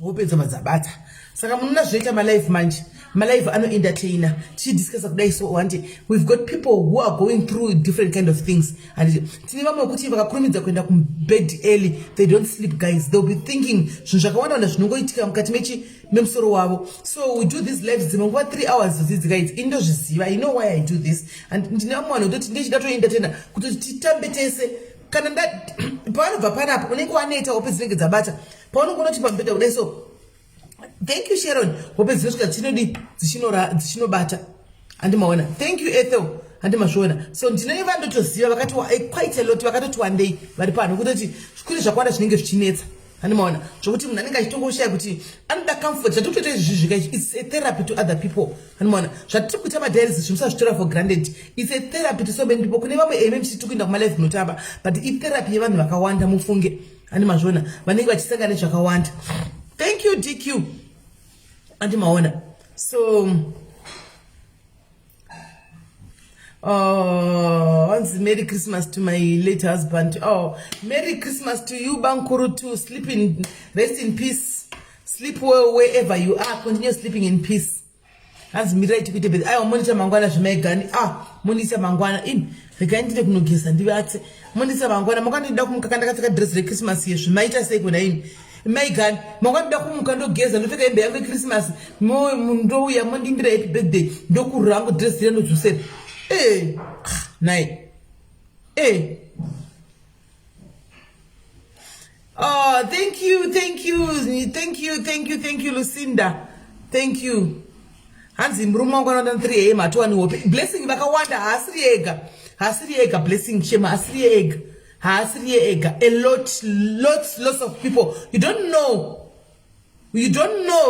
wopedza madzabata saka munona zvoita malife manje malife anoentertaina tichidiscussa kudai so wande we've got people who are going through different kind of things and tine vamwe kuti vakakurumidza kuenda kubed early they don't sleep guys they'll be thinking zvinhu zvakawanda wanda zvinongoitika mukati memusoro wavo so we do this live dzimanguva 3 hours dzidzi guys indozviziva I know why I do this and ndine vamwe vanhu kutoti ndechida toentertaina kuti titambe tese kana pavanobva panapo unenge waneta hope dzinenge dzabata paunogona kuti pambedha kudai so thank you Sharon hope dzinosvika dzinodi dzichinobata andimaona thank you Ethel andimazviona so ndinoiva ndotoziva vakati quite a lot vakatoti wandei vari pano kutoti kune zvakawanda zvinenge zvichinetsa andimaona zvokuti munhu anenge achitongoshaya kuti anoda comfort zvatotoita izvizvika it's a therapy to other people andimaona zvatiri kuita madialysis zvimusazvitora for granted it's a therapy to so many people kune vamwe mchiti kuenda kumalife munotamba but itherapy yevanhu vakawanda mufunge andimazviona vanenge vachisangana nezvakawanda thank you DQ andimaona so once Merry Christmas to my late husband. Oh, Merry Christmas to you, Bankuru, too. Rest in peace. Sleep well wherever you are. Continue sleeping in peace. As me right to be the I monitor mangwana Jamaican. Monitor mangwana in. The guy didn't know guess and the monitor mangwana. Magani dokum kakanda dress the Christmas here. She might say when I'm Megan, Mogan dokum kando guess and look at every Christmas. Mo mundo ya mandindre birthday. Doku rango dress the to say. Hey, night. Hey. Oh, thank you, Lucinda. Thank you. Hansi mruma ngona 3 am atwani hope. Blessing vakawanda hasiri ega blessing shema hasiri ega. A lots of people. You don't know,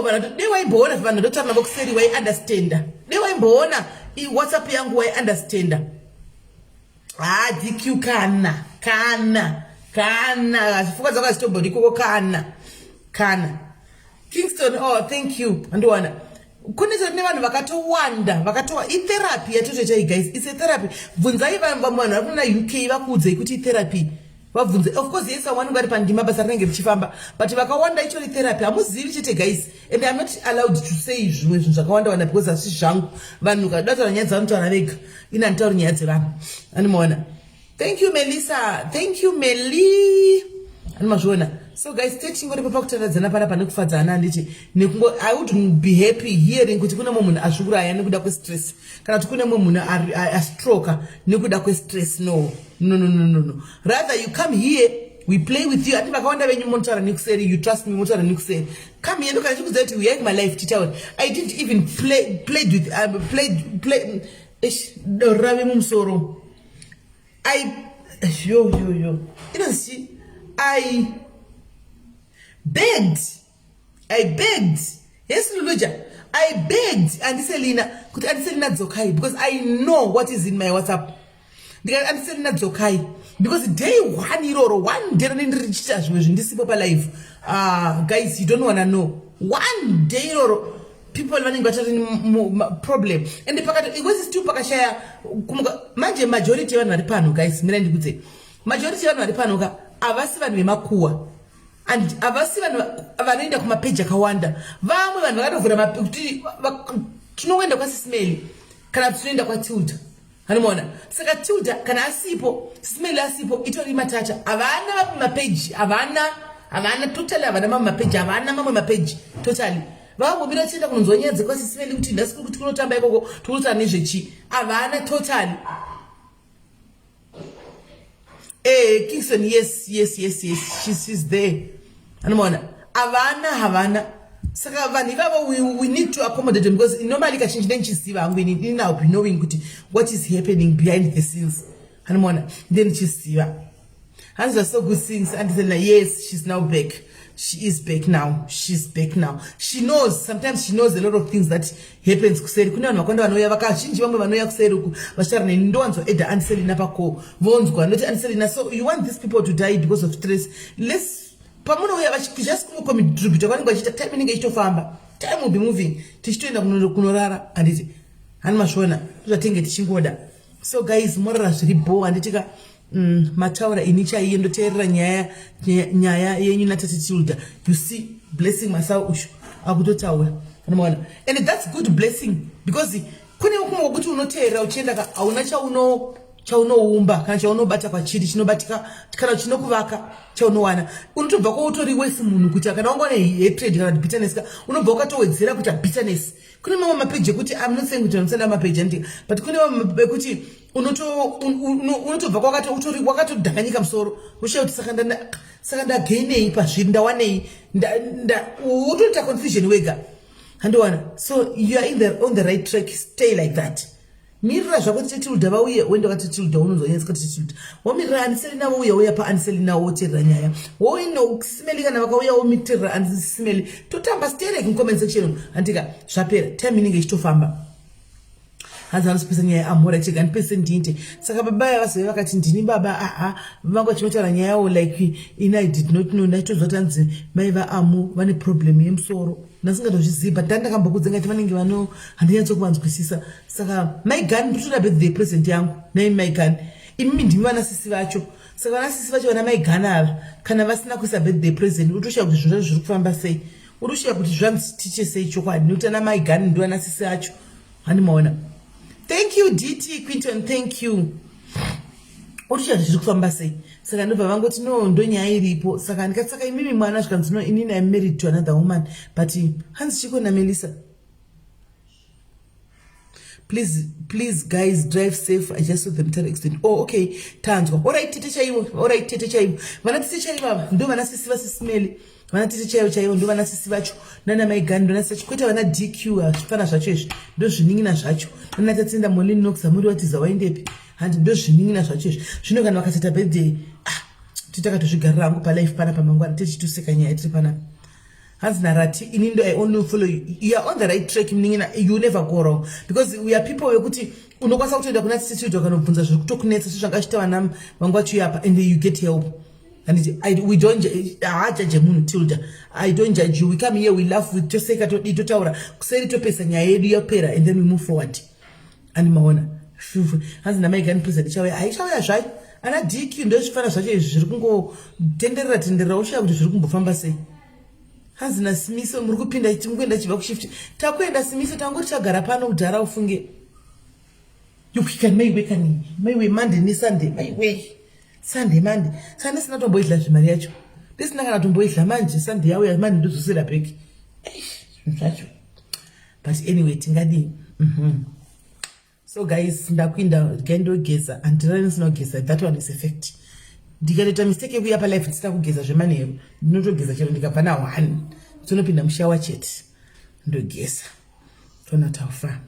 but they were born if I don't have a way understand. They were born. WhatsApp yangu wai understand. DQ kana kana chifuka dzaka zitobhodi koko kana Kingston. Oh, thank you. Andiwana kune vanhu vakatowanda vakatowa itherapy yatotoitai guys, it's a therapy. Bvunzai vanhu vari kuna UK vakuudzei kuti itherapy, vabvunze. Of course yes, vanhu vari pandima basa rinenge richifamba, but vakawanda ichori therapy. Hamuzivi chete guys, and I'm not allowed to say zvimwe zvinhu zvakawanda because hasi zvangu. Vanhu kadataura nyaya dzavanotaura vega, ina handitauri nyaya dzevanhu. Animaona. Thank you Melissa, thank you Melly. Animazviona. So guys, techingori papa kutadzana panapa nekufadzana handiti nekungo I would be happy hearing kuti kune munhu azviuraya nekuda kwestress kana kuti kune munhu astroke nekuda kwestress. No. Rather you come here, we play with you. Ati vakawanda venyu motaura nekuseri, you trust me motaura nekuseri. Come here, ndokana chikudzai kuti we have my life titaura. I didn't even played with rave mumusoro. I begged. Yes, Luluja. I begged Andiselina, could Andiselina Zokai, because I know what is in my WhatsApp. Because Andiselina Zokai, because day 1 year or 1 day in this people life. Guys, you don't wanna know. 1 day or people running better in problem. And the packet it was still pakashare majority of Maripano, guys. Mirandi could say majority of Maripanoga, Avasivan Makua. And avasi vanoenda kumapeji akawanda vamwe vanhu vakatovhura mapeji tunoenda kwaSIS MELLY kana tunoenda kwaTilda. Hanoona saka Tilda kana asipo SIS MELLY asipo itori matata avana mapeji avana totally avana mapeji avana mamwe mapeji totally vangobira tienda kunonzwa nyaya dzekwaSIS MELLY kuti ndasikuti kuti kunotamba ikoko turutsa nezvechi avana totally. Kingston, yes, she's there. Anamona havana saka vanhu ivavo we need to accommodate them, because normally kachinji nenchiziva hangu ini now be knowing kuti what is happening behind the scenes. Anamona then chiziva hands are so good things. And then yes, she's now back. She is back now. She's back now. She knows, sometimes she knows a lot of things that happens kuseri. Kuna vanhu vakonda vanoya vakazhinji vamwe vanoya kuseri uku vachitaura neni ndovanzwa edha Andiselina pako vonzwa noti Andiselina, so you want these people to die because of stress. Let's pamunouya just kumucontribute vanenge vachiita time inenge ichitofamba, time will be moving, tichitoenda kunorara handiti hani mashona tozvatenge tichingoda. So guys, morara zviri bo handitika mataura ini chaiye ndoteerera nyaya yenyu natati Tilda. You see blessing myself ushu akutotaura unoona, and that's good blessing, because kune kumwe kuti unoteerera uchienda hauna chaunoumba kana chaunobata pachiri chinobatika kana chinokuvaka chaunowana, unotobva kwautori wese munhu kuti kana wangona hatred kana bitterness unobva ukatowedzera kuita bitterness. Kune mamwe mapeji ekuti I'm not saying kuti unosenda mapeji andika, but kune mamwe ekuti unotobva wakatodhanganyika musoro ushaye kuti saka ndagainei pazviri ndawanei utoita confusion wega handiwana. So you are on the right track, stay like that. Mirira zvako tiTilda vauye wenda kwatiTilda unonzonyanyisa kuti tiTilda wamirira Andiselina vauya pa Andiselina woteerera nyaya woino SIS MELLY kana vakauya womitirira SIS MELLY totamba stereke mucomment section andika zvapera time inenge ichitofamba. Hanzi anosipisa nyaya amhora chega ndipese ndinte. Saka baba yavazove vakati ndini baba vangu vachinotaura nyaya yawo like I did not know. Ndaitozwa kuti hanzi mai vaamu vane problem yemusoro ndasingatozvizivi, but ndakambokudza ngati vanenge vano handinyatsokwanzwisisa. Saka my gun nditoda birthday present yangu nai my gun imi ndimi vanasisi vacho. Saka vanasisi vacho vana my gun ava kana vasina kuisa birthday present utoshaya kuti zvinhu zviri kufamba sei, utoshaya kuti zvanzi tiche sei chokwadi nekuti ana my gun ndo vanasisi vacho handimaona. Thank you DT Quinton, thank you. Utoshaya kuti zviri kufamba sei. Saka ndobva vangoti no ndonyaya iripo. Saka ndikatsaka imimi mwana zvikanzi no inini I'm married to another woman, but hanzi chikona Melissa. Please guys, drive safe. I just saw them tell extent. Oh okay, tanzwa. Alright tete chaivo. Vana tete chaivo ndo vanasisi vaSIS MELLY. Vana tete chaivo ndo vanasisi vacho. Nana maigani ndo vanasisi vacho. Kwete vana DQ zvifana zvacho izvi. Ndo zviningina zvacho. Nana tatsinda Molini nokuza muri watiza waindepi. Handi ndo zviningina zvacho izvi. Zvino kana vakaseta birthday titakatozvigarira hangu palife panapa mangwana tichituseka nyaya tiri panapa. Hanzi narati inindo I only follow you. You are on the right track, meaning you never go wrong, because we are people wekuti unokwanisa kutoenda kuna Tilda kanobvunza zviri kutokunetsa zvangachita vana vangu vacho yapa and you get help. and we don't judge munhu Tilda. I don't judge you. We come here, we laugh with toseka totaura kuseri topesa nyaya yedu yapera, and then we move forward. And maona hanzi namai gani president chauya aichauya zvai ana DQ ndozvifana zvacho izvi zviri kungotenderera usha kuti zviri kumbofamba sei. Hanzi naSimiso muri kupinda tingoenda chibva kushift takuenda Simiso tangoti tagara pano kudhara ufunge you can maiwe Monday ni Sunday maiwe Sunday Monday Sunday sina tomboidla zvimari yacho ndisina kana tomboidla manje Sunday yawe Monday ndozosira back zvacho. But anyway tingadi so guys ndakwinda ndogeza andira sinogeza, that one is a fact. Ndikaleta mistake yekuya pa life ndisina kugeza zvemanheru ndinotogeza chero ndikabva na 1 tonopinda mushawa chete ndogeza tonataufa.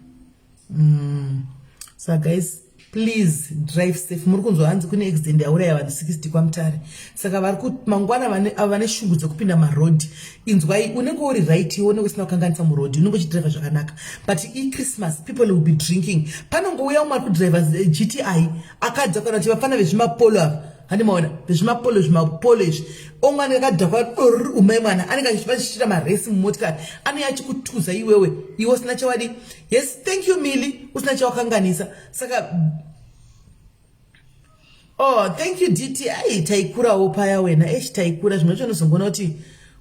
So guys please drive safe. Muri kunzwa hanzi kune accident yauraya vanhu 60 kwaMutare. Saka vari kuti mangwana vane shungu dzekupinda maroad inzwai unenge uri right ione usina kukanganisa muroad unenge uchidriva zvakanaka. But Christmas people will be drinking. Panongouya umwe ari kudriva GTI akadza kana kuti vafana vezvimapolo ava handimaona vezvimapolo izvi omwe anenge akadhakwa umai mwana anenge achichita maresi mumotikari anenge achikutuza iwe usina chawadi. Yes, thank you Milly, usina chawakanganisa. Saka thank you DT. Ai taikurawo paya wena taikura zvimwe zvacho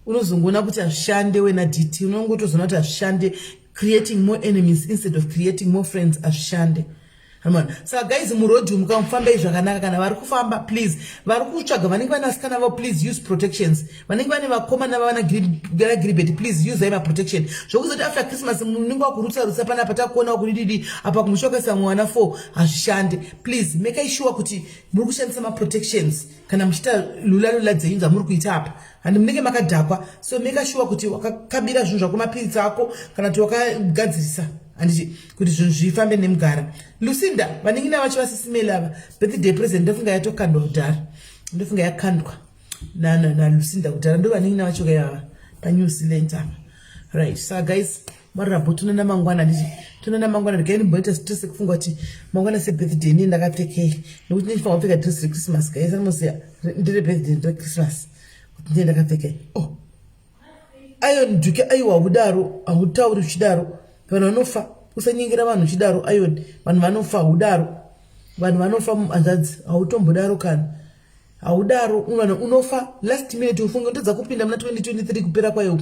unozongona kuti ashande wena DT unongotozoona kuti ashande creating more enemies instead of creating more friends ashande. So guys murodhi mukamufamba zvakanaka kana vari kufamba please vari kutsvaga vanenge vanasikana vavo please use protections. Vanenge vane vakomana vavana giribeti please use ima protection. Zvokuzoti after Christmas munenge wakurutsa panapa takuona kudididi apa kumushokesa mwana 4 hazvishande. Please make sure kuti muri kushandisa ma protections kana muchita lula dzenyu dzamuri kuita apa and munenge makadhakwa. So make sure kuti wakakabira zvinhu zvako mapiritsi ako kana kuti wakagadzirisa anditi kuti zvinhu zvifambe nemugara. Lucinda vanenge navacho vasisimela ava birthday present ndofunga yatokandwa kudhara, ndofunga yakandwa na Lucinda kudhara ndo vanenge navacho kayava pa New Zealand apa. Right, so guys marabo tunana mangwana ndikaini mboita stress kufunga kuti mangwana se birthday ni ndakapfekei nokuti ndichifanira kupfeka dress Christmas guys anoziya ndiri birthday ndo Christmas kuti ndiye ndakapfekei. Ayo nduke aiwa kudaro ahutauri uchidaro vanhu vanofa. Usanyingira vanhu chidaro Iron, vanhu vanofa hudaro, vanhu vanofa muanzadzi hautombodaro kana haudaro unofa last minute ufunge ndodza kupinda muna 2023 kupera kwayo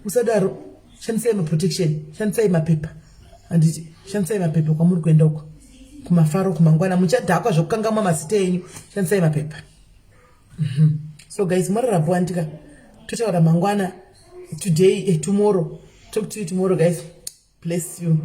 usadaro. Shandisai ma protection, shandisai mapepa anditi shandisai mapepa kwamuri kuenda uko kumafaro kumangwana muchadhakwa zvokukangamwa mazita enyu shandisai mapepa. So guys mararapo andika totaura mangwana today tomorrow, talk to you tomorrow guys. Bless you.